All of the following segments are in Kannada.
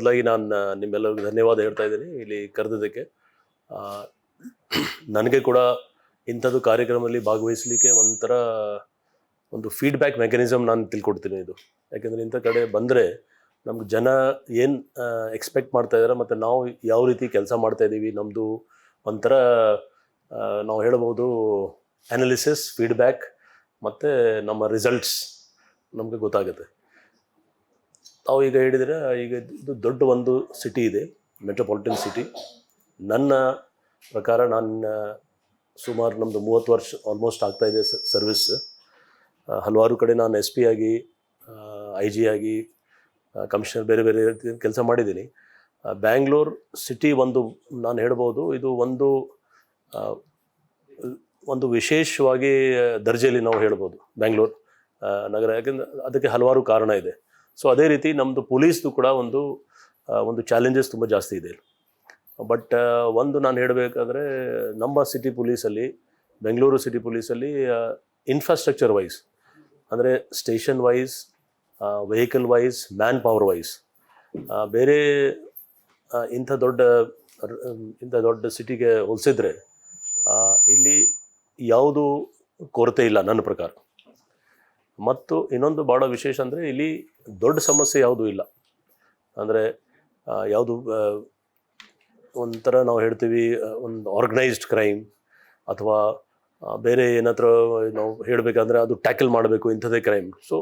ಮೊದಲಾಗಿ ನಾನು ನಿಮ್ಮೆಲ್ಲರಿಗೂ ಧನ್ಯವಾದ ಹೇಳ್ತಾ ಇದ್ದೀನಿ ಇಲ್ಲಿ ಕರೆದಿದ್ದಕ್ಕೆ. ನನಗೆ ಕೂಡ ಇಂಥದ್ದು ಕಾರ್ಯಕ್ರಮದಲ್ಲಿ ಭಾಗವಹಿಸಲಿಕ್ಕೆ ಒಂಥರ ಒಂದು ಫೀಡ್ಬ್ಯಾಕ್ ಮೆಕ್ಯಾನಿಸಮ್ ನಾನು ತಿಳ್ಕೊಡ್ತೀನಿ ಇದು. ಯಾಕೆಂದರೆ ಇಂಥ ಕಡೆ ಬಂದರೆ ನಮ್ಗೆ ಜನ ಏನು ಎಕ್ಸ್ಪೆಕ್ಟ್ ಮಾಡ್ತಾ ಇದ್ದಾರೆ ಮತ್ತು ನಾವು ಯಾವ ರೀತಿ ಕೆಲಸ ಮಾಡ್ತಾಯಿದ್ದೀವಿ, ನಮ್ಮದು ಒಂಥರ ನಾವು ಹೇಳ್ಬೋದು ಅನಾಲಿಸಿಸ್, ಫೀಡ್ಬ್ಯಾಕ್ ಮತ್ತು ನಮ್ಮ ರಿಸಲ್ಟ್ಸ್ ನಮಗೆ ಗೊತ್ತಾಗುತ್ತೆ. ತಾವು ಈಗ ಹೇಳಿದರೆ ಈಗ ಇದು ದೊಡ್ಡ ಒಂದು ಸಿಟಿ ಇದೆ, ಮೆಟ್ರೋಪಾಲಿಟನ್ ಸಿಟಿ. ನನ್ನ ಪ್ರಕಾರ ನಾನು ಸುಮಾರು ನಮ್ಮದು 30 ವರ್ಷ ಆಲ್ಮೋಸ್ಟ್ ಆಗ್ತಾಯಿದೆ ಸರ್ವಿಸ್. ಹಲವಾರು ಕಡೆ ನಾನು SP ಆಗಿ, IG ಆಗಿ, ಕಮಿಷನರ್ ಬೇರೆ ಬೇರೆ ಕೆಲಸ ಮಾಡಿದ್ದೀನಿ. ಬ್ಯಾಂಗ್ಳೂರು ಸಿಟಿ ಒಂದು ನಾನು ಹೇಳ್ಬೋದು ಇದು ಒಂದು ವಿಶೇಷವಾಗಿ ದರ್ಜೆಯಲ್ಲಿ ನಾವು ಹೇಳ್ಬೋದು ಬ್ಯಾಂಗ್ಳೂರು ನಗರ. ಯಾಕೆಂದರೆ ಅದಕ್ಕೆ ಹಲವಾರು ಕಾರಣ ಇದೆ. ಸೊ ಅದೇ ರೀತಿ ನಮ್ಮದು ಪೊಲೀಸ್ದು ಕೂಡ ಒಂದು ಚಾಲೆಂಜಸ್ ತುಂಬ ಜಾಸ್ತಿ ಇದೆ. ಬಟ್ ಒಂದು ನಾನು ಹೇಳಬೇಕಾದ್ರೆ ನಮ್ಮ ಸಿಟಿ ಪೊಲೀಸಲ್ಲಿ, ಬೆಂಗಳೂರು ಸಿಟಿ ಪೊಲೀಸಲ್ಲಿ ಇನ್ಫ್ರಾಸ್ಟ್ರಕ್ಚರ್ ವೈಸ್ ಅಂದರೆ station wise, vehicle wise, manpower wise ಬೇರೆ ಇಂಥ ದೊಡ್ಡ ಸಿಟಿಗೆ ಹೋಲಿಸಿದ್ರೆ ಇಲ್ಲಿ ಯಾವುದು ಕೊರತೆ ಇಲ್ಲ ನನ್ನ ಪ್ರಕಾರ. ಮತ್ತು ಇನ್ನೊಂದು ಭಾಳ ವಿಶೇಷ ಅಂದರೆ ಇಲ್ಲಿ ದೊಡ್ಡ ಸಮಸ್ಯೆ ಯಾವುದೂ ಇಲ್ಲ. ಅಂದರೆ ಯಾವುದು ಒಂಥರ ನಾವು ಹೇಳ್ತೀವಿ ಒಂದು ಆರ್ಗನೈಸ್ಡ್ ಕ್ರೈಮ್ ಅಥವಾ ಬೇರೆ ಏನಾದರೂ ನಾವು ಹೇಳಬೇಕಂದ್ರೆ ಅದು ಟ್ಯಾಕಲ್ ಮಾಡಬೇಕು ಇಂಥದ್ದೇ ಕ್ರೈಮ್. ಸೊ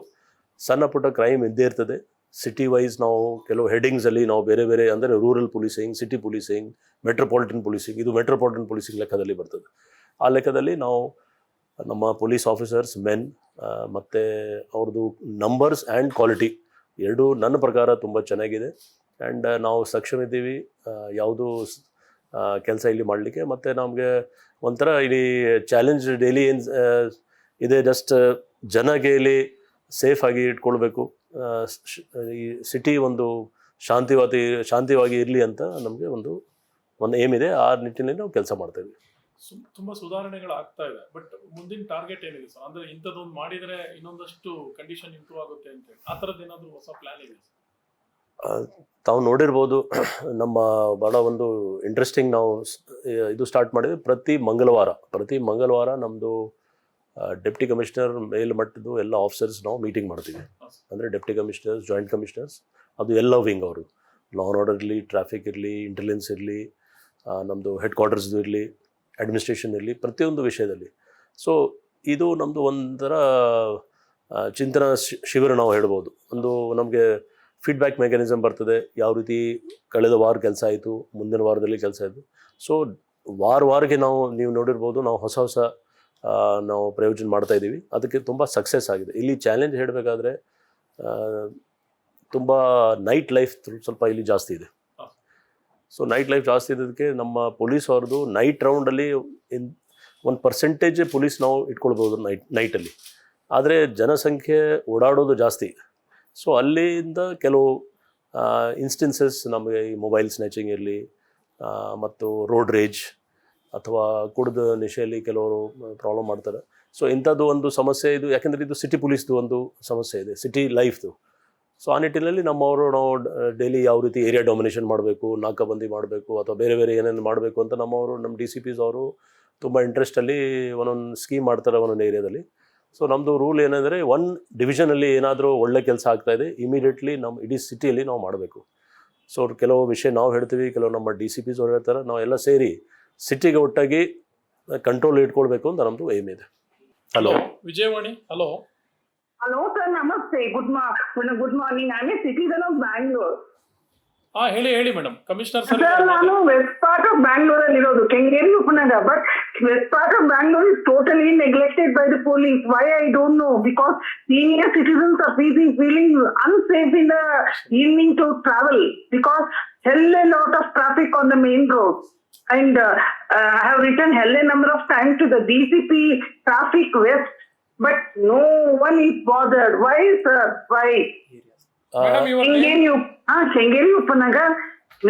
ಸಣ್ಣ ಪುಟ್ಟ ಕ್ರೈಮ್ ಇದ್ದೇ ಇರ್ತದೆ. ಸಿಟಿ ವೈಸ್ ನಾವು ಕೆಲವು ಹೆಡಿಂಗ್ಸಲ್ಲಿ ನಾವು ಬೇರೆ ಬೇರೆ ಅಂದರೆ rural policing, city policing, metropolitan policing, ಇದು ಮೆಟ್ರೋಪಾಲಿಟನ್ ಪೊಲೀಸಿಂಗ್ ಲೆಕ್ಕದಲ್ಲಿ ಬರ್ತದೆ. ಆ ಲೆಕ್ಕದಲ್ಲಿ ನಾವು ನಮ್ಮ ಪೊಲೀಸ್ ಆಫೀಸರ್ಸ್ ಮೆನ್ ಮತ್ತು ಅವ್ರದ್ದು ನಂಬರ್ಸ್ ಆ್ಯಂಡ್ ಕ್ವಾಲಿಟಿ ಎರಡೂ ನನ್ನ ಪ್ರಕಾರ ತುಂಬ ಚೆನ್ನಾಗಿದೆ. ಆ್ಯಂಡ್ ನಾವು ಸಕ್ಷಮ ಇದ್ದೀವಿ ಯಾವುದು ಕೆಲಸ ಇಲ್ಲಿ ಮಾಡಲಿಕ್ಕೆ. ಮತ್ತು ನಮಗೆ ಒಂಥರ ಇಲ್ಲಿ ಚಾಲೆಂಜ್ ಡೈಲಿ ಏನು ಇದೆ, ಜಸ್ಟ್ ಜನಗೆ ಇಲ್ಲಿ ಸೇಫಾಗಿ ಇಟ್ಕೊಳ್ಬೇಕು, ಈ ಸಿಟಿ ಒಂದು ಶಾಂತಿವಾಗಿ ಇರಲಿ ಅಂತ ನಮಗೆ ಒಂದು ಏಮ್ ಇದೆ. ಆ ನಿಟ್ಟಿನಲ್ಲಿ ನಾವು ಕೆಲಸ ಮಾಡ್ತಾಯಿದ್ವಿ. ತುಂಬಾ ಸುಧಾರಣೆಗಳು ಆಗ್ತಾ ಇದೆ. ಬಟ್ ಮುಂದಿನ ಟಾರ್ಗೆಟ್ ಏನಿದೆ ಸರ್? ಅಂದ್ರೆ ಇಂಥದ್ದೊಂದು ಮಾಡಿದರೆ ಇನ್ನೊಂದಷ್ಟು ಕಂಡೀಷನ್ ಇಂಪ್ರೂವ್ ಆಗುತ್ತೆ ಅಂತ ಹೇಳಿ ಆ ಥರದ್ದು ಏನಾದರೂ ಹೊಸ ಪ್ಲಾನ್ ಇದೆ? ತಾವು ನೋಡಿರ್ಬೋದು, ನಮ್ಮ ಭಾಳ ಒಂದು ಇಂಟ್ರೆಸ್ಟಿಂಗ್ ನಾವು ಇದು ಸ್ಟಾರ್ಟ್ ಮಾಡಿದ್ವಿ. ಪ್ರತಿ ಮಂಗಳವಾರ ನಮ್ಮದು ಡೆಪ್ಟಿ ಕಮಿಷನರ್ ಮೇಲ್ಮಟ್ಟದ್ದು ಎಲ್ಲ ಆಫೀಸರ್ಸ್ ನಾವು ಮೀಟಿಂಗ್ ಮಾಡ್ತೀವಿ. ಅಂದರೆ ಡೆಪ್ಟಿ ಕಮಿಷನರ್ಸ್, ಜಾಯಿಂಟ್ ಕಮಿಷನರ್ಸ್, ಅದು ಎಲ್ಲ ವಿಂಗ್ ಅವರು, ಲಾ ಆ್ಯಂಡ್ ಆರ್ಡರ್ ಇರಲಿ, ಟ್ರಾಫಿಕ್ ಇರಲಿ, ಇಂಟೆಲಿಜೆನ್ಸ್ ಇರಲಿ, ನಮ್ಮದು ಹೆಡ್ ಕ್ವಾರ್ಟರ್ಸ್ದು ಇರಲಿ, ಅಡ್ಮಿನಿಸ್ಟ್ರೇಷನ್ ಇರಲಿ, ಪ್ರತಿಯೊಂದು ವಿಷಯದಲ್ಲಿ. ಸೊ ಇದು ನಮ್ಮದು ಒಂಥರ ಚಿಂತನಾ ಶಿಬಿರ ನಾವು ಹೇಳ್ಬೋದು. ಒಂದು ನಮಗೆ ಫೀಡ್ಬ್ಯಾಕ್ ಮೆಕ್ಯಾನಿಸಮ್ ಬರ್ತದೆ, ಯಾವ ರೀತಿ ಕಳೆದ ವಾರ ಕೆಲಸ ಆಯಿತು, ಮುಂದಿನ ವಾರದಲ್ಲಿ ಕೆಲಸ ಆಯಿತು. ಸೊ ವಾರಕ್ಕೆ ನೀವು ನೋಡಿರ್ಬೋದು, ನಾವು ಹೊಸ ನಾವು ಪ್ರಯೋಜನ ಮಾಡ್ತಾಯಿದ್ದೀವಿ. ಅದಕ್ಕೆ ತುಂಬ ಸಕ್ಸಸ್ ಆಗಿದೆ. ಇಲ್ಲಿ ಚಾಲೆಂಜ್ ಹೇಳಬೇಕಾದ್ರೆ ತುಂಬ ನೈಟ್ ಲೈಫ್ ಸ್ವಲ್ಪ ಇಲ್ಲಿ ಜಾಸ್ತಿ ಇದೆ. ಸೊ ನೈಟ್ ಲೈಫ್ ಜಾಸ್ತಿ ಇದ್ದದಕ್ಕೆ ನಮ್ಮ ಪೊಲೀಸ್ ಅವ್ರದ್ದು ನೈಟ್ ರೌಂಡಲ್ಲಿ ಒಂದು ಪರ್ಸೆಂಟೇಜ್ ಪೊಲೀಸ್ ನಾವು ಇಟ್ಕೊಳ್ಬೋದು ನೈಟಲ್ಲಿ. ಆದರೆ ಜನಸಂಖ್ಯೆ ಓಡಾಡೋದು ಜಾಸ್ತಿ. ಸೊ ಅಲ್ಲಿಂದ ಕೆಲವು ಇನ್ಸ್ಟೆನ್ಸಸ್ ನಮಗೆ ಈ ಮೊಬೈಲ್ ಸ್ನ್ಯಾಚಿಂಗ್ ಇರಲಿ ಮತ್ತು ರೋಡ್ ರೇಜ್ ಅಥವಾ ಕುಡಿದ ನಿಶೆಯಲ್ಲಿ ಕೆಲವರು ಪ್ರಾಬ್ಲಮ್ ಮಾಡ್ತಾರೆ. ಸೊ ಇಂಥದ್ದು ಒಂದು ಸಮಸ್ಯೆ ಇದು. ಯಾಕೆಂದರೆ ಇದು ಸಿಟಿ ಪೊಲೀಸ್ದು ಒಂದು ಸಮಸ್ಯೆ ಇದೆ, ಸಿಟಿ ಲೈಫ್ದು. ಸೊ ಆ ನಿಟ್ಟಿನಲ್ಲಿ ನಾವು ಡೈಲಿ ಯಾವ ರೀತಿ ಏರಿಯಾ ಡಾಮಿನೇಷನ್ ಮಾಡಬೇಕು, ನಾಕಾಬಂದಿ ಮಾಡಬೇಕು ಅಥವಾ ಬೇರೆ ಏನೇನು ಮಾಡಬೇಕು ಅಂತ ನಮ್ಮ DCPs ಅವರು ತುಂಬ ಇಂಟ್ರೆಸ್ಟಲ್ಲಿ ಒಂದೊಂದು ಸ್ಕೀಮ್ ಮಾಡ್ತಾರೆ ಒಂದೊಂದು ಏರಿಯಾದಲ್ಲಿ. ಸೊ ನಮ್ಮದು ರೂಲ್ ಏನಂದರೆ, ಒಂದು ಡಿವಿಷನಲ್ಲಿ ಏನಾದರೂ ಒಳ್ಳೆ ಕೆಲಸ ಆಗ್ತಾಯಿದೆ, ಇಮಿಡಿಯೇಟ್ಲಿ ನಮ್ಮ ಇಡೀ ಸಿಟಿಯಲ್ಲಿ ನಾವು ಮಾಡಬೇಕು. ಸೊ ಕೆಲವು ವಿಷಯ ನಾವು ಹೇಳ್ತೀವಿ, ಕೆಲವು ನಮ್ಮ DCPs ಅವ್ರು ಹೇಳ್ತಾರೆ, ನಾವೆಲ್ಲ ಸೇರಿ ಸಿಟಿಗೆ ಒಟ್ಟಾಗಿ ಕಂಟ್ರೋಲ್ ಇಟ್ಕೊಳ್ಬೇಕು ಅಂತ ನಮ್ಮದು ಏಮ್ ಇದೆ. ಹಲೋ ವಿಜಯವಾಣಿ. ಹಲೋ ಸರ್, ನಮಸ್ತೆ. Good morning. I am a citizen of Bangalore. ಹೇಳಿ ಮೇಡಮ್. ಕಮಿಷನರ್ ಸರ್, ನಾನು ವೆಸ್ಟ್ ಪಾರ್ಟ್ ಆಫ್ ಬ್ಯಾಂಗ್ಳೂರ್ ಅಲ್ಲಿ ಇರೋದು, ಕೆಂಗೇರಿ ಉಪನಗರ. But west part of Bangalore is totally neglected by the police. Why I don't know, because senior citizens are feeling unsafe in the evening to travel because hell a lot of traffic on the main road. And I have written hell a number of times to the DCP Traffic West, but no one is bothered. Why, sir? Why? Chengeri Upanagar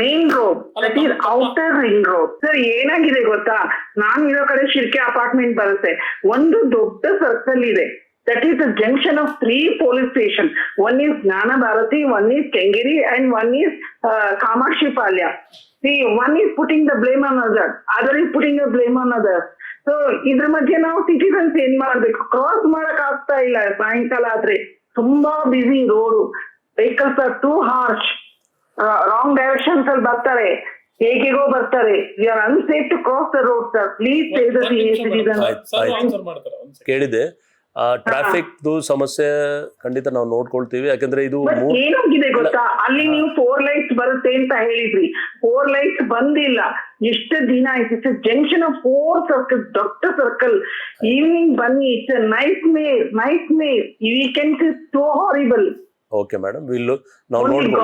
main road, that is outer ring road. Sir, ಏನಾಗಿದೆ ಗೊತ್ತಾ, ನಾನು ಇರೋ ಕಡೆ ಶಿರ್ಕೆ ಅಪಾರ್ಟ್ಮೆಂಟ್ ಬರುತ್ತೆ. ಒಂದು ದೊಡ್ಡ ಸರ್ಕಲ್ ಇದೆ, That is the junction of 3 police stations. One is Gnana Bharati, one is Kengeri, and one is Kamakshi Palya. See, one is putting the blame on other, other is putting the blame on other. So, ಇದ್ರ ಮಧ್ಯೆ ನಾವು ಸಿಟಿಸನ್ಸ್ ಏನ್ ಮಾಡ್ಬೇಕು? ಕ್ರಾಸ್ ಮಾಡಕ್ ಆಗ್ತಾ ಇಲ್ಲ ಸಾಯಂಕಾಲ ಆದ್ರೆ. ತುಂಬಾ busy road, vehicles are too harsh, wrong directions ಅಲ್ಲಿ ಬರ್ತಾರೆ, ಹೇಗೆಗೋ ಬರ್ತಾರೆ. We are unsafe to cross the road sir. Please say the citizen. Answer ಮಾಡ್ತಾರೆ ಒಂದ್ second. ಕೇಳಿದೆ. ಟ್ರಾಫಿಕ್ದು ಸಮಸ್ಯೆ ಖಂಡಿತ ನಾವು ನೋಡ್ಕೊಳ್ತೀವಿ, ಯಾಕಂದ್ರೆ ಇದು ಏನಾಗಿದೆ ಗೊತ್ತಾ, ಅಲ್ಲಿ ನೀವು 4 ಲೈಟ್ಸ್ ಬರುತ್ತೆ ಅಂತ ಹೇಳಿದ್ರಿ, 4 ಲೈಟ್ಸ್ ಬಂದಿಲ್ಲ. ಎಷ್ಟು ದಿನ ಆಯ್ತು? ಇಟ್ಸ್ ಜಂಕ್ಷನ್ ಆಫ್ 4 ಸರ್ಕಲ್, ದೊಡ್ಡ ಸರ್ಕಲ್. ಈವ್ನಿಂಗ್ ಬನ್ನಿ, ಇಟ್ಸ್ ನೈಟ್ ಮೇರ್. Weekends is so horrible. Okay madam, ನಾವು ನೋಡ್ಬೋದು.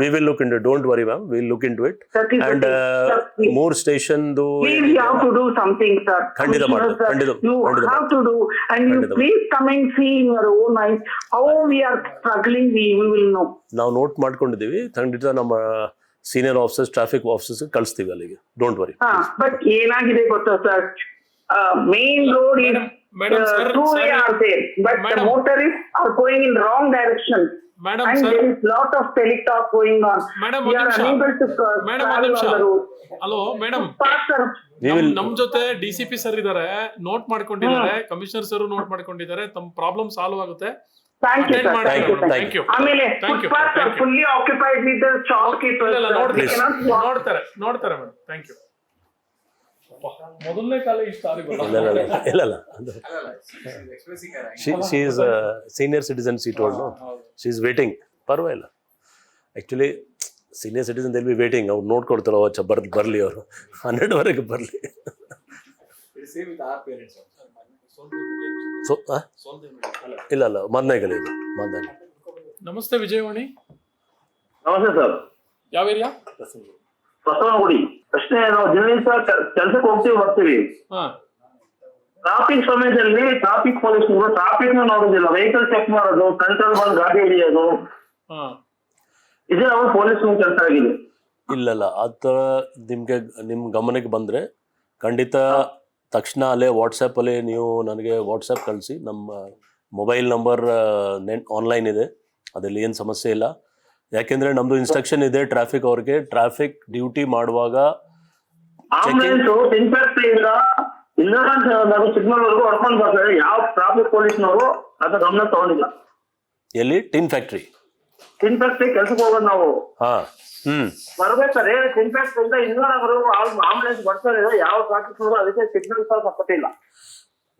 We will look into, don't worry ma'am, will look into it. And 3 ಸ್ಟೇಷನ್ದು ಖಂಡಿತ ಮಾಡ್ತೀವಿ. ನಾವು ನೋಟ್ ಮಾಡ್ಕೊಂಡಿದ್ದೀವಿ, ಖಂಡಿತ ನಮ್ಮ ಸೀನಿಯರ್ ಆಫೀಸರ್ಸ್, ಟ್ರಾಫಿಕ್ ಆಫೀಸರ್ಸ್ ಕಳಿಸ್ತೀವಿ ಅಲ್ಲಿಗೆ, ಡೋಂಟ್ ವರಿ. ಬಟ್ ಏನಾಗಿದೆ ಗೊತ್ತಾ sir, main road is two-way are there, but the motorists are going in wrong direction. Madam, and sir. there is lot of teletalk going on. Madam, we one are ನಿಮಿಷ. unable to Madam, travel one ನಿಮಿಷ. on the road. Hello madam, Sir, ನಮ್ ಜೊತೆ DCP ಸರ್ ಇದಾರೆ, ನೋಟ್ ಮಾಡ್ಕೊಂಡಿದ್ದಾರೆ, ಕಮಿಷನರ್ ಸರ್ ನೋಟ್ ಮಾಡ್ಕೊಂಡಿದ್ದಾರೆ. ತಮ್ಮ ಪ್ರಾಬ್ಲಮ್ ಸಾಲ್ವ್ ಆಗುತ್ತೆ. thank you, sir. Thank you. Thank you. ಆಮೇಲೆ Thank you. footpaths are Thank you. fully occupied with the shopkeepers. ಇಲ್ಲ, sir. ನೋಡ್ತಾರೆ They cannot walk. ನೋಡ್ತಾರೆ ಮೇಡಮ್. Thank you. ಮೊದಲನೇ ಕಾಲ ಇಷ್ಟ ಆಗಿಲ್ಲ. ಇಲ್ಲ she is senior citizen, she told no, she is waiting. ಪರವಾಗಿಲ್ಲ, actually senior citizen will be waiting. ಅವ್ರು ನೋಡ್ಕೊಡ್ತಾರೋ ಬರಲಿ, ಅವರು 12ವರೆಗೆ ಬರಲಿ. ಸೊ ಇಲ್ಲ ಮದ್ನಾಗಲಿ, ಇದು ಮದ್ನಾಗಲಿ. ನಮಸ್ತೆ ವಿಜಯವಾಣಿ. ನಮಸ್ತೆ ಸರ್. ಯಾವ ಏರಿಯಾ? ಬಸವನಗುಡಿ. ಅಷ್ಟೇ, ನಾವು ದಿನನಿತ್ಯ ಕೆಲ್ಸಕ್ಕೆ ಹೋಗ್ತೀವಿ ಬರ್ತೀವಿ. ಹಾ, ಟ್ರಾಫಿಕ್ ಸಮಯದಲ್ಲಿ ಟ್ರಾಫಿಕ್ ಪೊಲೀಸ್ನವರು ಟ್ರಾಫಿಕ್ ನೋಡೋದಿಲ್ಲ, ವೆಹಿಕಲ್ ಚೆಕ್ ಮಾಡೋದು, ಕಂಟ್ರೋಲ್ ಬಂದು ಗಾಡಿ ಹಿಡಿಯೋದು, ಹಾ. ಇದೇ ಅವ್ರ ಪೊಲೀಸ್ ಕೆಲಸ ಆಗಿದೆ. ಇಲ್ಲ ಆ ಥರ ನಿಮ್ಮ ಗಮನಕ್ಕೆ ಬಂದರೆ ಖಂಡಿತ ತಕ್ಷಣ ಅಲ್ಲೇ ವಾಟ್ಸಪ್ಪಲ್ಲಿ ನೀವು ನನಗೆ ವಾಟ್ಸಪ್ ಕಳಿಸಿ. ನಮ್ಮ ಮೊಬೈಲ್ ನಂಬರ್ ಆನ್ಲೈನ್ ಇದೆ, ಅದರಲ್ಲಿ ಏನು ಸಮಸ್ಯೆ ಇಲ್ಲ. ಯಾಕೆಂದರೆ ನಮ್ಮದು ಇನ್ಸ್ಟ್ರಕ್ಷನ್ ಇದೆ ಟ್ರಾಫಿಕ್ ಅವ್ರಿಗೆ, ಟ್ರಾಫಿಕ್ ಡ್ಯೂಟಿ ಮಾಡುವಾಗ ಆಂಬುಲೆನ್ಸ್ ಟಿನ್ಫ್ಯಾಕ್ಟ್ರಿಯಿಂದ ಸಿಗ್ನಲ್ ವರೆಗೂ ಹೊಡ್ಕೊಂಡು ಬರ್ತಾರೆ. ಯಾವ ಟ್ರಾಫಿಕ್ ಪೊಲೀಸ್ನವರು ಅದ್ರ ಗಮನ ತಗೊಂಡಿಲ್ಲ. ಎಲ್ಲಿ? ಟಿನ್ ಫ್ಯಾಕ್ಟ್ರಿ ಕೆಲ್ಸಕ್ಕೆ ಹೋಗೋದು ನಾವು. ಹಾಂ, ಬರ್ಬೇಕಾದ್ರೆ ಟಿನ್ಫ್ಯಾಕ್ಟ್ರಿಯಿಂದ ಇನ್ನೂರವರು ಆಂಬುಲೆನ್ಸ್ ಬರ್ತಾರೆ, ಯಾವ ಟ್ರಾಫಿಕ್ ಅದಕ್ಕೆ ಸಿಗ್ನಲ್ ಸ್ವಲ್ಪ ಕೊಟ್ಟಿಲ್ಲ.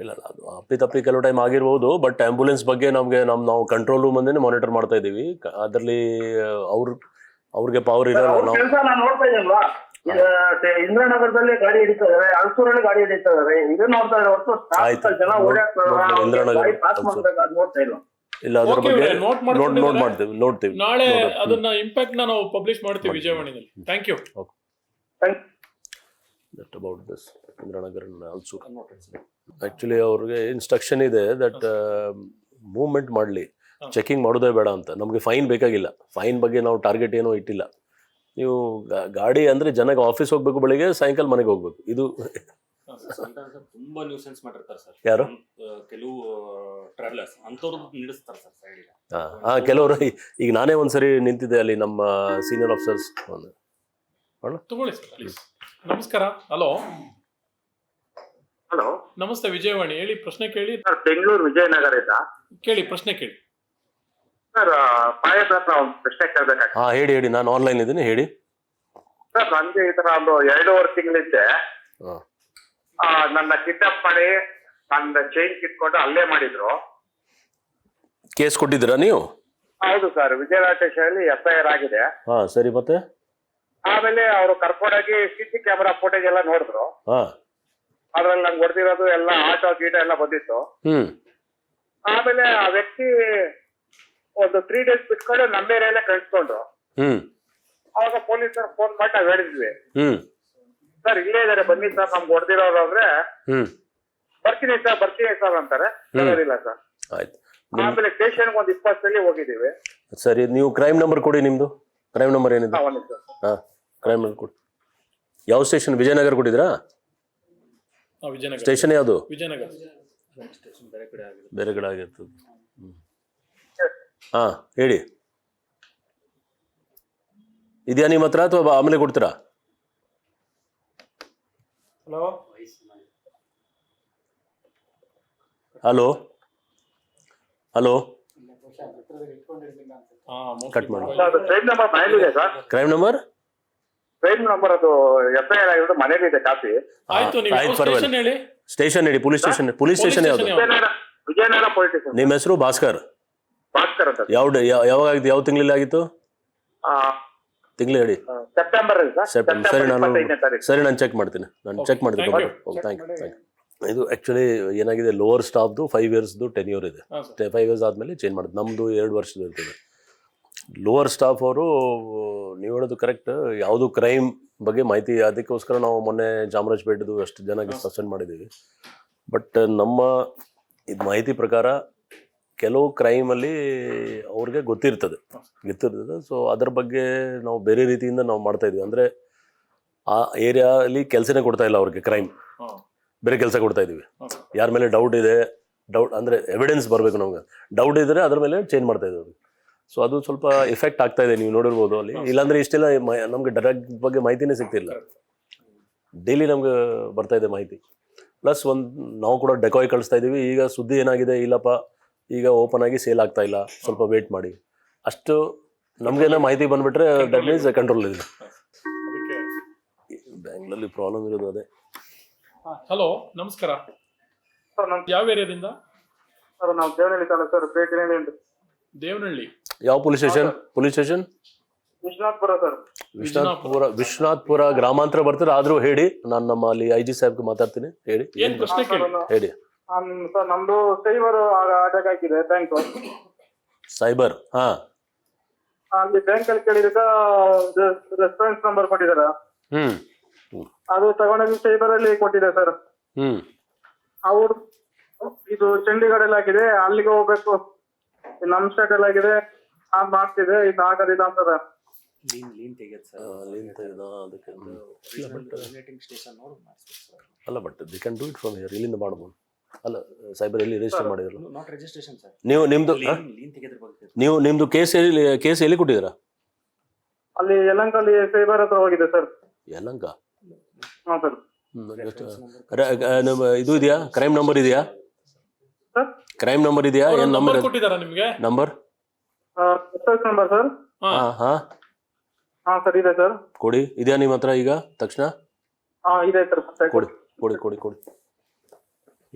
ಇಲ್ಲ ಅದು ಅಪ್ಪಿ ಕೆಲವು ಟೈಮ್ ಆಗಿರ್ಬೋದು. ಬಟ್ ಆಂಬ್ಯುಲೆನ್ಸ್ ಬಗ್ಗೆ ನಾವು ಕಂಟ್ರೋಲ್ ರೂಮ್ ಅಂದೇ ಮಾನಿಟರ್ ಮಾಡ್ತಾ ಇದ್ದೀವಿ. ಅದರಲ್ಲಿ ಅವ್ರಿಗೆ ಪವರ್ ಇದೆ. ಕೆಲಸ ನಾನು ನೋಡ್ತಾ ಇದ್ದೀನಲ್ವಾ, ಇಂದ್ರನಗರದಲ್ಲಿ ಗಾಡಿ ಹಿಡಿತಾ ಇದಾರೆ, ಅಲ್ಸೂರಲ್ಲಿ ಗಾಡಿ ಹಿಡಿತಾ ಇದಾರೆ, ಇದು ನೋಡ್ತಾ ಇದ್ದಾರೆ ಹೊರತು ಜನ ನೋಡ್ತಾ ಇಲ್ಲ. ಇಲ್ಲ, ಅದ್ರ ಬಗ್ಗೆ ನೋಡ್ತೀವಿ. ನಾಳೆ ಅದನ್ನ ಇಂಪ್ಯಾಕ್ಟ್ ನಾವು ಪಬ್ಲಿಷ್ ಮಾಡ್ತೀವಿ ವಿಜಯವಾಣಿನಲ್ಲಿ. Thank you. That about this Indiranagar also. Actually ಅವ್ರಿಗೆ ಇನ್ಸ್ಟ್ರಕ್ಷನ್ ಇದೆ ದಟ್ ಮೂವ್ಮೆಂಟ್ ಮಾಡಲಿ, ಚೆಕಿಂಗ್ ಮಾಡೋದೇ ಬೇಡ ಅಂತ. ನಮಗೆ ಫೈನ್ ಬೇಕಾಗಿಲ್ಲ, ಫೈನ್ ಬಗ್ಗೆ ನಾವು ಟಾರ್ಗೆಟ್ ಏನೋ ಇಟ್ಟಿಲ್ಲ. ನೀವು ಗಾಡಿ ಅಂದರೆ ಜನಕ್ಕೆ ಆಫೀಸ್ ಹೋಗ್ಬೇಕು, ಬೆಳಿಗ್ಗೆ ಸಾಯಂಕಾಲ ಮನೆಗೆ ಹೋಗ್ಬೇಕು. ಇದು ತುಂಬಾ ನ್ಯೂಸೆನ್ಸ್ ಮಾಡಿರ್ತಾರೆ ಸರ್ ಯಾರು, ಕೆಲವು ಟ್ರಾವೆಲರ್ಸ್ ಅಂತವ್ರು ನಿಲ್ಲಿಸ್ತಾರೆ ಸರ್ ಸೈಡಿಗೆ. ಹಾಂ, ಕೆಲವರು ಈಗ ನಾನೇ ಒಂದ್ಸರಿ ನಿಂತಿದ್ದೆ ಅಲ್ಲಿ, ನಮ್ಮ ಸೀನಿಯರ್ ಆಫೀಸರ್ಸ್ ತಗೊಳ್ಳಿ ಸರ್ ಪ್ಲೀಸ್. ನಮಸ್ಕಾರ. ಹಲೋ ಹಲೋ, ನಮಸ್ತೆ ವಿಜಯವಾಣಿ, ಹೇಳಿ, ಪ್ರಶ್ನೆ ಕೇಳಿ. ಸರ್ ಬೆಂಗಳೂರು ವಿಜಯನಗರದಿಂದ ಕೇಳಿ, ಪ್ರಶ್ನೆ ಕೇಳಿ. ಸರ್ ಪಾಯಸ್ ಹತ್ರ ಒಂದು ಪ್ರಶ್ನೆ ಕೇಳ್ಬೇಕಾಗ್ತದೆ. ಹಾಂ, ಹೇಳಿ, ನಾನು ಆನ್ಲೈನ್ ಇದ್ದೀನಿ, ಹೇಳಿ. ಸರ್ ನನಗೆ ಈ ತರ ಒಂದು 2.5 ತಿಂಗಳಿಂದ ಹಾಂ, ನನ್ನ ಕಿಡ್ನಾಪ್ ಮಾಡಿ ನನ್ನ ಚೈನ್ ಕಿತ್ಕೊಂಡು ಅಲ್ಲೇ ಮಾಡಿದ್ರು. ಕೇಸ್ ಕೊಟ್ಟಿದ್ದೀರಾ ನೀವು? ಹೌದು ಸರ್, ವಿಜಯನಗರ ಸ್ಟೇಷನ್ FIR ಆಗಿದೆ. ಹಾಂ, ಸರಿ. ಮತ್ತೆ ಆಮೇಲೆ ಅವರು ಕರ್ಕೊಂಡೋಗಿ CC ಕ್ಯಾಮೆರಾ ಫೋಟೇಜ್ ಎಲ್ಲ ನೋಡಿದ್ರು. ಹಾಂ, ಅದ್ರಲ್ಲಿ ನಂಗೆ ಹೊಡೆದಿರೋದು ಎಲ್ಲ ಆಟೋ ಗೀಟ ಎಲ್ಲ ಬಂದಿತ್ತು. ಆಮೇಲೆ ಆ ವ್ಯಕ್ತಿ ಒಂದು 3 days ಬಿಟ್ಕೊಂಡು ನಮ್ಮ ಏರಿಯಲ್ಲೇ ಕಳಿಸ್ಕೊಂಡ್ರು. ಅವಾಗ ಪೊಲೀಸರು ಫೋನ್ ಮಾಡಿ ನಾವ್ ಹೇಳಿದ್ವಿ, ಸರ್ ಇಲ್ಲೇ ಇದಾರೆ, ಬನ್ನಿ ಸರ್, ನಮ್ಗೆ ಹೊಡೆದಿರೋರು ಅಂದ್ರೆ ಬರ್ತೀನಿ ಸರ್ ಅಂತಾರೆ. ಇಲ್ಲ ಸರ್. ಆಯ್ತು. ಆಮೇಲೆ ಸ್ಟೇಷನ್ಗೆ ಒಂದು 20 ಸಲ ಹೋಗಿದ್ದೀವಿ. ಸರಿ, ನೀವು ಕ್ರೈಮ್ ನಂಬರ್ ಕೊಡಿ, ನಿಮ್ದು ಕ್ರೈಮ್ ನಂಬರ್ ಏನಿದೆ? ಸರ್ ಕ್ರೈಮ್ ನಂಬರ್ ಕೊಡಿ. ಯಾವ ಸ್ಟೇಷನ್? ವಿಜಯನಗರ ಕೊಟ್ಟಿದ್ರಾ? ವಿಜಯನಗರ ಸ್ಟೇಷನ್ ಯಾವುದು? ವಿಜಯನಗರ. ರಿಜಿಸ್ಟ್ರೇಷನ್ ಬೇರೆ ಕಡೆ ಆಗಿದೆ. ಬೇರೆ ಕಡೆ ಆಗಿರ್ತದೆ. ಹಾಂ ಹೇಳಿ, ಇದೆಯಾ ನಿಮ್ಮ ಹತ್ರ ಅಥವಾ ಆಮೇಲೆ ಕೊಡ್ತೀರಾ? ಹಲೋ, ಹಲೋ ಹಲೋ, ಕಟ್ ಮಾಡಿ. ಟ್ರೈನ್ ನಂಬರ್ ಮನೇಲಿದೆ sir. Crime number train number ಅದು FIR ಆಗಿರೋದು ಮನೇಲಿದೆ ಕಾಪಿ. ಆಯ್ತು, ನೀವು ಆಯ್ತು, ಯಾವ ಪರವಾಗಿಲ್ಲ. ಸ್ಟೇಷನ್ ಹೇಳಿ? ಸ್ಟೇಷನ್ ಹೇಳಿ, ಪೊಲೀಸ್ ಸ್ಟೇಷನ್. ಪೊಲೀಸ್ ಸ್ಟೇಷನ್ ಯಾವುದು? Vijayanagara police station. ನಿಮ್ಮ ಹೆಸರು ಭಾಸ್ಕರ್. ಭಾಸ್ಕರ್ ಅಂತ. ಯಾವಾಗ ಆಗಿತ್ತು? ಯಾವ ತಿಂಗಳಲ್ಲಿ ಆಗಿತ್ತು? ತಿಂಗಳು ಹೇಳಿ. September sir. ಸೆಪ್ಟೆಂಬರ್. ಸರಿ, ನಾನು 25ನೇ ತಾರೀಕು. ಸರಿ, ನಾನು ಚೆಕ್ ಮಾಡ್ತೀನಿ. ನಾನು ಚೆಕ್ ಮಾಡ್ತೀನಿ. Thank you. Thank you. ಇದು ಆ್ಯಕ್ಚುಲಿ ಏನಾಗಿದೆ, ಲೋವರ್ ಸ್ಟಾಫ್ದು 5 yearsದು ಟೆನ್ಯೂರ್ ಇದೆ. ಹಾಂ ಸರ್. 5 years ಆದಮೇಲೆ ಚೇಂಜ್ ಮಾಡೋದು. ನಮ್ಮದು 2 ವರ್ಷದ ಇರ್ತದೆ. ಲೋವರ್ ಸ್ಟಾಫ್ ಅವರು, ನೀವು ಹೇಳೋದು ಕರೆಕ್ಟ್, ಯಾವುದು ಕ್ರೈಮ್ ಬಗ್ಗೆ ಮಾಹಿತಿ, ಅದಕ್ಕೋಸ್ಕರ ನಾವು ಮೊನ್ನೆ ಚಾಮರಾಜಪೇಟೆದು ಅಷ್ಟು ಜನಕ್ಕೆ ಸಸ್ಪೆಂಡ್ ಮಾಡಿದ್ದೀವಿ. ಬಟ್ ನಮ್ಮ ಇದು ಮಾಹಿತಿ ಪ್ರಕಾರ ಕೆಲವು ಕ್ರೈಮಲ್ಲಿ ಅವ್ರಿಗೆ ಗೊತ್ತಿರ್ತದೆ. ಸೊ ಅದ್ರ ಬಗ್ಗೆ ನಾವು ಬೇರೆ ರೀತಿಯಿಂದ ನಾವು ಮಾಡ್ತಾಯಿದ್ವಿ. ಅಂದರೆ ಆ ಏರಿಯಾಲಿ ಕೆಲಸನೇ ಕೊಡ್ತಾ ಇಲ್ಲ ಅವ್ರಿಗೆ, ಕ್ರೈಮ್ ಹಾಂ, ಬೇರೆ ಕೆಲಸ ಕೊಡ್ತಾ ಇದ್ದೀವಿ. ಓಕೆ. ಯಾರ ಮೇಲೆ ಡೌಟ್ ಇದೆ, ಅಂದರೆ ಎವಿಡೆನ್ಸ್ ಬರಬೇಕು ನಮ್ಗೆ, ಡೌಟ್ ಇದ್ದರೆ ಅದ್ರ ಮೇಲೆ ಚೇಂಜ್ ಮಾಡ್ತಾ ಇದ್ದೀವಿ. ಸೊ ಅದು ಸ್ವಲ್ಪ ಎಫೆಕ್ಟ್ ಆಗ್ತಾ ಇದೆ, ನೀವು ನೋಡಿರ್ಬೋದು ಅಲ್ಲಿ. ಇಲ್ಲಾಂದರೆ ಇಷ್ಟೆಲ್ಲ ನಮಗೆ ಡ್ರಗ್ ಬಗ್ಗೆ ಮಾಹಿತಿನೇ ಸಿಗ್ತಿಲ್ಲ. ಡೈಲಿ ನಮ್ಗೆ ಬರ್ತಾ ಇದೆ ಮಾಹಿತಿ. ಪ್ಲಸ್ ನಾವು ಕೂಡ ಡೆಕಾಯ್ ಕಳಿಸ್ತಾ ಇದ್ದೀವಿ. ಈಗ ಸುದ್ದಿ ಏನಾಗಿದೆ, ಇಲ್ಲಪ್ಪ ಈಗ ಓಪನ್ ಆಗಿ ಸೇಲ್ ಆಗ್ತಾ ಇಲ್ಲ, ಸ್ವಲ್ಪ ವೇಟ್ ಮಾಡಿ, ಅಷ್ಟು ನಮಗೇನೋ ಮಾಹಿತಿ ಬಂದುಬಿಟ್ರೆ ದಟ್ ಮೀನ್ಸ್ ಕಂಟ್ರೋಲ್ ಇದೆ. ಅದಕ್ಕೆ ಬ್ಯಾಂಗ್ಳೂರಲ್ಲಿ ಪ್ರಾಬ್ಲಮ್ ಇರೋದು ಅದೇ. ಹಲೋ, ನಮಸ್ಕಾರ. ಸರ್ ನಮ್ ಯಾವ ಏರಿಯಾದಿಂದ? ಸರ್ ನಾವು ದೇವನಹಳ್ಳಿ ತಾಲೂಕು ಸರ್, ಪೇಟೆನಲ್ಲಿ ಅಂತ. ದೇವನಹಳ್ಳಿ. ಯಾವ police station? Police station Vishwanathpura sir. Vishwanathpura ಗ್ರಾಮಾಂತರ ಬರ್ತಾರೆ. ಆದರೂ ಹೇಳಿ, ನಾನು ನಮ್ಮ ಅಲ್ಲಿ IG ಸಾಹೇಬ್ಗೆ ಮಾತಾಡ್ತೀನಿ. ಹೇಳಿ, ಏನ್ ಪ್ರಶ್ನೆ ಕೇಳಿ? ಹೇಳಿ. ಸರ್ ನಮ್ದು ಸೈಬರ್ ಅಟ್ಯಾಕ್ ಆಗಿದೆ ಬ್ಯಾಂಕ್. ಸೈಬರ್. ಹಾಂ, ಅಲ್ಲಿ ಬ್ಯಾಂಕ್ ಅಲ್ಲಿ ಕೇಳಿದಾಗ ರೆಫರೆನ್ಸ್ ನಂಬರ್ ಕೊಟ್ಟಿದಾರ. ಅದು ತಗೊಂಡೋಗಿ ಸೈಬರ್ ಅಲ್ಲಿ ಕೊಟ್ಟಿದೆ ಸರ್. ಅವ್ರು ಇದು ಚಂಡೀಗಢ ಆಗಿದೆ, ಅಲ್ಲಿಗೆ ಹೋಗ್ಬೇಕು, ನಮ್ ಸ್ಟೇಟ್ ಅಲ್ಲಿ ಆಗಿದೆ, ಮಾಡ್ತಿದೆ, ಇದು ಆಗೋದಿಲ್ಲ ಅಂತದ. ಲೀನ್ ತೆಗೆದು ಸರ್. ಅದಕ್ಕೆ ರಿಜಿಸ್ಟ್ರೇಟಿಂಗ್ ಸ್ಟೇಷನ್ ನೋಡಿ ಮಾಡಿಸ್ಬೇಕು ಸರ್. ಅಲ್ಲ, but the can do it from here. ಇಲ್ಲಿಂದ ಮಾಡ್ಬೋದು. ಅಲ್ಲ, ಸೈಬರ್ ಎಲ್ಲಿ ರಿಜಿಸ್ಟರ್ ಮಾಡಿದ್ರು ನಾಟ್ ರಿಜಿಸ್ಟ್ರೇಷನ್ ಸರ್. ನಿಮ್ದು ಲೀನ್ ತೆಗೆದ್ರ ಬಗ್ಗೆ ನಿಮ್ದು ಕೇಸ್ ಎಲ್ಲಿ ಕೊಟ್ಟಿದ್ದೀರಾ? ಅಲ್ಲಿ ಯಲಹಂಕಲ್ಲಿ ಸೈಬರ್ ಹತ್ರ ಹೋಗಿದೆ ಸರ್. ಯಲಹಂಕ. ಹಾ ಸರ್. ಇದು ಇದೆಯಾ? ಕ್ರೈಮ್ ನಂಬರ್ ಇದೆಯಾ? ಸರ್ ಕ್ರೈಮ್ ನಂಬರ್ ಇದೆಯಾ? ಏನ್ ನಂಬರ್ ಕೊಟ್ಟಿದಾರ ನಿಮ್ಗೆ? Number number sir. ಹಾ ಸರ್ ಇದೆ ಸರ್. ಕೊಡಿ. ಇದೆಯಾ ನಿಮ್ಮ ಹತ್ರ ಈಗ ತಕ್ಷಣ? ಇದೆ ಸರ್. ಕೊಡಿ ಕೊಡಿ ಕೊಡಿ ಕೊಡಿ.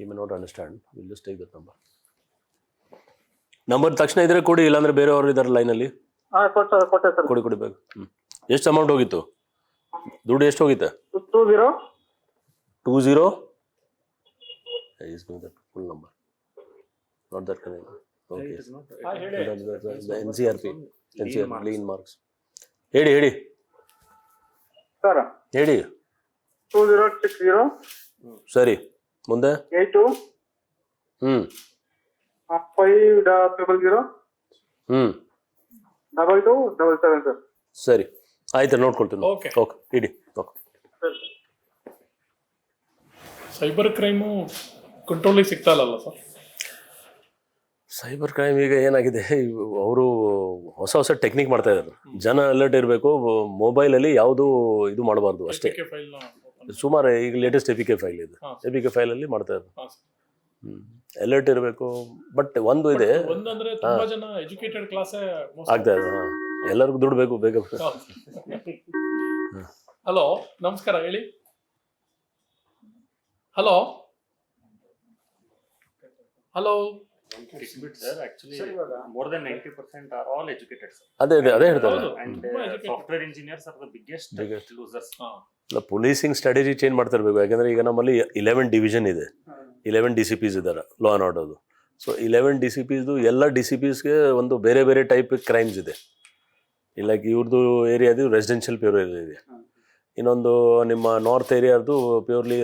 You may not understand, will just take that number ತಕ್ಷಣ ಇದ್ರೆ ಕೊಡಿ, ಇಲ್ಲಾಂದ್ರೆ ಬೇರೆಯವರು ಇದ್ದಾರೆ ಲೈನಲ್ಲಿ. ಕೊಟ್ಟೆ ಸರ್. ಕೊಡಿ ಕೊಡಿ ಬೇಗ. ಎಷ್ಟು ಅಮೌಂಟ್ ಹೋಗಿತ್ತು? ದುಡ್ಡು ಎಷ್ಟು ಹೋಗಿತ್ತು? 20 full number, not that connect. Okay, NCRP lien marks. ಹೇಳಿ ಸರ್. ಹೇಳಿ. 2060 ಸರಿ, ಮುಂದೆ 82 500 2277 ಸರ್. ಸರಿ, ಆಯ್ತು, ನೋಡ್ಕೊಳ್ತೀನಿ. ಓಕೆ. ಓಕೆ, ಇಡಿ. ಓಕೆ. ಸೈಬರ್ ಕ್ರೈಮು ಕಂಟ್ರೋಲಿಗೆ ಸಿಗ್ತಾ ಇಲ್ಲಲ್ಲ ಸರ್? ಸೈಬರ್ ಕ್ರೈಮ್ ಈಗ ಏನಾಗಿದೆ, ಅವರು ಹೊಸ ಟೆಕ್ನಿಕ್ ಮಾಡ್ತಾ ಇದ್ದಾರೆ. ಜನ ಅಲರ್ಟ್ ಇರಬೇಕು. ಮೊಬೈಲಲ್ಲಿ ಯಾವುದು ಇದು ಮಾಡಬಾರ್ದು ಅಷ್ಟೇ. ಸುಮಾರು ಈಗ ಲೇಟೆಸ್ಟ್ APK ಫೈಲ್ ಇದೆ. APK ಫೈಲಲ್ಲಿ ಮಾಡ್ತಾ ಇದ್ದಾರೆ. ಅಲರ್ಟ್ ಇರಬೇಕು. ಬಟ್ ಒಂದು ಇದೆ, ಒಂದಂದ್ರೆ ತುಂಬಾ ಜನ ಎಜುಕೇಟೆಡ್ ಕ್ಲಾಸೇ ಆಗ್ತಾ ಇದೆ. ಎಲ್ಲರಿಗೂ ದುಡ್ಡು ಬೇಕು ಬೇಗ. ಹಲೋ, ನಮಸ್ಕಾರ, ಹೇಳಿ. Hello hello. Sir, actually, more than 90% are all educated, sir. ಅದೇ ಹೇಳ್ತಾರೆ. And software engineers are the biggest losers. ಇಲ್ಲ, ಪೊಲೀಸಿಂಗ್ ಸ್ಟ್ರಾಟಜಿ ಚೇಂಜ್ ಮಾಡ್ತಾ ಇರಬೇಕು. ಯಾಕಂದರೆ ಈಗ ನಮ್ಮಲ್ಲಿ 11 ಡಿವಿಷನ್ ಇದೆ, 11 DCPs ಇದ್ದಾರೆ ಲಾ ಆ್ಯಂಡ್ ಆರ್ಡರ್ದು. ಸೊ 11 DCPsದು ಎಲ್ಲ DCPsಗೆ ಒಂದು ಬೇರೆ ಬೇರೆ ಟೈಪ್ ಕ್ರೈಮ್ಸ್ ಇದೆ. ಇಲ್ಲ, ಇವ್ರದ್ದು ಏರಿಯಾದು ರೆಸಿಡೆನ್ಷಿಯಲ್ ಪ್ಯೂರ್ ಏರಿಯಾ ಇದೆ. ಇನ್ನೊಂದು ನಿಮ್ಮ ನಾರ್ತ್ ಏರಿಯಾದು ಪ್ಯೂರ್ಲಿ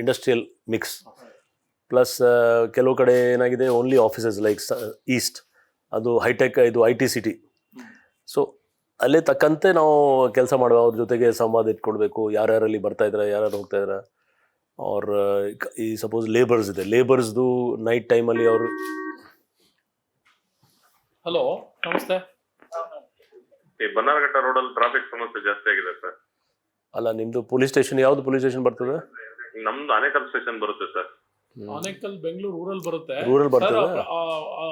ಇಂಡಸ್ಟ್ರಿಯಲ್ ಮಿಕ್ಸ್. ಪ್ಲಸ್ ಕೆಲವು ಕಡೆ ಏನಾಗಿದೆ, ಓನ್ಲಿ ಆಫೀಸಸ್ ಲೈಕ್ ಈಸ್ಟ್, ಅದು ಹೈಟೆಕ್, ಇದು IT ಸಿಟಿ. ಸೊ ಅಲ್ಲೇ ತಕ್ಕಂತೆ ನಾವು ಕೆಲಸ ಮಾಡುವ, ಅವ್ರ ಜೊತೆಗೆ ಸಂವಾದ ಇಟ್ಕೊಳ್ಬೇಕು. ಯಾರ್ಯಾರಲ್ಲಿ ಬರ್ತಾ ಇದ್ದಾರೆ, ಯಾರ್ಯಾರು ಹೋಗ್ತಾ ಇದ್ದಾರೆ, ಅವ್ರ ಈ ಸಪೋಸ್ ಲೇಬರ್ಸ್ ಇದೆ, ಲೇಬರ್ಸ್ದು ನೈಟ್ ಟೈಮಲ್ಲಿ ಅವರು ಹಲೋ ನಮಸ್ತೆ. ಈ ಬನ್ನಾರಘಟ್ಟ ರೋಡಲ್ಲಿ ಟ್ರಾಫಿಕ್ ಸಮಸ್ಯೆ ಜಾಸ್ತಿ ಆಗಿದೆ ಸರ್. ಅಲ್ಲ, ನಿಮ್ಮದು ಪೊಲೀಸ್ ಸ್ಟೇಷನ್ ಯಾವುದು ಪೊಲೀಸ್ ಸ್ಟೇಷನ್ ಬರ್ತದೆ? ನಮ್ದು ಆನೇಕಲ್ ಸ್ಟೇಷನ್ ಬರುತ್ತೆ ಸರ್. ಆನೇಕಲ್ ಬೆಂಗಳೂರು ರೂರಲ್ ಬರುತ್ತೆ. ರೂರಲ್ ಬರ್ತದೆ.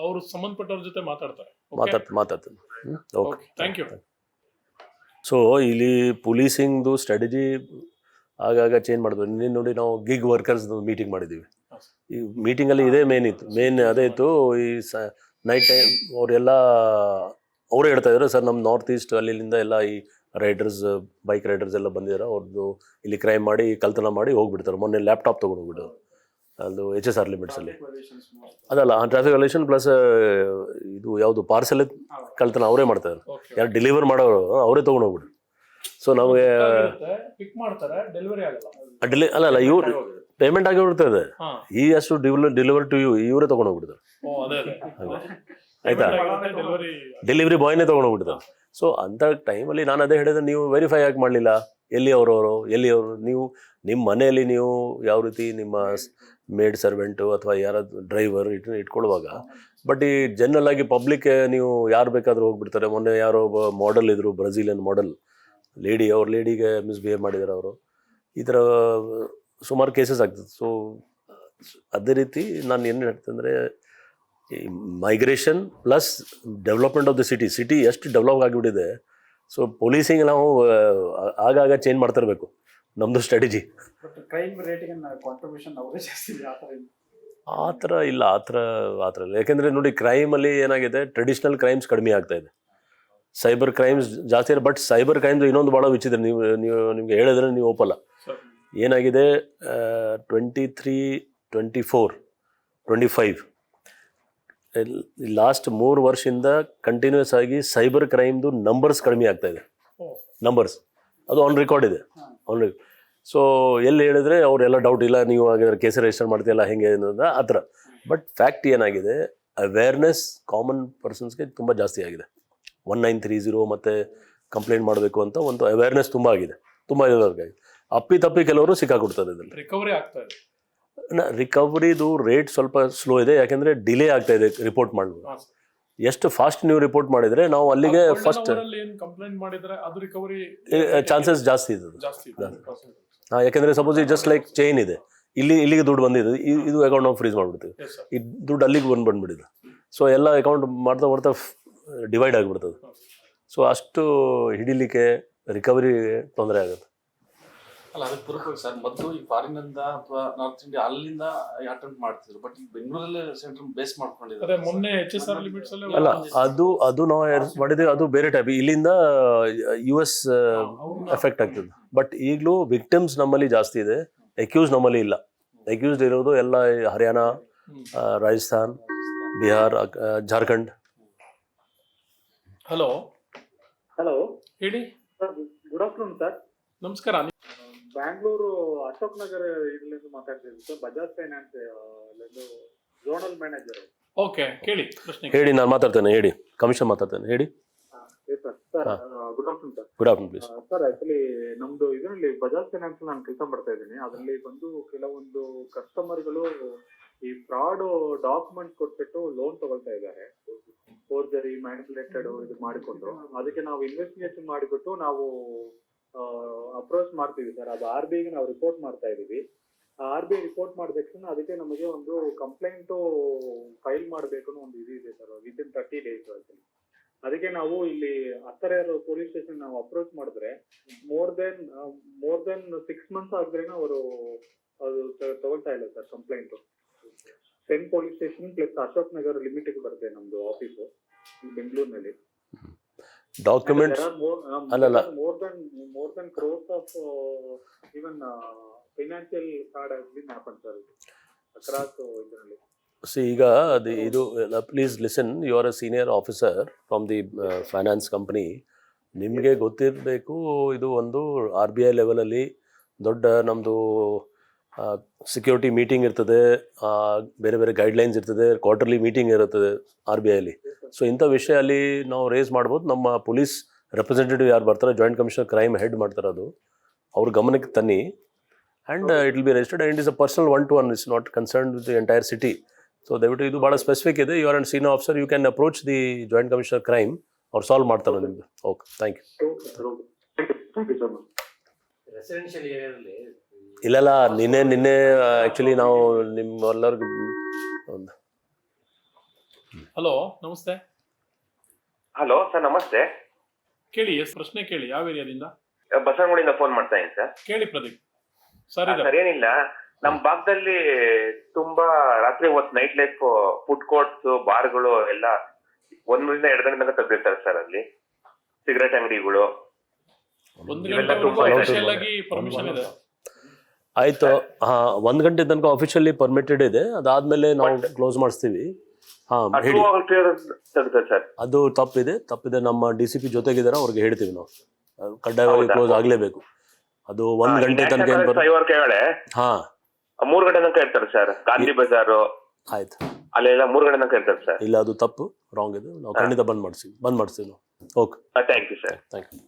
ಅವರು ಸಂಬಂಧಪಟ್ಟವ್ರ ಜೊತೆ ಮಾತಾಡ್ತಾರೆ. ಮಾತಾಡ್ತೀನಿ. Okay, thank you. ಸೊ ಇಲ್ಲಿ ಪೊಲೀಸಿಂಗ್ದು ಸ್ಟ್ರಾಟಜಿ ಆಗಾಗ ಚೇಂಜ್ ಮಾಡ್ತೀವಿ. ನಿನ್ನೆ ನೋಡಿ ನಾವು ಗಿಗ್ ವರ್ಕರ್ಸ್ದು ಮೀಟಿಂಗ್ ಮಾಡಿದ್ದೀವಿ. ಈ ಮೀಟಿಂಗಲ್ಲಿ ಇದೇ ಮೇನ್ ಅದೇ ಇತ್ತು. ಈ ನೈಟ್ ಟೈಮ್ ಅವರೆಲ್ಲ ಅವರೇ ಹೇಳ್ತಾ ಇದ್ದಾರೆ, ಸರ್ ನಮ್ಮ ನಾರ್ತ್ ಈಸ್ಟ್ ಅಲ್ಲಿಂದ ಎಲ್ಲ ಈ ರೈಡರ್ಸ್, ಬೈಕ್ ರೈಡರ್ಸ್ ಎಲ್ಲ ಬಂದಿದ್ದಾರೆ, ಅವ್ರದ್ದು ಇಲ್ಲಿ ಕ್ರೈಮ್ ಮಾಡಿ ಕಳ್ತನ ಮಾಡಿ ಹೋಗ್ಬಿಡ್ತಾರೆ. ಮೊನ್ನೆ ಲ್ಯಾಪ್ಟಾಪ್ ತೊಗೊಂಡು ಹೋಗ್ಬಿಟ್ಟು ಅದು HSR ಲಿಮಿಟ್ಸಲ್ಲಿ. ಅದಲ್ಲ, ಟ್ರಾಫಿಕ್ ವೈಲೇಷನ್ ಪ್ಲಸ್ ಇದು ಯಾವುದು ಪಾರ್ಸೆಲ್ ಕಳ್ತನ ಅವರೇ ಮಾಡ್ತಾರೆ. ಯಾರು ಡೆಲಿವರ್ ಮಾಡೋರು ಅವರೇ ತೊಗೊಂಡು ಹೋಗ್ಬಿಟ್ಟು. ಸೊ ನಮಗೆ ಪಿಕ್ ಮಾಡ್ತಾರೆ, ಡೆಲಿವರಿ ಆಗಲ್ಲ. ಅಲ್ಲ ಇವ್ರು ಪೇಮೆಂಟ್ ಆಗಿ ಬಿಡ್ತದೆ. ಈ ಅಷ್ಟು ಡೆಲಿವರ್ ಟು ಯು ಇವರೇ ತೊಗೊಂಡು ಹೋಗ್ಬಿಡ್ತಾರೆ. ಆಯ್ತಾ, ಡೆಲಿವರಿ ಬಾಯ್ನೇ ತೊಗೊಂಡು ಹೋಗ್ಬಿಡ್ತಾರೆ. ಸೊ ಅಂಥ ಟೈಮಲ್ಲಿ ನಾನು ಅದೇ ಹೇಳಿದ್ರೆ, ನೀವು ವೆರಿಫೈ ಆಗಿ ಮಾಡಲಿಲ್ಲ, ಎಲ್ಲಿ ಅವರು ನೀವು ನಿಮ್ಮ ಮನೆಯಲ್ಲಿ ನೀವು ಯಾವ ರೀತಿ ನಿಮ್ಮ ಮೇಡ್ ಸರ್ವೆಂಟು ಅಥವಾ ಯಾರಾದ್ರು ಡ್ರೈವರ್ ಇಟ್ಕೊಳ್ಳುವಾಗ, ಬಟ್ ಈ ಜನರಲ್ ಆಗಿ ಪಬ್ಲಿಕ್ ನೀವು ಯಾರು ಬೇಕಾದರೂ ಹೋಗ್ಬಿಡ್ತಾರೆ. ಮೊನ್ನೆ ಯಾರೋ ಒಬ್ಬ ಮಾಡೆಲ್ ಇದ್ರು, ಬ್ರೆಜಿಲಿಯನ್ ಮಾಡೆಲ್ ಲೇಡಿಗೆ ಮಿಸ್ಬಿಹೇವ್ ಮಾಡಿದ್ದಾರೆ ಅವರು. ಈ ಥರ ಸುಮಾರು ಕೇಸಸ್ ಆಗ್ತದೆ. ಸೊ ಅದೇ ರೀತಿ ನಾನು ಏನು ಹೇಳ್ತೀನಿ ಅಂದರೆ, ಈ migration plus development of the city ಎಷ್ಟು ಡೆವಲಪ್ ಆಗಿಬಿಟ್ಟಿದೆ. ಸೊ ಪೊಲೀಸಿಂಗ್ ನಾವು ಆಗಾಗ ಚೇಂಜ್ ಮಾಡ್ತಾ ಇರಬೇಕು, ನಮ್ಮದು ಸ್ಟ್ರಾಟಜಿ. ಕ್ರೈಮ್ ರೇಟಿಗೆ ಕಾಂಟ್ರಿಬ್ಯೂಷನ್ ಅವರೇ ಜಾಸ್ತಿ ಇದೆ, ಆ ಥರ ಇಲ್ಲ. ಯಾಕೆಂದರೆ ನೋಡಿ, ಕ್ರೈಮಲ್ಲಿ ಏನಾಗಿದೆ, ಟ್ರೆಡಿಷ್ನಲ್ ಕ್ರೈಮ್ಸ್ ಕಡಿಮೆ ಆಗ್ತಾ ಇದೆ, ಸೈಬರ್ ಕ್ರೈಮ್ಸ್ ಜಾಸ್ತಿ ಇದೆ. ಬಟ್ ಸೈಬರ್ ಕ್ರೈಮ್ಸ್ ಇನ್ನೊಂದು ಭಾಳ ವಿಚಿತ್ರ, ನಿಮಗೆ ಹೇಳಿದ್ರೆ ನೀವು ಒಪ್ಪಲ್ಲ. ಏನಾಗಿದೆ, 23, 24, 25 ಲಾಸ್ಟ್ 3 ವರ್ಷದಿಂದ ಕಂಟಿನ್ಯೂಸ್ ಆಗಿ ಸೈಬರ್ ಕ್ರೈಮ್ದು ನಂಬರ್ಸ್ ಕಡಿಮೆ ಆಗ್ತಾ ಇದೆ. ನಂಬರ್ಸ್ ಅದು ಆನ್ ರೆಕಾರ್ಡ್ ಇದೆ. ಸೊ ಎಲ್ಲಿ ಹೇಳಿದ್ರೆ ಅವರೆಲ್ಲ ಡೌಟ್ ಇಲ್ಲ, ನೀವು ಹಾಗಾದ್ರೆ ಕೇಸ್ ರಿಜಿಸ್ಟರ್ ಮಾಡ್ತೀಯಲ್ಲ ಹೆಂಗೆ ಅನ್ನೋದು ಆ ಥರ. ಬಟ್ ಫ್ಯಾಕ್ಟ್ ಏನಾಗಿದೆ, ಅವೇರ್ನೆಸ್ ಕಾಮನ್ ಪರ್ಸನ್ಸ್ಗೆ ತುಂಬ ಜಾಸ್ತಿ ಆಗಿದೆ. 1930 ಮತ್ತು ಕಂಪ್ಲೇಂಟ್ ಮಾಡಬೇಕು ಅಂತ ಒಂದು ಅವೇರ್ನೆಸ್ ತುಂಬ ಆಗಿದೆ, ತುಂಬ ಇರೋರ್ಗಾಗಿ. ಅಪ್ಪಿ ಕೆಲವರು ಸಿಕ್ಕಾಕೊಡ್ತಾರೆ ಇದರಲ್ಲಿ. ರಿಕವರಿ ಆಗ್ತಾ ಇದೆ. ರಿಕವರಿದು ರೇಟ್ ಸ್ವಲ್ಪ ಸ್ಲೋ ಇದೆ, ಯಾಕೆಂದರೆ ಡಿಲೇ ಆಗ್ತಾ ಇದೆ ರಿಪೋರ್ಟ್ ಮಾಡಬೇಕು. ಎಷ್ಟು ಫಾಸ್ಟ್ ನೀವು ರಿಪೋರ್ಟ್ ಮಾಡಿದರೆ ನಾವು ಅಲ್ಲಿಗೆ ಫಸ್ಟ್ ಕಂಪ್ಲೇಂಟ್ ಮಾಡಿದರೆ ಅದು ರಿಕವರಿ ಚಾನ್ಸಸ್ ಜಾಸ್ತಿ ಇದೆ. ಯಾಕೆಂದರೆ ಸಪೋಸ್ ಜಸ್ಟ್ ಲೈಕ್ ಚೈನ್ ಇದೆ, ಇಲ್ಲಿಗೆ ದುಡ್ಡು ಬಂದಿದೆ, ಇದು ಅಕೌಂಟ್ ನಾವು ಫ್ರೀಸ್ ಮಾಡಿಬಿಡ್ತೀವಿ, ಈ ದುಡ್ಡು ಅಲ್ಲಿಗೆ ಬಂದ್ಬಿಟ್ಟಿದೆ. ಸೊ ಎಲ್ಲ ಅಕೌಂಟ್ ಮಾಡ್ತಾ ಡಿವೈಡ್ ಆಗಿಬಿಡ್ತದೆ. ಸೊ ಅಷ್ಟು ಹಿಡಿಲಿಕ್ಕೆ ರಿಕವರಿಗೆ ತೊಂದರೆ ಆಗುತ್ತೆ. ಅಲ್ಲ, ಅದಕ್ಕೆ ಪೂರಕವಾಗಿ ಸರ್, ಮೊದಲು ಈ ಫಾರಿನಿಂದ ಅಥವಾ ನಾರ್ತ್ ಇಂಡಿಯಾ ಅಲ್ಲಿಂದ ಅಟೆಂಪ್ಟ್ ಮಾಡ್ತಿದ್ರು, ಬಟ್ ಈಗ ಬೆಂಗಳೂರಲ್ಲೇ ಸೆಂಟರ್ ಬೇಸ್ ಮಾಡ್ಕೊಂಡಿದ್ದಾರೆ. ಮೊನ್ನೆ HSR ಲಿಮಿಟ್ಸ್ ಅಲ್ಲಿ ಅಲ್ಲ, ಅದು ನಾವು ಮಾಡಿದ್ದೀವಿ, ಅದು ಬೇರೆ ಟೈಪ್. ಇಲ್ಲಿಂದ US ಎಫೆಕ್ಟ್ ಆಗ್ತದೆ. ಬಟ್ ಈಗಲೂ ವಿಕ್ಟಿಮ್ಸ್ ನಮ್ಮಲ್ಲಿ ಜಾಸ್ತಿ ಇದೆ, ಅಕ್ಯೂಸ್ ನಮ್ಮಲ್ಲಿ ಇಲ್ಲ. ಅಕ್ಯೂಸ್ಡ್ ಇರೋದು ಎಲ್ಲ ಹರಿಯಾಣ, ರಾಜಸ್ಥಾನ್, ಬಿಹಾರ್, ಜಾರ್ಖಂಡ್. ಹಲೋ ಹೇಳಿ. Good afternoon sir. ನಮಸ್ಕಾರ. ಬ್ಯಾಂಗ್ಳೂರು ಅಶೋಕ್ ನಗರ ಇಲ್ಲಿಂದ ಮಾತಾಡ್ತಿದ್ದೀನಿ sir, Bajaj finance zonal manager. Okay, ಕೇಳಿ ಪ್ರಶ್ನೆ. ಹೇಳಿ, ನಾನು ಮಾತಾಡ್ತೇನೆ. ಹೇಳಿ, ಕಮಿಷನ್ ಮಾತಾಡ್ತೇನೆ. ಹೇಳಿ sir. Good afternoon sir. Good afternoon please. Sir, actually ನಮ್ದು ಇದರಲ್ಲಿ ಬಜಾಜ್ ಫೈನಾನ್ಸ್ ನಾನು ಕೆಲಸ ಮಾಡ್ತಾ ಇದ್ದೀನಿ. ಅದರಲ್ಲಿ ಬಂದು ಕೆಲವೊಂದು ಕಸ್ಟಮರ್ಗಳು ಈ ಫ್ರಾಡ್ ಡಾಕ್ಯುಮೆಂಟ್ ಕೊಟ್ಬಿಟ್ಟು ಲೋನ್ ತಗೊಳ್ತಾ ಇದ್ದಾರೆ, ಫೋರ್ಜರಿ, ಮ್ಯಾನಿಪುಲೇಟೆಡ್ ಇದು ಮಾಡಿಕೊಂಡು. ಅದಕ್ಕೆ ನಾವು ಇನ್ವೆಸ್ಟಿಗೇಷನ್ ಮಾಡಿಬಿಟ್ಟು ನಾವು ಅಪ್ರೋಚ್ ಮಾಡ್ತೀವಿ ಸರ್. ಅದು RBI ಗೆ ನಾವು ರಿಪೋರ್ಟ್ ಮಾಡ್ತಾ ಇದೀವಿ. RBI ರಿಪೋರ್ಟ್ ಮಾಡಿದ ತಕ್ಷಣ ಅದಕ್ಕೆ ನಮಗೆ ಒಂದು ಕಂಪ್ಲೇಂಟ್ ಫೈಲ್ ಮಾಡಬೇಕು ಅನ್ನೋ ಒಂದು ಇದೆ ಸರ್, ವಿತಿನ್ 30 days. ಅದಕ್ಕೆ ನಾವು ಇಲ್ಲಿ ಹತ್ತಿರ ಇರೋ ಪೊಲೀಸ್ ಸ್ಟೇಷನ್ ನಾವು ಅಪ್ರೋಚ್ ಮಾಡಿದ್ರೆ ಮೋರ್ ದೆನ್ 6 months ಆಗಿದ್ರೇನೆ ಅವರು ಅದು ತಗೊಳ್ತಾ ಇಲ್ಲ sir complaint. 10 police station plus Ashok Nagar ಲಿಮಿಟಿಗೆ ಬರುತ್ತೆ ನಮ್ದು ಆಫೀಸು ಬೆಂಗಳೂರಿನಲ್ಲಿ. ಡಾಕ್ಯುಮೆಂಟ್ಸ್ ಅಲ್ಲಲ್ಲ, more than crores of even financial fraud has been happened sir across ಇದರಲ್ಲಿ. ಈಗ ಇದು please listen, you are a senior officer from the finance company. ನಿಮಗೆ ಗೊತ್ತಿರಬೇಕು, ಇದು ಒಂದು RBI ಲೆವೆಲಲ್ಲಿ ದೊಡ್ಡ ನಮ್ಮದು ಸೆಕ್ಯೂರಿಟಿ ಮೀಟಿಂಗ್ ಇರ್ತದೆ, ಬೇರೆ ಬೇರೆ ಗೈಡ್ಲೈನ್ಸ್ ಇರ್ತದೆ, ಕ್ವಾರ್ಟರ್ಲಿ ಮೀಟಿಂಗ್ ಇರುತ್ತದೆ RBIಲಿ. ಸೊ ಇಂಥ ವಿಷಯ ಅಲ್ಲಿ ನಾವು ರೇಸ್ ಮಾಡ್ಬೋದು. ನಮ್ಮ ಪೊಲೀಸ್ ರೆಪ್ರೆಸೆಂಟೇಟಿವ್ ಯಾರು ಬರ್ತಾರೆ, ಜಾಯಿಂಟ್ ಕಮಿಷನರ್ ಕ್ರೈಮ್ ಹೆಡ್ ಮಾಡ್ತಾರೆ, ಅದು ಅವ್ರ ಗಮನಕ್ಕೆ ತನ್ನಿ. And it will be registered and it is a personal 1-to-1, it's not concerned with the entire city. So ದಯವಿಟ್ಟು ಇದು ಭಾಳ ಸ್ಪೆಸಿಫಿಕ್ ಇದೆ. You are and senior officer, you can approach the joint commissioner crime, ಅವ್ರು ಸಾಲ್ವ್ ಮಾಡ್ತಾರೆ ನಿಮ್ಗೆ. Okay, thank you. Thank you sir. Residential ಏರಿಯಾದಲ್ಲಿ ಇಲ್ಲ ನಿನ್ನೆ ಆ್ಯಕ್ಚುಲಿ ನಾವು ನಿಮ್ಮೆಲ್ಲರಿಗೂ ಒಂದು ಹಲೋ, ನಮಸ್ತೆ. ಹಲೋ ಸರ್, ನಮಸ್ತೆ. ಕೇಳಿ, ಪ್ರಶ್ನೆ ಕೇಳಿ. ಯಾವ ಏರಿಯಾದಿಂದ? ಬಸವನಗುಡಿಯಿಂದ ಫೋನ್ ಮಾಡ್ತಾ ಇದ್ದೀನಿ ಸರ್. ಕೇಳಿ ಪ್ರದೀಪ್. ಸರಿ ಸರ್, ಏನಿಲ್ಲ, ನಮ್ಮ ಭಾಗದಲ್ಲಿ ತುಂಬಾ ರಾತ್ರಿ ಹೊತ್ತು ನೈಟ್ ಲೈಫ್, ಫುಡ್ ಕೋರ್ಟ್ಸ್, ಬಾರ್ಗಳು ಎಲ್ಲ 1 2 ಗಂಟೆ ತೆಗ್ದಿರ್ತಾರೆ ಸರ್. ಅಲ್ಲಿ ಸಿಗರೇಟ್ ಅಂಗಡಿಗಳು 1 ಇವೆಲ್ಲ ಗಂಟೆ ತುಂಬಾ ಇದೆ. ಅಫಿಷಿಯಲ್ ಆಗಿ ಪರ್ಮಿಷನ್ ಇದೆ. ಆಯಿತು. ಹಾಂ, 1 ಗಂಟೆ ತನಕ ಅಫಿಷಿಯಲಿ ಪರ್ಮಿಟೆಡ್ ಇದೆ. ಅದಾದಮೇಲೆ ನಾವು ಕ್ಲೋಸ್ ಮಾಡಿಸ್ತೀವಿ. ಹಾಂ, ಹೇಳಿ. ತೆಗ್ದ ಸರ್. ಅದು ತಪ್ಪಿದೆ. ನಮ್ಮ DCP ಜೊತೆಗಿದ್ದಾರೆ, ಅವ್ರಿಗೆ ಹೇಳ್ತೀವಿ ನಾವು. ಕಡ್ಡಾಯವಾಗಿ ಕ್ಲೋಸ್ ಆಗಲೇಬೇಕು. ಅದು 1 ಗಂಟೆ ತನಕ ಹಾಂ 3 ಗಂಟೆ ತನಕ ಇರ್ತಾರೆ ಸರ್. ಗಾಂಧಿ ಬಜಾರು ಆಯ್ತು, ಅಲ್ಲೆಲ್ಲ 3 ಗಂಟೆ ತನಕ ಇರ್ತಾರೆ ಸರ್. ಇಲ್ಲ, ಅದು ತಪ್ಪು, ರಾಂಗ್ ಇದೆ. ನಾವು ಖಂಡಿತ ಬಂದ್ ಮಾಡಿಸ್ತೀವಿ ನಾವು. Okay, thank you sir. Thank you.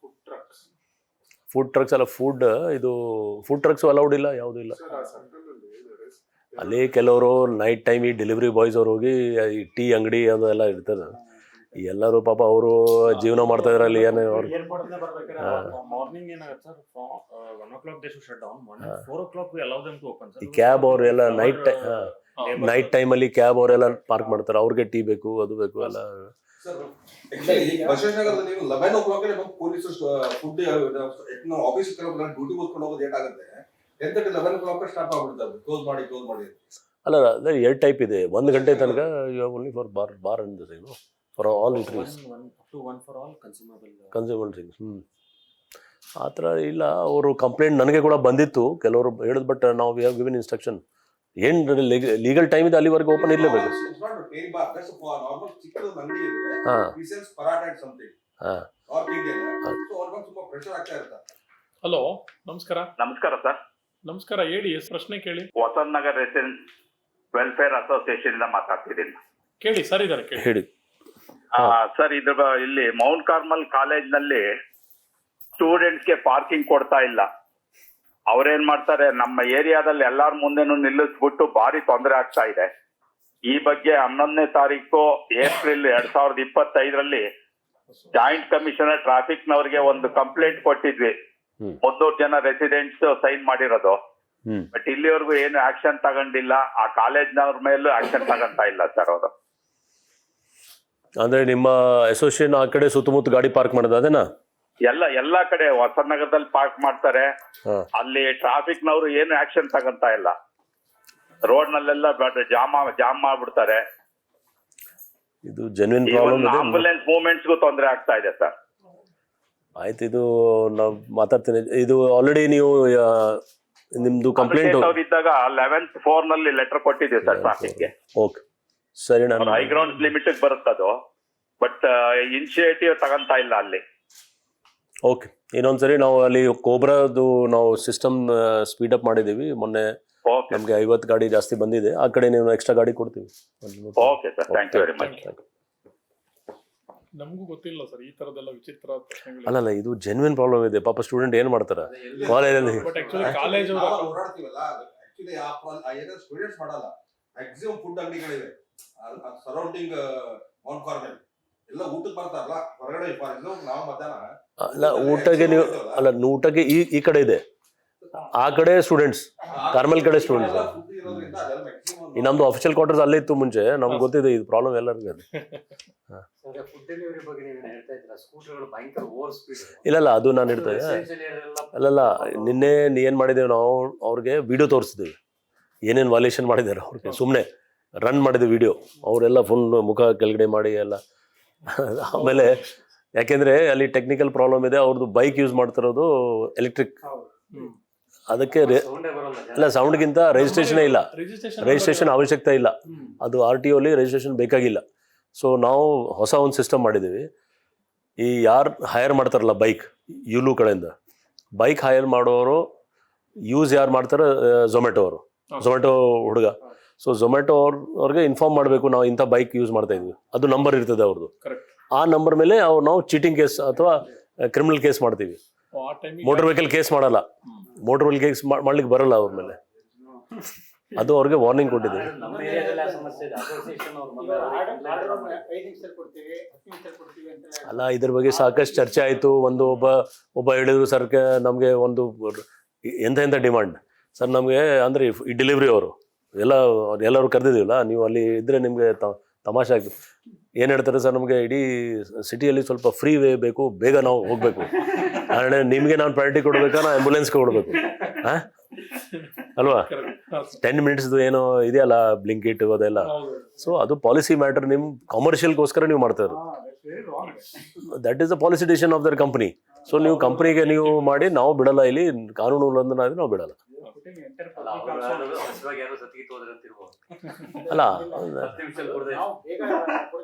Food trucks food trucks ಅಲ್ಲ, ಫುಡ್ ಟ್ರಕ್ಸು ಅಲೌಡ್ ಇಲ್ಲ, ಯಾವುದೂ ಇಲ್ಲ. ಅಲ್ಲಿ ಕೆಲವರು ನೈಟ್ ಟೈಮ್ ಈ ಡೆಲಿವರಿ ಬಾಯ್ಸ್ ಅವ್ರು ಹೋಗಿ ಈ ಟೀ ಅಂಗಡಿ ಅದೆಲ್ಲ ಇರ್ತಾರೆ. ಎಲ್ಲರೂ ಪಾಪ ಅವರು ಜೀವನ ಮಾಡ್ತಾ ಇದಾರೆ ಅಲ್ಲಿ. ಏನು ಅವ್ರು ಮಾರ್ನಿಂಗ್ ಏನಾಗುತ್ತೆ sir, 1 o'clock they should shut down. Morning 4 o'clock we allow them to open sir. ಈ ಕ್ಯಾಬ್ ಅವರು ಎಲ್ಲ ನೈಟ್ ಟೈಮಲ್ಲಿ ಕ್ಯಾಬ್ ಅವರೆಲ್ಲ ಪಾರ್ಕ್ ಮಾಡ್ತಾರೆ. ಅವ್ರಿಗೆ ಟೀ ಬೇಕು, ಅದು ಬೇಕು ಎಲ್ಲ. ಬಸವನಗರದಲ್ಲಿ 11 o'clock police food office duty ಓದ್ಕೊಂಡು ಹೋಗೋದು ಲೇಟ್ ಆಗುತ್ತೆ. 10:30 11 o'clock ಸ್ಟಾರ್ಟ್ ಆಗ್ಬಿಡ್ತಾರೆ. ಕ್ಲೋಸ್ ಮಾಡಿ ಅಲ್ಲ, ಅದೇ 2 ಟೈಪ್ ಇದೆ. 1 ಗಂಟೆ ತನಕ you have only for bar and for all drinks, up to 1 for all consumer drinks. ಆ ಥರ ಇಲ್ಲ. ಅವರು ಕಂಪ್ಲೇಂಟ್ ನನಗೆ ಕೂಡ ಬಂದಿತ್ತು, ಕೆಲವರು ಹೇಳಿದ್. ಬಟ್ ನಾವು ವಿ ಹ್ಯಾವ್ ಗಿವನ್ ಇನ್ಸ್ಟ್ರಕ್ಷನ್. ಏನು ಲೀಗಲ್ ಟೈಮ್ ಇದೆ ಅಲ್ಲಿವರೆಗೆ ಓಪನ್ ಇರಲೇಬೇಕು. ಹಲೋ, ನಮಸ್ಕಾರ. ನಮಸ್ಕಾರ ಸರ್. ನಮಸ್ಕಾರ, ಹೇಳಿ, ಪ್ರಶ್ನೆ ಕೇಳಿ. Vasanth Nagar residence welfare association ಇಂದ ಮಾತಾಡ್ತಿದ್ದೀನಿ. ಕೇಳಿ ಸರ್, ಇದ್ದಾರೆ ಕೇಳಿ. ಹೇಳಿ ಸರ್, ಇಲ್ಲಿ ಮೌಂಟ್ ಕಾರ್ಮಲ್ ಕಾಲೇಜ್ ನಲ್ಲಿ ಸ್ಟೂಡೆಂಟ್ಸ್ಗೆ ಪಾರ್ಕಿಂಗ್ ಕೊಡ್ತಾ ಇಲ್ಲ. ಅವ್ರೇನ್ ಮಾಡ್ತಾರೆ, ನಮ್ಮ ಏರಿಯಾದಲ್ಲಿ ಎಲ್ಲಾರ ಮುಂದೆನೂ ನಿಲ್ಲಿಸ್ಬಿಟ್ಟು ಭಾರಿ ತೊಂದರೆ ಆಗ್ತಾ ಇದೆ. ಈ ಬಗ್ಗೆ 11ನೇ ತಾರೀಕು ಏಪ್ರಿಲ್ 2025 ಜಾಯಿಂಟ್ ಕಮಿಷನರ್ ಟ್ರಾಫಿಕ್ ನವರಿಗೆ ಒಂದು ಕಂಪ್ಲೇಂಟ್ ಕೊಟ್ಟಿದ್ವಿ. 300 ಜನ ರೆಸಿಡೆಂಟ್ಸ್ ಸೈನ್ ಮಾಡಿರೋದು. ಬಟ್ ಇಲ್ಲಿವರೆಗೂ ಏನು ಆಕ್ಷನ್ ತಗೊಂಡಿಲ್ಲ. ಆ ಕಾಲೇಜ್ನವ್ರ ಮೇಲೂ ಆಕ್ಷನ್ ತಗೊಂತಾ ಇಲ್ಲ ಸರ್ ಅವರು. ಅಂದ್ರೆ ನಿಮ್ಮ ಅಸೋಸಿಯೇಷನ್ ಆ ಕಡೆ ಸುತ್ತಮುತ್ತ ಗಾಡಿ ಪಾರ್ಕ್ ಮಾಡೋದು ಅದೇನಾ? ಎಲ್ಲಾ ಕಡೆ ಹೊಸನಗರದಲ್ಲಿ ಪಾರ್ಕ್ ಮಾಡ್ತಾರೆ. ಅಲ್ಲಿ ಟ್ರಾಫಿಕ್ ನವರು ಏನು ಆಕ್ಷನ್ ತಗೊಂತಾ ಇಲ್ಲ. ರೋಡ್ ನಲ್ಲೆಲ್ಲ ಜಾಮ್ ಮಾಡ್ಬಿಡ್ತಾರೆ. ಇದು ಜೆನ್ಯೂನ್ ಪ್ರಾಬ್ಲಮ್ ಇದೆ. ಆಂಬುಲೆನ್ಸ್ ಮೂವ್ಮೆಂಟ್ಸ್ಗೂ ತೊಂದರೆ ಆಗ್ತಾ ಇದೆ ಸರ್. ಆಯ್ತು, ಇದು ನಾವು ಮಾತಾಡ್ತೀನಿ. ಇದು ಆಲ್ರೆಡಿ ನೀವು ನಿಮ್ದು ಕಂಪ್ಲೇಂಟ್ ಇದ್ದಾಗ 11th 4 ನಲ್ಲಿ ಲೆಟರ್ ಕೊಟ್ಟಿದ್ದೀವಿ ಸರ್ ಟ್ರಾಫಿಕ್ಗೆ. ಓಕೆ, ಸರಿ. ನಾನು ಹೈ ಗ್ರೌಂಡ್ ಲಿಮಿಟ್ ಬರುತ್ತದು. ಬಟ್ ಇನಿಷಿಯೇಟಿವ್ ತಗೊಂತಾ ಇಲ್ಲ ಅಲ್ಲಿ. ಓಕೆ, ಇನ್ನೊಂದ್ಸರಿ ನಾವು ಅಲ್ಲಿ ಕೋಬ್ರಾದು ನಾವು ಸಿಸ್ಟಮ್ ಸ್ಪೀಡ್ ಅಪ್ ಮಾಡಿದ್ದೀವಿ. ಮೊನ್ನೆ ನಮಗೆ 50 ಗಾಡಿ ಜಾಸ್ತಿ ಬಂದಿದೆ. ಆ ಕಡೆ ನೀವು ಎಕ್ಸ್ಟ್ರಾ ಗಾಡಿ ಕೊಡ್ತೀವಿ. Okay sir, thank you very much. ನಮಗೂ ಗೊತ್ತಿಲ್ಲ ಸರ್ ಈ ತರದೆಲ್ಲ ವಿಚಿತ್ರ ಪ್ರಶ್ನೆಗಳು. ಅಲ್ಲ, ಇದು ಜೆನ್ಯೂನ್ ಪ್ರಾಬ್ಲಮ್ ಇದೆ. ಪಾಪ ಸ್ಟೂಡೆಂಟ್ ಏನ್ ಮಾಡ್ತಾರೆ ಕಾಲೇಜಲ್ಲಿ. ಬಟ್ ಆಕ್ಚುಲಿ ಕಾಲೇಜ್ ಓಡಾಡ್ತೀವಲ್ಲ, ಆಕ್ಚುಲಿ ಆ ಏರಿಯಾ ಸ್ಟೂಡೆಂಟ್ಸ್ ಮಾಡಲ್ಲ. ಮ್ಯಾಕ್ಸಿಮಮ್ ಫುಡ್ ಅಂಗಡಿಗಳಿವೆ ಸರೌಂಡಿಂಗ್ ಮೌಂಟ್ ಕಾರ್ಮೆಲ್. ಎಲ್ಲ ಊಟಕ್ಕೆ ಬರ್ತಾರಲ್ಲ ಹೊರಗಡೆ. ನಾವು ಮಧ್ಯಾಹ್ನ ಅಲ್ಲ, ಊಟಕ್ಕೆ ನೀವು ಅಲ್ಲ, ಊಟಕ್ಕೆ ಈ ಕಡೆ ಇದೆ, ಆ ಕಡೆ ಸ್ಟೂಡೆಂಟ್ಸ್, ಕಾರ್ಮೆಲ್ ಕಡೆ ಸ್ಟೂಡೆಂಟ್ಸ್. ಈ ನಮ್ದು ಅಫಿಷಿಯಲ್ ಕ್ವಾರ್ಟರ್ಸ್ ಅಲ್ಲೇ ಇತ್ತು ಮುಂಚೆ. ನಮ್ಗೆ ಗೊತ್ತಿದೆ ಇದು ಪ್ರಾಬ್ಲಮ್ ಎಲ್ಲರಿಗೂ ಇದೆ. ಇಲ್ಲ, ಅದು ನಾನು ಹೇಳ್ತಾ ಇದ್ದೆ. ಅಲ್ಲಲ್ಲ, ನಿನ್ನೆ ಏನ್ ಮಾಡಿದ್ದೇವೆ ನಾವು, ಅವ್ರಿಗೆ ವಿಡಿಯೋ ತೋರಿಸಿದ್ದೇವೆ ಏನೇನು ವಾಲೇಷನ್ ಮಾಡಿದ್ದಾರೆ ಅವ್ರಿಗೆ. ಸುಮ್ಮನೆ ರನ್ ಮಾಡಿದ ವಿಡಿಯೋ ಅವರೆಲ್ಲ ಫುಲ್ ಮುಖ ಕೆಳಗಡೆ ಮಾಡಿ ಎಲ್ಲ. ಆಮೇಲೆ ಯಾಕೆಂದ್ರೆ ಅಲ್ಲಿ ಟೆಕ್ನಿಕಲ್ ಪ್ರಾಬ್ಲಮ್ ಇದೆ. ಅವ್ರದ್ದು ಬೈಕ್ ಯೂಸ್ ಮಾಡ್ತಿರೋದು ಎಲೆಕ್ಟ್ರಿಕ್. ಅದಕ್ಕೆ ಅಲ್ಲ, ಸೌಂಡ್ಗಿಂತ ರಿಜಿಸ್ಟ್ರೇಷನೇ ಇಲ್ಲ. ರಿಜಿಸ್ಟ್ರೇಷನ್ ಅವಶ್ಯಕತೆ ಇಲ್ಲ. ಅದು RTO ಅಲ್ಲಿ ರಿಜಿಸ್ಟ್ರೇಷನ್ ಬೇಕಾಗಿಲ್ಲ. ಸೊ ನಾವು ಹೊಸ ಒಂದು ಸಿಸ್ಟಮ್ ಮಾಡಿದ್ದೀವಿ. ಈ ಯಾರು ಹೈರ್ ಮಾಡ್ತಾರಲ್ಲ ಬೈಕ್, ಯುಲು ಕಡೆಯಿಂದ ಬೈಕ್ ಹೈರ್ ಮಾಡೋರು ಯೂಸ್ ಯಾರು ಮಾಡ್ತಾರೆ, ಝೊಮ್ಯಾಟೊ ಹುಡುಗ. ಸೊ ಝೊಮ್ಯಾಟೊ ಅವ್ರಿಗೆ ಇನ್ಫಾರ್ಮ್ ಮಾಡಬೇಕು, ನಾವು ಇಂಥ ಬೈಕ್ ಯೂಸ್ ಮಾಡ್ತಾ ಇದ್ವಿ. ಅದು ನಂಬರ್ ಇರ್ತದೆ ಅವ್ರದ್ದು. ಆ ನಂಬರ್ ಮೇಲೆ ನಾವು ಚೀಟಿಂಗ್ ಕೇಸ್ ಅಥವಾ ಕ್ರಿಮಿನಲ್ ಕೇಸ್ ಮಾಡ್ತೀವಿ. ಆ ಟೈಮಿಗೆ ಮೋಟರ್ ವೆಹಿಕಲ್ ಕೇಸ್ ಮಾಡಲ್ಲ, ಮೋಟರ್ ವೆಹಿಕಲ್ ಕೇಸ್ ಮಾಡ್ಲಿಕ್ಕೆ ಬರಲ್ಲ ಅವ್ರ ಮೇಲೆ, ಅದು ಅವ್ರಿಗೆ ವಾರ್ನಿಂಗ್ ಕೊಟ್ಟಿದ್ದೀವಿ. ನಮ್ಮ ಏರಿಯಾದಲ್ಲಿ ಆ ಸಮಸ್ಯೆ ಇದೆ. ಅಸೋಸಿಯೇಷನ್ ಅವರು ಅಲ್ಲ, ಇದ್ರ ಬಗ್ಗೆ ಸಾಕಷ್ಟು ಚರ್ಚೆ ಆಯಿತು. ಒಬ್ಬ ಹೇಳಿದ್ರು ಸರ್ ನಮಗೆ ಒಂದು ಎಂಥ ಡಿಮಾಂಡ್ ಸರ್ ನಮಗೆ, ಅಂದರೆ ಈ ಡೆಲಿವ್ರಿ ಅವರು ಎಲ್ಲರೂ ಕರೆದಿದ್ದೀವಲ್ಲ, ನೀವು ಅಲ್ಲಿ ಇದ್ದರೆ ನಿಮಗೆ ತಮಾಷೆ ಆಗ್ತದೆ. ಏನು ಹೇಳ್ತಾರೆ ಸರ್, ನಮಗೆ ಇಡೀ ಸಿಟಿಯಲ್ಲಿ ಸ್ವಲ್ಪ ಫ್ರೀ ವೇ ಬೇಕು, ಬೇಗ ನಾವು ಹೋಗಬೇಕು, ಕಾರಣ ನಿಮಗೆ ನಾನು ಪ್ರಯಾರಿಟಿ ಕೊಡಬೇಕಾ, ನಾನು ಆ್ಯಂಬುಲೆನ್ಸ್ಗೆ ಕೊಡಬೇಕು, ಹಾಂ ಅಲ್ವಾ? 10 ಮಿನಿಟ್ಸ್ದು ಏನೋ ಇದೆಯಲ್ಲ ಬ್ಲಿಂಕಿಟ್ ಅದೆಲ್ಲ. ಸೊ ಅದು ಪಾಲಿಸಿ ಮ್ಯಾಟರ್, ನಿಮ್ಮ ಕಮರ್ಷಿಯಲ್ಗೋಸ್ಕರ ನೀವು ಮಾಡ್ತಾ ಇರೋದು. That is the policy decision of there company. So ನೀವು ಕಂಪ್ನಿಗೆ ನೀವು ಮಾಡಿ, ನಾವು ಬಿಡಲ್ಲ, ಇಲ್ಲಿ ಕಾನೂನು ಉಲ್ಲಂಘನೆ ಆದರೆ ನಾವು ಬಿಡಲ್ಲ. ಅಲ್ಲ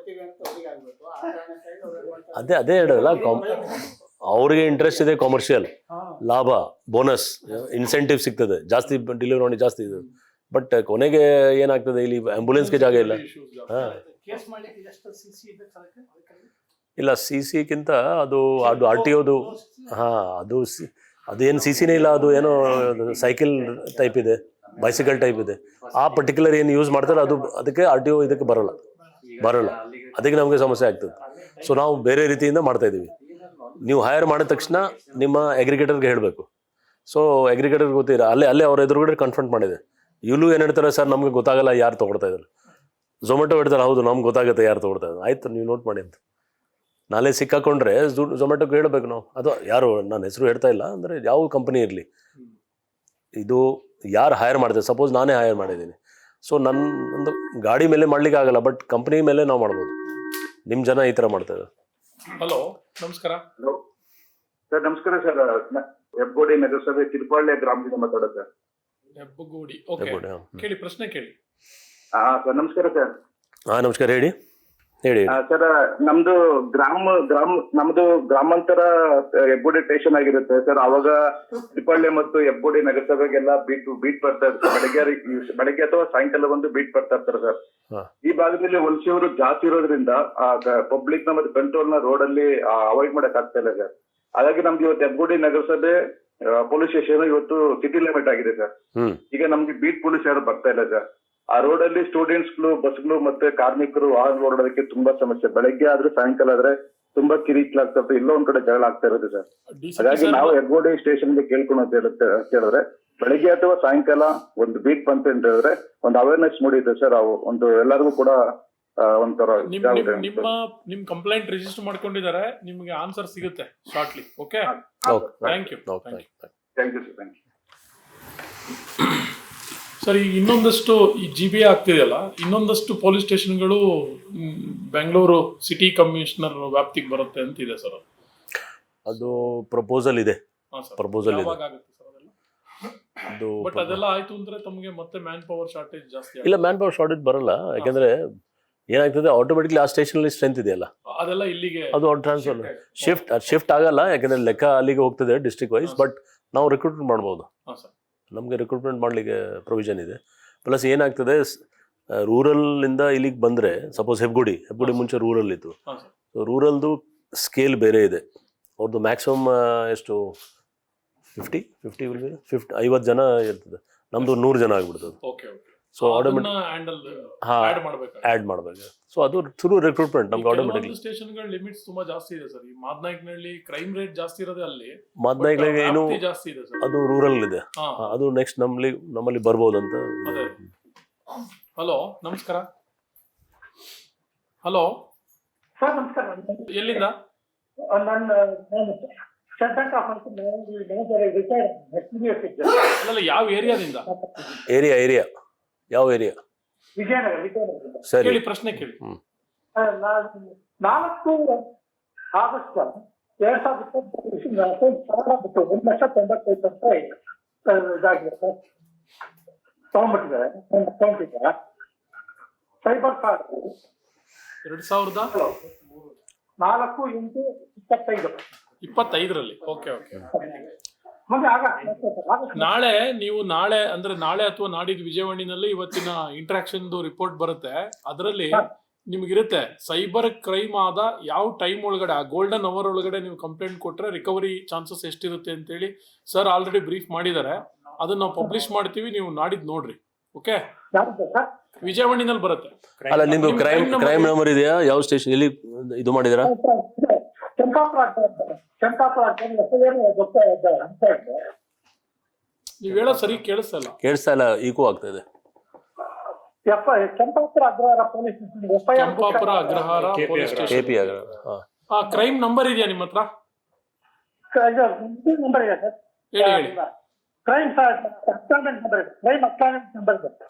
ಅದೇ ಹೇಳಲ್ಲ, ಅವ್ರಿಗೆ ಇಂಟ್ರೆಸ್ಟ್ ಇದೆ ಕಮರ್ಷಿಯಲ್ ಲಾಭ, ಬೋನಸ್, ಇನ್ಸೆಂಟಿವ್ ಸಿಗ್ತದೆ, ಜಾಸ್ತಿ ಡೆಲಿವರಿ ಮಾಡಿ ಜಾಸ್ತಿ ಇದೆ. ಬಟ್ ಕೊನೆಗೆ ಏನಾಗ್ತದೆ, ಇಲ್ಲಿ ಆಂಬ್ಯುಲೆನ್ಸ್ಗೆ ಜಾಗ ಇಲ್ಲ. ಹಾಂ ಇಲ್ಲ, CCಗಿಂತ ಅದು RTOದು, ಹಾಂ ಅದೇನು CCನೇ ಇಲ್ಲ, ಅದು ಏನೋ ಸೈಕಲ್ ಟೈಪ್ ಇದೆ, ಬೈಸಿಕಲ್ ಟೈಪ್ ಇದೆ. ಆ ಪರ್ಟಿಕ್ಯುಲರ್ ಏನು ಯೂಸ್ ಮಾಡ್ತಾರೆ ಅದಕ್ಕೆ RTO ಇದಕ್ಕೆ ಬರಲ್ಲ, ಅದಕ್ಕೆ ನಮಗೆ ಸಮಸ್ಯೆ ಆಗ್ತದೆ. ಸೊ ನಾವು ಬೇರೆ ರೀತಿಯಿಂದ ಮಾಡ್ತಾ ಇದ್ದೀವಿ. ನೀವು ಹೈರ್ ಮಾಡಿದ ತಕ್ಷಣ ನಿಮ್ಮ ಅಗ್ರಿಗೇಟರ್ಗೆ ಹೇಳಬೇಕು. ಸೊ ಅಗ್ರಿಗೇಟರ್ಗೆ ಗೊತ್ತಿಲ್ಲ, ಅಲ್ಲೇ ಅವ್ರ ಎದುರುಗಡೆ ಕನ್ಫ್ರಂಟ್ ಮಾಡಿದೆ. ಇಲ್ಲೂ ಏನು ಹೇಳ್ತಾರೆ ಸರ್, ನಮಗೆ ಗೊತ್ತಾಗಲ್ಲ ಯಾರು ತೊಗೊಳ್ತಾ ಇದ್ದಾರೆ. ಝೊಮ್ಯಾಟೊ ಹೇಳ್ತಾರೆ, ಹೌದು ನಮ್ಗೆ ಗೊತ್ತಾಗುತ್ತೆ ಯಾರು ತೊಗೊಳ್ತಾ ಇದ್ದಾರೆ. ಆಯಿತು, ನೀವು ನೋಟ್ ಮಾಡಿ ಅಂತ. ನಾಳೆ ಸಿಕ್ಕಾಕೊಂಡ್ರೆ ಝೊಮ್ಯಾಟೊಗೆ ಹೇಳಬೇಕು ನಾವು, ಅದು ಯಾರು ನಾನು ಹೆಸರು ಹೇಳ್ತಾ ಇಲ್ಲ, ಅಂದರೆ ಯಾವ ಕಂಪನಿ ಇರಲಿ, ಇದು ಯಾರು ಹೈರ್ ಮಾಡ್ತಾರೆ. ಸಪೋಸ್ ನಾನೇ ಹೈರ್ ಮಾಡಿದ್ದೀನಿ, ಸೊ ನನ್ನೊಂದು ಗಾಡಿ ಮೇಲೆ ಮಾಡ್ಲಿಕ್ಕೆ ಆಗಲ್ಲ, ಬಟ್ ಕಂಪ್ನಿ ಮೇಲೆ ನಾವು ಮಾಡ್ಬೋದು. ನಿಮ್ಮ ಜನ ಈ ಥರ ಮಾಡ್ತಾ ಇದ್ದಾರೆ. ಹಲೋ, ನಮಸ್ಕಾರ. ಸರ್ ನಮಸ್ಕಾರ ಸರ್, ಹೆಬ್ಬಗೋಡಿ ನಗರಸಭೆ ತಿರುಪಾಳ್ಯ ಗ್ರಾಮದಿಂದ ಮಾತಾಡೋದು ಸರ್. ಹೆಬ್ಬಗೋಡಿ, ಓಕೆ, ಕೇಳಿ, ಪ್ರಶ್ನೆ ಕೇಳಿ. ಸರ್ ನಮಸ್ಕಾರ ಸರ್. ಹಾಂ ನಮಸ್ಕಾರ, ಹೇಳಿ. ಸರ್ ನಮ್ದು ನಮ್ದು ಗ್ರಾಮಾಂತರ ಹೆಬ್ಬಗೋಡಿ ಸ್ಟೇಷನ್ ಆಗಿರುತ್ತೆ ಸರ್. ಅವಾಗ ತಿರುಪಾಳ್ಯ ಮತ್ತು ಹೆಬ್ಬಗೋಡಿ ನಗರಸಭೆಗೆಲ್ಲ ಬೀಟ್ ಬರ್ತಾ ಇರ್ತಾರೆ, ಬೆಳಗ್ಗೆ ಅಥವಾ ಸಾಯಂಕಾಲ ಒಂದು ಬೀಟ್ ಬರ್ತಾ ಇರ್ತಾರೆ ಸರ್. ಈ ಭಾಗದಲ್ಲಿ ವಲಸಿಗರು ಜಾಸ್ತಿ ಇರೋದ್ರಿಂದ ಪಬ್ಲಿಕ್ ನ ಮತ್ತೆ ಕಂಟ್ರೋಲ್ ನ ರೋಡ್ ಅಲ್ಲಿ ಅವಾಯ್ಡ್ ಮಾಡಕ್ ಆಗ್ತಾ ಇಲ್ಲ ಸರ್. ಹಾಗಾಗಿ ನಮ್ದು ಇವತ್ತು ಹೆಬ್ಬಗೋಡಿ ನಗರಸಭೆ ಪೊಲೀಸ್ ಸ್ಟೇಷನ್ ಇವತ್ತು ಸಿಟಿ ಲಿಮಿಟ್ ಆಗಿದೆ ಸರ್. ಈಗ ನಮ್ಗೆ ಬೀಟ್ ಪೊಲೀಸ್ ಯಾರು ಬರ್ತಾ ಇಲ್ಲ ಸರ್. ಆ ರೋಡ್ ಅಲ್ಲಿ ಸ್ಟೂಡೆಂಟ್ಸ್ಗಳು, ಬಸ್ಗಳು ಮತ್ತೆ ಕಾರ್ಮಿಕರು ವಾಹನ ಓಡಾಡೋದಕ್ಕೆ ತುಂಬಾ ಸಮಸ್ಯೆ. ಬೆಳಗ್ಗೆ ಆದ್ರೆ ಸಾಯಂಕಾಲ ಆದ್ರೆ ತುಂಬಾ ಕಿರಿಕಿಲಾಗ್ತಾ ಇರ್ತದೆ, ಎಲ್ಲೋ ಒಂದ್ ಕಡೆ ಜಗಳ ಆಗ್ತಾ ಇರುತ್ತೆ ಸರ್. ಹಾಗಾಗಿ ನಾವು ಹೆಬ್ಬಗೋಡಿ ಸ್ಟೇಷನ್ಗೆ ಕೇಳ್ಕೊಂಡು ಅಂತ ಹೇಳಿದ್ರೆ ಬೆಳಗ್ಗೆ ಅಥವಾ ಸಾಯಂಕಾಲ ಒಂದು ಬೀಟ್ ಬಂತು ಅಂತ ಹೇಳಿದ್ರೆ ಒಂದು ಅವೇರ್ನೆಸ್ ಮೂಡಿದೆ ಸರ್. ಒಂದು ಎಲ್ಲರಿಗೂ ಕೂಡ ಒಂಥರ ನಿಮ್ ಕಂಪ್ಲೇಂಟ್ ರಿಜಿಸ್ಟರ್ ಮಾಡ್ಕೊಂಡಿದ್ದಾರೆ, ನಿಮ್ಗೆ ಆನ್ಸರ್ ಸಿಗುತ್ತೆ shortly. Okay, thank you. Thank you sir. Sir, ಈಗ ಇನ್ನೊಂದಷ್ಟು ಈ GBA ಆಗ್ತಿದೆಯಲ್ಲ, ಇನ್ನೊಂದಷ್ಟು ಪೊಲೀಸ್ ಸ್ಟೇಷನ್ಗಳು ಬೆಂಗಳೂರು ಸಿಟಿ ಕಮಿಷನರ್ ವ್ಯಾಪ್ತಿಗೆ ಬರುತ್ತೆ ಅಂತಿದೆ ಸರ್. ಅದು ಪ್ರಪೋಸಲ್ ಇದೆ. ಬಟ್ ಅದೆಲ್ಲ ಆಯ್ತು ಅಂದ್ರೆ ತಮಗೆ ಮತ್ತೆ ಮ್ಯಾನ್ ಪವರ್ ಶಾರ್ಟೇಜ್ ಜಾಸ್ತಿ. ಇಲ್ಲ, ಮ್ಯಾನ್ ಪವರ್ ಶಾರ್ಟೇಜ್ ಬರಲ್ಲ, ಯಾಕಂದ್ರೆ ಏನಾಗ್ತದೆ, ಆಟೋಮೆಟಿಕ್ಲಿ ಆ ಸ್ಟೇಷನ್ ಸ್ಟ್ರೆಂತ್ ಇದೆಯಲ್ಲ, ಅದೆಲ್ಲ ಇಲ್ಲಿಗೆ ಅದು ಟ್ರಾನ್ಸ್ಫರ್ ಶಿಫ್ಟ್ ಆಗಲ್ಲ, ಯಾಕಂದ್ರೆ ಲೆಕ್ಕ ಅಲ್ಲಿಗೆ ಹೋಗ್ತದೆ ಡಿಸ್ಟ್ರಿಕ್ಟ್ ವೈಸ್. ಬಟ್ ನಾವು ರಿಕ್ರೂಟ್ಮೆಂಟ್ ಮಾಡ್ಬೋದು, ನಮಗೆ ರಿಕ್ರೂಟ್ಮೆಂಟ್ ಮಾಡಲಿಕ್ಕೆ ಪ್ರೊವಿಷನ್ ಇದೆ. ಪ್ಲಸ್ ಏನಾಗ್ತದೆ, ರೂರಲ್ಲಿಂದ ಇಲ್ಲಿಗೆ ಬಂದರೆ, ಸಪೋಸ್ ಹೆಬ್ಬಗೋಡಿ ಮುಂಚೆ ರೂರಲ್ ಇತ್ತು, ಸೊ ರೂರಲ್ದು ಸ್ಕೇಲ್ ಬೇರೆ ಇದೆ. ಅವ್ರದ್ದು ಮ್ಯಾಕ್ಸಿಮಮ್ ಎಷ್ಟು 50 ಜನ ಇರ್ತದೆ, ನಮ್ಮದು 100 ಜನ ಆಗ್ಬಿಡ್ತದೆ. ಸೊ ಆ್ಯಡ್ ಮಾಡಬೇಕು. ಸೊ ಅದು ಥ್ರೂ ರಿಕ್ರೂಟ್ಮೆಂಟ್ ನಮ್ಗೆ ಆಟೋಮೆಟಿಕ್ಲಿ. ಸ್ಟೇಷನ್ಗಳ ಲಿಮಿಟ್ಸ್ ತುಂಬಾ ಜಾಸ್ತಿ ಇದೆ ಸರ್. ಈ ಮಾದನಾಯಕನಹಳ್ಳಿ ಕ್ರೈಮ್ ರೇಟ್ ಜಾಸ್ತಿ ಇರೋದೇ ಅಲ್ಲಿ. ಮಾದನಾಯಕನಹಳ್ಳಿ ಏನು ಜಾಸ್ತಿ ಇದೆ ಸರ್, ಅದು ರೂರಲ್ ಇದೆ. ಅದು ನೆಕ್ಸ್ಟ್ ನಮ್ಮಲ್ಲಿ ಬರ್ಬೋದು ಅಂತ. ಹಲೋ, ನಮಸ್ಕಾರ. ಹಲೋ ಸರ್, ನಮಸ್ಕಾರ. ಎಲ್ಲಿಂದ? ಅಲ್ಲ, ಯಾವ ಏರಿಯಾದಿಂದ? ಏರಿಯಾ ಯಾವ ಏರಿಯಾ? ವಿಜಯನಗರ. ಕೇಳಿ, ಪ್ರಶ್ನೆ ಕೇಳಿ. 4 ಆಗಸ್ಟ್ 2020 1,95,000 ಇದಾಗಿದೆ ಸರ್, ತಗೊಂಡ್ಬಿಟ್ಟಿದ್ದಾರೆ ನನ್ನ ಅಕೌಂಟಿಗೆ. Cyber card 2004/8/25 okay. ನಾಳೆ ಅಂದ್ರೆ ನಾಳೆ ಅಥವಾ ನಾಡಿದ್ದು ವಿಜಯವಾಣಿನಲ್ಲಿ ಇವತ್ತಿನ ಇಂಟ್ರಾಕ್ಷನ್ ರಿಪೋರ್ಟ್ ಬರುತ್ತೆ. ಅದರಲ್ಲಿ ನಿಮಗಿರುತ್ತೆ ಸೈಬರ್ ಕ್ರೈಮ್ ಆದ ಯಾವ ಟೈಮ್ ಒಳಗಡೆ ಆ ಗೋಲ್ಡನ್ ಅವರ್ ಒಳಗಡೆ ನೀವು ಕಂಪ್ಲೇಂಟ್ ಕೊಟ್ಟರೆ ರಿಕವರಿ ಚಾನ್ಸಸ್ ಎಷ್ಟಿರುತ್ತೆ ಅಂತೇಳಿ ಸರ್ ಆಲ್ರೆಡಿ ಬ್ರೀಫ್ ಮಾಡಿದ್ದಾರೆ. ಅದನ್ನ ನಾವು ಪಬ್ಲಿಷ್ ಮಾಡ್ತೀವಿ, ನೀವು ನಾಡಿದ್ದು ನೋಡ್ರಿ. ಓಕೆ, ವಿಜಯವಾಣಿನಲ್ಲಿ ಬರುತ್ತೆ. ಅಲ್ಲ ನಿಮ್ದು ಕ್ರೈಮ್ ನಂಬರ್ ಇದೆಯಾ? ಯಾವ ಸ್ಟೇಷನ್ ಇಲ್ಲಿ ಇದು ಮಾಡಿದಿರಾ? ನೀವು ಹೇಳೋ ಸರಿ ಕೇಳಿಸ್ತಾ ಇಲ್ಲ, ಈಕೋ ಆಗ್ತಾ ಇದೆ. Champapura Agrahara police station. KP Agrahara. Crime number ಇದೆಯಾ ನಿಮ್ಮ ಹತ್ರ?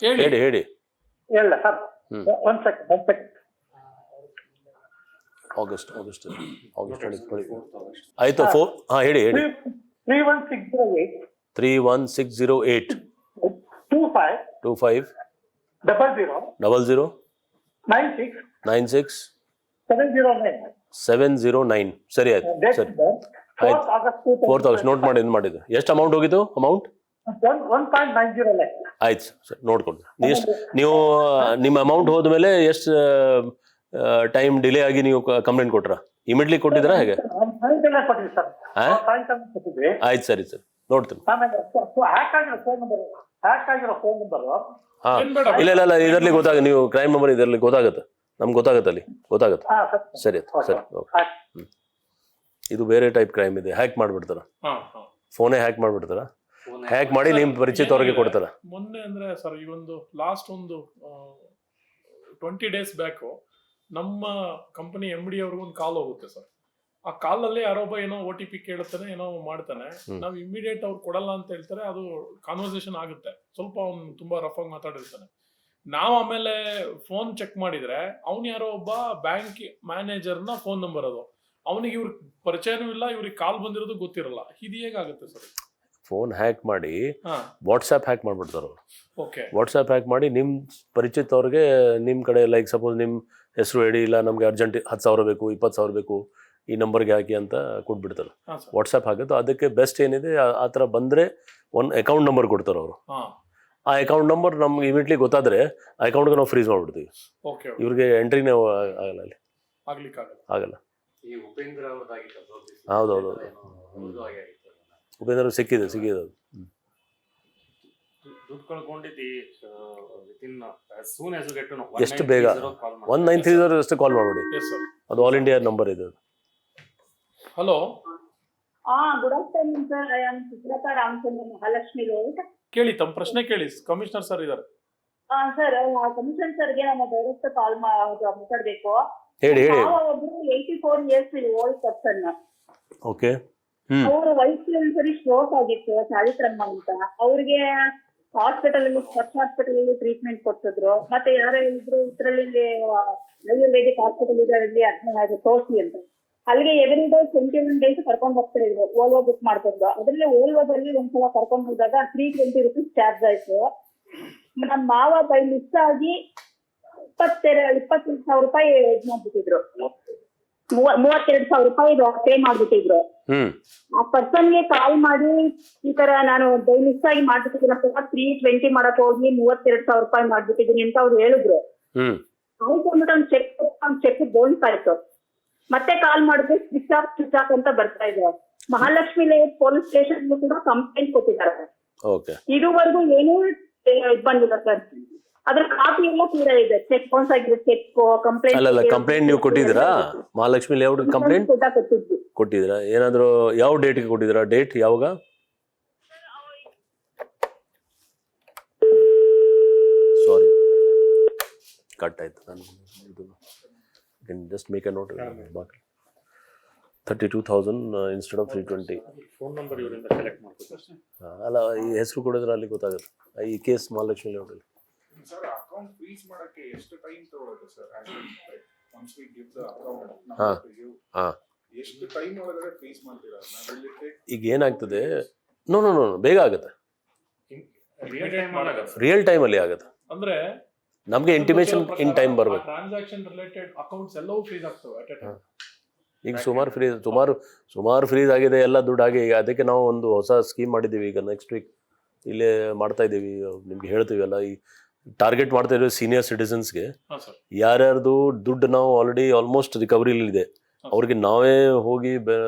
ಹೇಳಿ ಹೇಳಿ ಹೇಳಿ. ಆಗಸ್ಟ್ ಆಯ್ತು. ಹೇಳಿ 31608 25 00 96 709. ಸರಿ ಆಯ್ತು, ಸರಿ ಆಯ್ತು. 4th ಆಗಸ್ಟ್ ನೋಟ್ ಮಾಡಿದ್ದು. ಎಷ್ಟು ಅಮೌಂಟ್ ಹೋಗಿದ್ದು? ಅಮೌಂಟ್ 1.90 ಆಯ್ತು ಸರ್, ನೋಡ್ಕೊಂಡು ನೀವು ನಿಮ್ಮ ಅಮೌಂಟ್ ಹೋದ್ಮೇಲೆ ಎಷ್ಟು ಟೈಮ್ ಡಿಲೇ ಆಗಿ ನೀವು ಕಂಪ್ಲೇಂಟ್ ಕೊಟ್ರ? ಇಮಿಡಿಯೇಟ್ಲಿ ಕೊಟ್ಟಿದ್ರಾ ಹೇಗೆ? ಆಯ್ತು ಸರಿ ಸರ್, ನೋಡ್ತೀನಿ. ಹಾ ಇಲ್ಲ ಇದರಲ್ಲಿ ನೀವು ಕ್ರೈಮ್ ನಂಬರ್ ಇದರಲ್ಲಿ ಗೊತ್ತಾಗುತ್ತೆ, ನಮ್ಗೆ ಗೊತ್ತಾಗುತ್ತೆ, ಅಲ್ಲಿ ಗೊತ್ತಾಗುತ್ತೆ. ಸರಿ ಸರಿ, ಓಕೆ. ಇದು ಬೇರೆ ಟೈಪ್ ಕ್ರೈಮ್ ಇದೆ. ಹ್ಯಾಕ್ ಮಾಡ್ಬಿಡ್ತಾರ, ಫೋನೇ ಹ್ಯಾಕ್ ಮಾಡ್ಬಿಡ್ತಾರ. ಹ್ಯಾಕ್ ಮಾಡಿ ನಿಮ್ ಪರಿಚಿತವ್ರಿಗೆ ಕೊಡ್ತಾರ. ಮೊನ್ನೆ ಅಂದ್ರೆ ಸರ್ ಈ ಒಂದು ಲಾಸ್ಟ್ ಒಂದು 20 days ಬ್ಯಾಕ್ ನಮ್ಮ ಕಂಪನಿ MD ಅವ್ರಿಗೆ ಒಂದು ಕಾಲ್ ಹೋಗುತ್ತೆ ಸರ್. ಆ ಕಾಲಲ್ಲಿ ಯಾರೊಬ್ಬ ಏನೋ OTP ಕೇಳುತ್ತಾನೆ, ಏನೋ ಮಾಡ್ತಾನೆ. ನಾವು ಇಮಿಡಿಯೇಟ್ ಅವ್ರು ಕೊಡಲ್ಲ ಅಂತ ಹೇಳ್ತಾರೆ. ಅದು ಕಾನ್ವರ್ಸೇಷನ್ ಆಗುತ್ತೆ, ಸ್ವಲ್ಪ ಅವ್ನು ತುಂಬಾ ರಫ್ ಆಗಿ ಮಾತಾಡಿರ್ತಾನೆ. ನಾವು ಆಮೇಲೆ ಫೋನ್ ಚೆಕ್ ಮಾಡಿದ್ರೆ ಅವ್ನು ಯಾರೋ ಒಬ್ಬ ಬ್ಯಾಂಕ್ ಮ್ಯಾನೇಜರ್ನ ಫೋನ್ ನಂಬರ್ ಅದು. ಅವನಿಗೆ ಇವ್ರ ಪರಿಚಯನೂ ಇಲ್ಲ, ಇವ್ರಿಗೆ ಕಾಲ್ ಬಂದಿರೋದು ಗೊತ್ತಿರಲ್ಲ. ಇದು ಹೇಗಾಗುತ್ತೆ ಸರ್? ಫೋನ್ ಹ್ಯಾಕ್ ಮಾಡಿ ವಾಟ್ಸ್ಆ್ಯಪ್ ಹ್ಯಾಕ್ ಮಾಡ್ಬಿಡ್ತಾರ ಅವರು. ಓಕೆ, ವಾಟ್ಸ್ಆ್ಯಪ್ ಹ್ಯಾಕ್ ಮಾಡಿ ನಿಮ್ಮ ಪರಿಚಿತವ್ರಿಗೆ ನಿಮ್ಮ ಕಡೆ ಲೈಕ್ ಸಪೋಸ್ ನಿಮ್ಮ ಹೆಸರು ಹೇಳಿ, ಇಲ್ಲ ನಮಗೆ ಅರ್ಜೆಂಟ್ 10,000 ಬೇಕು, 20,000 ಬೇಕು, ಈ ನಂಬರ್ಗೆ ಹಾಕಿ ಅಂತ ಕೊಟ್ಬಿಡ್ತಾರೆ. ವಾಟ್ಸಪ್ ಹಾಕಿದ್ದು ಅದಕ್ಕೆ ಬೆಸ್ಟ್ ಏನಿದೆ, ಆ ಥರ ಬಂದರೆ ಒಂದು ಅಕೌಂಟ್ ನಂಬರ್ ಕೊಡ್ತಾರೆ ಅವರು. ಆ ಅಕೌಂಟ್ ನಂಬರ್ ನಮ್ಗೆ ಇಮಿಡಿಯೇಟ್ಲಿ ಗೊತ್ತಾದರೆ ಆ ಅಕೌಂಟ್ಗೆ ನಾವು ಫ್ರೀಸ್ ಮಾಡಿಬಿಡ್ತೀವಿ. ಇವ್ರಿಗೆ ಎಂಟ್ರಿನೇ ಆಗಲ್ಲ, ಅಲ್ಲಿ ಆಗಲ್ಲ. ಹೌದೌದು, ಉಪೇಂದ್ರ ಸಿಕ್ಕಿದೆ ಅದು. ಎಷ್ಟು ಬೇಗ 1930 ಅಷ್ಟು ಕಾಲ್ ಮಾಡ್ಬಿಡಿ. ಅದು ಆಲ್ ಇಂಡಿಯಾ ನಂಬರ್ ಇದೆ. Hello, good afternoon sir. I am Suprata Ramachandra, Mahalakshmi road. ಕೇಳಿ, ತಮ್ಮ ಪ್ರಶ್ನೆ ಕೇಳಿ. ಕಮಿಷನರ್ ಸರ್ ಇದ್ದಾರೆ. ಸರ್, ಕಮಿಷನರ್ ಸರ್ಗೆ ನಾನು ಡೈರೆಕ್ಟ್ ಕಾಲ್ ಮಾತಾಡ್ಬೇಕು. ಹೇಳಿ. ಒಬ್ರು 84 years ಓಲ್ಡ್ ಪರ್ಸನ್. ಓಕೆ. ಅವ್ರ ವೈಫ್ ಸರಿ ಸ್ಟ್ರೋಕ್ ಆಗಿತ್ತು, ಚಾರಿತ್ರಮ್ಮ ಅಂತ. ಅವ್ರಿಗೆ ಹಾಸ್ಪಿಟಲ್ ಅಲ್ಲಿ ಟ್ರೀಟ್ಮೆಂಟ್ ಕೊಡ್ತಿದ್ರು. ಮತ್ತೆ ಯಾರೋ ಹೇಳಿದ್ರು ಇದ್ರಲ್ಲಿ ಆಯುರ್ವೇದಿಕ್ ಹಾಸ್ಪಿಟಲ್ ಇದರಲ್ಲಿ ತೋರಿಸಿ ಅಂತ. ಅಲ್ಲಿಗೆ ಎವ್ರಿ ಡೇ 21 days ಕರ್ಕೊಂಡ್ ಹೋಗ್ತಾ ಇದ್ರು. ಓಲ್ವೋ ಬುಕ್ ಮಾಡ್ತಿದ್ರು. ಅದ್ರಲ್ಲಿ ಓಲ್ವೋದಲ್ಲಿ ಒಂದ್ಸಲ ಕರ್ಕೊಂಡ್ ಹೋದಾಗ 320 rupees ಚಾರ್ಜ್ ಆಯ್ತು. ನಮ್ಮ ಮಾವ ಬೈ ಮಿಸ್ ಆಗಿ 22,000 ರೂಪಾಯಿ ಮಾಡ್ಬಿಟ್ಟಿದ್ರು. 32,000 ರೂಪಾಯಿ ಪೇ ಮಾಡ್ಬಿಟ್ಟಿದ್ರು. ಆ ಪರ್ಸನ್ಗೆ ಕಾಲ್ ಮಾಡಿ ಈ ತರ ನಾನು ಬೈ ಮಿಸ್ ಆಗಿ ಮಾಡ್ಬಿಟ್ಟಿದ್ದೀನಿ, 320 ಮಾಡಕ್ ಹೋಗಿ 32,000 ರೂಪಾಯಿ ಮಾಡ್ಬಿಟ್ಟಿದ್ದೀನಿ ಅಂತ ಅವ್ರು ಹೇಳಿದ್ರು. ಆಯ್ತು ಅಂದ್ಬಿಟ್ಟು ಚೆಕ್ ಬೌನ್ಸ್ ಆಯ್ತು. ಮತ್ತೆ ಕಾಲ್ ಮಾಡಿದ್ರೆ ಸ್ವಿಚ್ ಆಫ್ ಅಂತ ಬರ್ತಾ ಇದೆ. ಮಹಾಲಕ್ಷ್ಮಿ ಲೇಔಟ್ ಪೊಲೀಸ್ ಸ್ಟೇಷನ್ ಕೂಡ ಕಂಪ್ಲೇಂಟ್ ಕೊಟ್ಟಿದ್ದಾರೆ. ಇದುವರೆಗೂ ಏನೂ ಬಂದಿಲ್ಲ ಸರ್. ಅದ್ರ ಕಾಪಿ ಎಲ್ಲ ಕೂಡ ಇದೆ. ಚೆಕ್ ಬೌನ್ಸ್ ಆಗಿದೆ, ಚೆಕ್ ಕಂಪ್ಲೇಂಟ್ ನೀವು ಕೊಟ್ಟಿದ್ದೀರಾ? ಮಹಾಲಕ್ಷ್ಮಿ ಲೇಔಟ್ ಕಂಪ್ಲೇಂಟ್ ಕೊಟ್ಟಿದ್ದೀರಾ? ಏನಾದ್ರು ಯಾವ ಡೇಟ್ಗೆ ಕೊಟ್ಟಿದ್ದೀರಾ? ಡೇಟ್ ಯಾವಾಗ? ಸಾರಿ, ಕಟ್ ಆಯ್ತು. ನಾನು just make a note. 32,000 instead of 320. Phone number ಇವರಿಂದ ಕಲೆಕ್ಟ್ ಮಾಡ್ತೀವಿ. ಅಲ್ಲ, ಈ ಹೆಸರು ಕೊಡಿದ್ರೆ ಅಲ್ಲಿ ಗೊತ್ತಾಗುತ್ತೆ. ಈ ಕೇಸ್ ಮಹಾಲಕ್ಷ್ಮಿ ಲೇಔಟಲ್ಲಿ. ಸರ್, ಅಕೌಂಟ್ ಫ್ರೀಸ್ ಮಾಡಕ್ಕೆ ಎಷ್ಟು ಟೈಮ್ ತಗೊಳುತ್ತೆ sir? Once we give the account ಎಷ್ಟು ಟೈಮ್ ಒಳಗಡೆ ಫ್ರೀಸ್ ಮಾಡ್ತೀರಾ? ಈಗ ಏನಾಗ್ತದೆ, ನೋ ಬೇಗ ಆಗುತ್ತೆ. ರಿಯಲ್ ಟೈಮ್ ಅಲ್ಲಿ ಆಗುತ್ತೆ. ಅಂದ್ರೆ ನಮಗೆ ಇಂಟಿಮೇಷನ್ ಇನ್ ಟೈಮ್ ಬರಬೇಕು. ಟ್ರಾನ್ಸಾಕ್ಷನ್ ರಿಲೇಟೆಡ್ ಅಕೌಂಟ್ಸ್ ಎಲ್ಲವೂ ಫ್ರೀಸ್ ಆಗ್ತವೆ ಅಟ್ ಎ ಟೈಮ್. ಈಗ ಸುಮಾರು ಫ್ರೀಸ್ ಆಗಿದೆ, ಎಲ್ಲ ದುಡ್ಡು ಆಗಿ. ಅದಕ್ಕೆ ನಾವು ಒಂದು ಹೊಸ ಸ್ಕೀಮ್ ಮಾಡಿದ್ದೀವಿ. ಈಗ ನೆಕ್ಸ್ಟ್ ವೀಕ್ ಇಲ್ಲೇ ಮಾಡ್ತಾ ಇದ್ದೀವಿ, ನಿಮ್ಗೆ ಹೇಳ್ತೀವಿ. ಎಲ್ಲ ಈ ಟಾರ್ಗೆಟ್ ಮಾಡ್ತಾ ಇರೋ ಸೀನಿಯರ್ ಸಿಟಿಸನ್ಸ್ಗೆ ಹಾಂ ಸರ್. ಯಾರ್ಯಾರ್ದು ದುಡ್ಡು ನಾವು ಆಲ್ರೆಡಿ ಆಲ್ಮೋಸ್ಟ್ ರಿಕವರಿಲಿದೆ ಅವ್ರಿಗೆ ನಾವೇ ಹೋಗಿ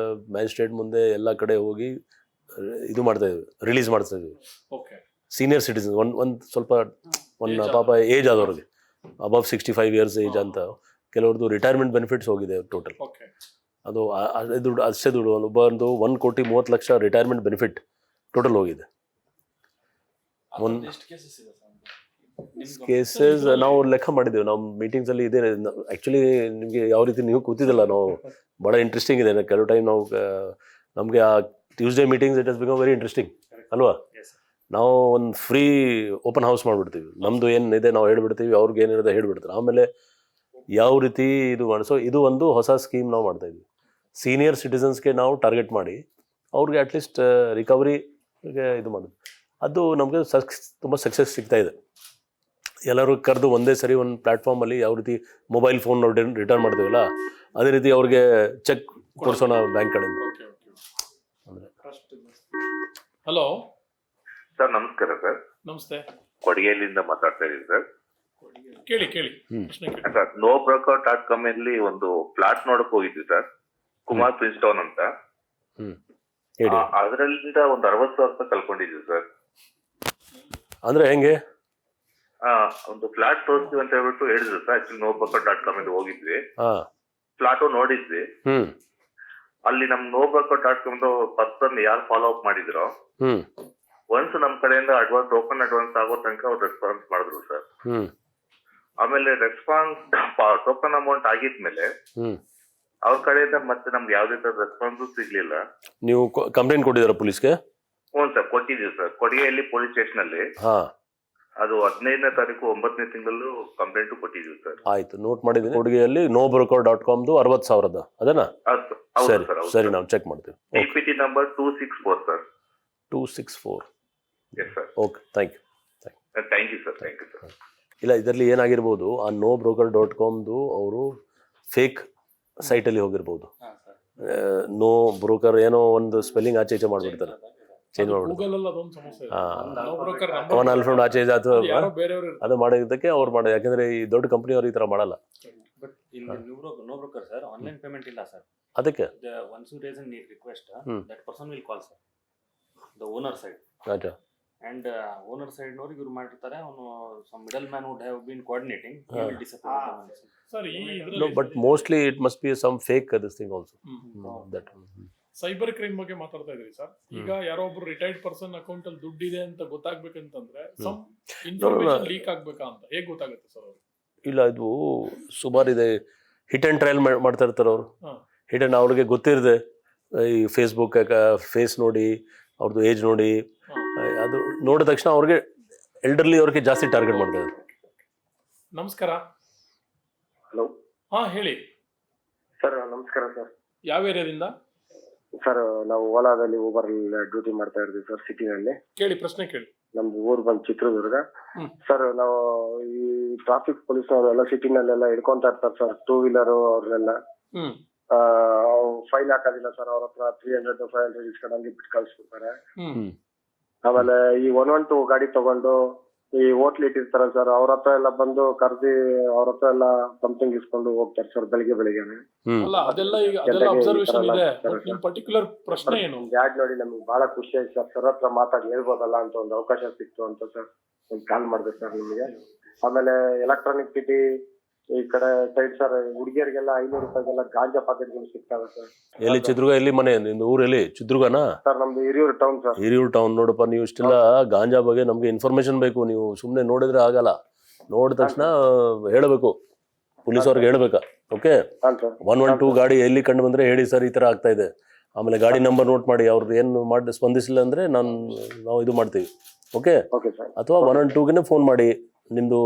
ಮ್ಯಾಜಿಸ್ಟ್ರೇಟ್ ಮುಂದೆ ಎಲ್ಲ ಕಡೆ ಹೋಗಿ ಇದು ಮಾಡ್ತಾ ಇದ್ವಿ, ರಿಲೀಸ್ ಮಾಡ್ತಾ ಇದ್ವಿ. ಓಕೆ. ಸೀನಿಯರ್ ಸಿಟಿಸನ್ ಒಂದು ಸ್ವಲ್ಪ ಪಾಪ ಏಜ್ ಆದವ್ರಿಗೆ ಅಬವ್ 65 ಇಯರ್ಸ್ ಏಜ್ ಅಂತ ಕೆಲವ್ರದ್ದು ರಿಟೈರ್ಮೆಂಟ್ ಬೆನಿಫಿಟ್ಸ್ ಹೋಗಿದೆ ಟೋಟಲ್. ಓಕೆ. ಅದು ಅದೇ ದುಡ್ಡು ಅಷ್ಟೇ ದುಡ್ಡು ಒಬ್ಬೊಂದು 1,30,00,000 ರಿಟೈರ್ಮೆಂಟ್ ಬೆನಿಫಿಟ್ ಟೋಟಲ್ ಹೋಗಿದೆ. ಎಷ್ಟು ಕೇಸಸ್ ಇದೆ ಕೇಸಸ್ ನಾವು ಲೆಕ್ಕ ಮಾಡಿದ್ದೇವೆ ನಾವು ಮೀಟಿಂಗ್ಸಲ್ಲಿ. ಇದೆ ಆ್ಯಕ್ಚುಲಿ ನಿಮಗೆ ಯಾವ ರೀತಿ ನೀವು ಕೂತಿದ್ದಲ್ಲ, ನಾವು ಭಾಳ ಇಂಟ್ರೆಸ್ಟಿಂಗ್ ಇದೆ. ಕೆಲವು ಟೈಮ್ ನಾವು ನಮಗೆ ಆ Tuesday meetings it has become very interesting ಅಲ್ವಾ. ನಾವು ಒಂದು ಫ್ರೀ ಓಪನ್ ಹೌಸ್ ಮಾಡಿಬಿಡ್ತೀವಿ, ನಮ್ಮದು ಏನಿದೆ ನಾವು ಹೇಳ್ಬಿಡ್ತೀವಿ, ಅವ್ರಿಗೆ ಏನಿದೆ ಹೇಳ್ಬಿಡ್ತಾರೆ. ಆಮೇಲೆ ಯಾವ ರೀತಿ ಇದು ಮಾಡಿ, ಸೊ ಇದು ಒಂದು ಹೊಸ ಸ್ಕೀಮ್ ನಾವು ಮಾಡ್ತಾಯಿದ್ವಿ. ಸೀನಿಯರ್ ಸಿಟಿಸನ್ಸ್ಗೆ ನಾವು ಟಾರ್ಗೆಟ್ ಮಾಡಿ ಅವ್ರಿಗೆ ಅಟ್ಲೀಸ್ಟ್ ರಿಕವರಿಗೆ ಇದು ಮಾಡೋದು. ಅದು ನಮಗೆ ತುಂಬ ಸಕ್ಸಸ್ ಸಿಗ್ತಾಯಿದೆ. ಎಲ್ಲರೂ ಕರೆದು ಒಂದೇ ಸರಿ ಒಂದು ಪ್ಲ್ಯಾಟ್ಫಾರ್ಮಲ್ಲಿ ಯಾವ ರೀತಿ ಮೊಬೈಲ್ ಫೋನ್ ನಾವು ರಿಟರ್ನ್ ಮಾಡ್ತೀವಲ್ಲ ಅದೇ ರೀತಿ ಅವ್ರಿಗೆ ಚೆಕ್ ಕೊಡಿಸೋಣ ಬ್ಯಾಂಕ್ ಕಡೆಯಿಂದ. ಹಲೋ ಸರ್, ನಮಸ್ಕಾರ ಸರ್. ನಮಸ್ತೆ. ಕೊಡಿಗೆಯಲ್ಲಿಂದ ಮಾತಾಡ್ತಾ ಇದ್ದೀನಿ ಸರ್. ಕೇಳಿ ಪ್ರಶ್ನೆ ಕೇಳಿ. ಸರ್, NoBroker.com ಅಲ್ಲಿ ಒಂದು ಫ್ಲಾಟ್ ನೋಡಕ್ ಹೋಗಿದ್ವಿ ಸರ್, ಕುಮಾರ್ ಪ್ರಿನ್ಸ್ಟೌನ್ ಅಂತ. ಅದರಲ್ಲಿಂದ ಒಂದು 60,000 ರೂಪಾಯಿ ಕಳ್ಕೊಂಡಿದ್ವಿ ಸರ್. ಅಂದ್ರೆ ಹೆಂಗೆ? ಒಂದು ಫ್ಲಾಟ್ ತೋರಿಸ್ತೀವಿ ಅಂತ ಹೇಳ್ಬಿಟ್ಟು ಹೇಳಿದ್ರು ಸರ್. ಆಕ್ಚುಲಿ NoBroker.com ಇಂದ ಹೋಗಿದ್ವಿ, ಫ್ಲಾಟು ನೋಡಿದ್ವಿ. ಅಲ್ಲಿ ನಮ್ NoBroker.com ಪರ್ಸನ್ ಯಾರು ಫಾಲೋ ಅಪ್ ಮಾಡಿದ್ರು, ಒನ್ಸ್ ನಮ್ ಕಡೆಯಿಂದ ಟೋಕನ್ ಅಡ್ವಾನ್ಸ್ ಆಗೋ ತನಕ ಅವ್ರು ರೆಸ್ಪಾನ್ಸ್ ಮಾಡಿದ್ರು ಸರ್. ಆಮೇಲೆ ರೆಸ್ಪಾನ್ಸ್ ಟೋಕನ್ ಅಮೌಂಟ್ ಆಗಿದ್ಮೇಲೆ ಅವ್ರ ಕಡೆಯಿಂದ ಮತ್ತೆ ನಮ್ಗೆ ಯಾವ್ದೇ ತರ ರೆಸ್ಪಾನ್ಸು ಸಿಗ್ಲಿಲ್ಲ. ನೀವು ಕಂಪ್ಲೇಂಟ್ ಕೊಟ್ಟಿದ್ದೀರಾ ಪೊಲೀಸ್ಗೆ? ಹ್ಞೂ ಸರ್, ಕೊಟ್ಟಿದ್ದೀವಿ ಸರ್. ಕೊಡಿಗೆಯಲ್ಲಿ ಪೊಲೀಸ್ ಸ್ಟೇಷನ್ ಅಲ್ಲಿ ಅದು 15ನೇ ತಾರೀಕು 9ನೇ ತಿಂಗಳು ಕಂಪ್ಲೇಂಟ್ ಕೊಟ್ಟಿದ್ದೀವಿ ಸರ್. ಆಯ್ತು, ನೋಟ್ ಮಾಡಿದ್ದೀನಿ. ಕೊಡುಗೆಯಲ್ಲಿ NoBroker.com 60,000 ಅದೇನಾ? ಸರಿ ಸರಿ, ನಾವು ಚೆಕ್ ಮಾಡ್ತೀವಿ. DPT number 264 sir. 264. Yes sir. Okay, thank you. Thank you sir. Thank you sir. ಇಲ್ಲ, ಇದರಲ್ಲಿ ಏನಾಗಿರ್ಬೋದು, ಆ NoBroker.com ಅವರು ಫೇಕ್ ಸೈಟಲ್ಲಿ ಹೋಗಿರ್ಬೋದು. ನೋ ಬ್ರೋಕರ್ ಏನೋ ಒಂದು ಸ್ಪೆಲ್ಲಿಂಗ್ ಆಚೆ ಈಚೆ ಮಾಡಿಬಿಡ್ತಾರೆ, ಚೇಂಜ್ ಮಾಡಿಬಿಡ್ತಾರೆ. ಅವನ ಅಲ್ಫ್ರೆಂಡ್ ಆಚೆ ಈಚೆ ಅಥವಾ ಅದು ಮಾಡೋದಕ್ಕೆ ಅವ್ರು ಮಾಡೋದು. ಯಾಕಂದ್ರೆ ಈ ದೊಡ್ಡ ಕಂಪ್ನಿಯವರು ಈ ಥರ ಮಾಡಲ್ಲ. But in NoBroker sir online payment ಇಲ್ಲ ಸರ್. ಅದಕ್ಕೆ once you raise a request, that person will call sir, the owner side. ಆಚಾ. ಅಂಡ್ ಓನರ್ ಸೈಡ್ ನವರು ಇವ್ರು ಮಾಡಿರ್ತಾರೆ, ಅವನು some middleman would have been coordinating, he will disappear. Sir, No, but mostly it must be some fake this thing also. That cyber crime ಬಗ್ಗೆ ಮಾತಾಡ್ತಾ ಇದ್ರಿ ಸರ್. ಈಗ ಯಾರೋ ಒಬ್ರು ರಿಟೈರ್ಡ್ ಪರ್ಸನ್ ಅಕೌಂಟ್ ಅಲ್ಲಿ ದುಡ್ಡಿದೆ ಅಂತ ಗೊತ್ತಾಗ್ಬೇಕಂತಂದ್ರೆ ಸಮ್ ಇನ್ಫಾರ್ಮೇಶನ್ ಲೀಕ್ ಆಗ್ಬೇಕಾ ಅಂತ ಹೇಗೆ ಗೊತ್ತಾಗುತ್ತೆ ಸರ್ ಅವ್ರಿಗೆ? ಇಲ್ಲ, ಇದು ಸುಮಾರು ಇದೆ. ಹಿಟ್ ಆ್ಯಂಡ್ ಟ್ರಯಲ್ ಮಾಡ್ತಾ ಇರ್ತಾರೆ ಅವರು. ಹಿಟ್ ಆ್ಯಂಡ್ ಅವ್ರಿಗೆ ಗೊತ್ತಿರದೆ ಈ ಫೇಸ್ಬುಕ್ ಫೇಸ್ ನೋಡಿ, ಅವ್ರದ್ದು ಏಜ್ ನೋಡಿ, ಅದು ನೋಡಿದ ತಕ್ಷಣ ಅವ್ರಿಗೆ ಎಲ್ಡರ್ಲಿ ಅವ್ರಿಗೆ ಜಾಸ್ತಿ ಟಾರ್ಗೆಟ್ ಮಾಡ್ತಾರೆ. ನಮಸ್ಕಾರ. ಹಲೋ. ಹೇಳಿ ಸರ್. ನಮಸ್ಕಾರ ಸರ್. ಯಾವ ಏರಿಯಾದಿಂದ? ಸರ್, ನಾವು ಓಲಾದಲ್ಲಿ ಊಬರ್ ಡ್ಯೂಟಿ ಮಾಡ್ತಾ ಇರ್ತೀವಿ ಸರ್, ಸಿಟಿನಲ್ಲಿ. ಕೇಳಿ, ಪ್ರಶ್ನೆ ಕೇಳಿ. ನಮ್ದು ಊರು ಬಂದು ಚಿತ್ರದುರ್ಗ ಸರ್. ನಾವು ಈ ಟ್ರಾಫಿಕ್ ಪೊಲೀಸ್ನವರು ಎಲ್ಲ ಸಿಟಿನಲ್ಲೆಲ್ಲ ಹಿಡ್ಕೊಂತಾ ಇರ್ತಾರೆ ಸರ್, 2 ವೀಲರ್ ಅವ್ರನ್ನೆಲ್ಲ. ಫೈನ್ ಹಾಕೋದಿಲ್ಲ ಸರ್, ಅವ್ರ ಹತ್ರ 300 500 ಇಸ್ಕೊಂಡು ಹಂಗೆ ಬಿಟ್ಟು ಕಳ್ಸ್ಬಿಡ್ತಾರೆ. ಆಮೇಲೆ ಈ 112 ಗಾಡಿ ತಗೊಂಡು ಈ ಹೋಟ್ಲ್ ಇಟ್ಟಿರ್ತಾರ ಸರ್, ಅವ್ರ ಹತ್ರ ಎಲ್ಲ ಬಂದು ಕರ್ದಿ ಅವ್ರ ಹತ್ರ ಎಲ್ಲ ಸಮಥಿಂಗ್ ಇಸ್ಕೊಂಡು ಹೋಗ್ತಾರೆ ಸರ್ ಬೆಳಿಗ್ಗೆನೆ. ಅದೆಲ್ಲ ಈಗ ಅದೆಲ್ಲ ಅಬ್ಸರ್ವೇಷನ್ ಇದೆ. ನಿಮ್ಮ ಪರ್ಟಿಕ್ಯುಲರ್ ಪ್ರಶ್ನೆ ಏನು? ಯಾಡ್ ನೋಡಿ ನಮ್ಗೆ ಬಹಳ ಖುಷಿ ಆಯ್ತು ಸರ್, ಸರ್ ಹತ್ರ ಮಾತಾಡಿ ಹೇಳ್ಬೋದಲ್ಲ ಅಂತ ಒಂದು ಅವಕಾಶ ಸಿಕ್ತು ಅಂತ ಸರ್ ಒಂದು ಕಾಲ್ ಮಾಡಿದೆ ಸರ್ ನಿಮಗೆ. ಆಮೇಲೆ ಎಲೆಕ್ಟ್ರಾನಿಕ್ ಸಿಟಿ ಈ ಕಡೆ ಸೈಡ್ ಸರ್, ಹುಡುಗಿಯರಿಗೆಲ್ಲ 500 ರೂಪಾಯಿಗೆಲ್ಲ ಗಾಂಜಾ ಪ್ಯಾಕೆಟ್ಗಳು ಸಿಗ್ತಾವೆ ಸರ್. ಎಲ್ಲಿ? ಚಿತ್ರದುರ್ಗ? ಎಲ್ಲಿ ಮನೆ ನಿಮ್ದು? ಊರು ಎಲ್ಲಿ? ಚಿತ್ರದುರ್ಗನಾ ಸರ್? ನಮ್ದು Hiriyur town sir. Hiriyur town. ನೋಡಪ್ಪ, ನೀವು ಇಷ್ಟೆಲ್ಲ ಗಾಂಜಾ ಬಗ್ಗೆ ನಮ್ಗೆ ಇನ್ಫಾರ್ಮೇಶನ್ ಬೇಕು. ನೀವು ಸುಮ್ಮನೆ ನೋಡಿದ್ರೆ ಆಗಲ್ಲ, ನೋಡಿದ ತಕ್ಷಣ ಹೇಳಬೇಕು, ಪೊಲೀಸ್ ಅವ್ರಿಗೆ ಹೇಳ್ಬೇಕಾ? ಓಕೆ. 112 ಗಾಡಿ ಎಲ್ಲಿ ಕಂಡು ಬಂದ್ರೆ ಹೇಳಿ ಸರ್, ಈ ತರ ಆಗ್ತಾ ಇದೆ. ಆಮೇಲೆ ಗಾಡಿ ನಂಬರ್ ನೋಟ್ ಮಾಡಿ, ಅವ್ರದ್ದು ಏನು ಮಾಡಿ ಸ್ಪಂದಿಸಿಲ್ಲ ಅಂದ್ರೆ ನಾವು ಇದು ಮಾಡ್ತೀವಿ. ಓಕೆ. ಅಥವಾ 112ಗೆ ಫೋನ್ ಮಾಡಿ, ನಿಮ್ದು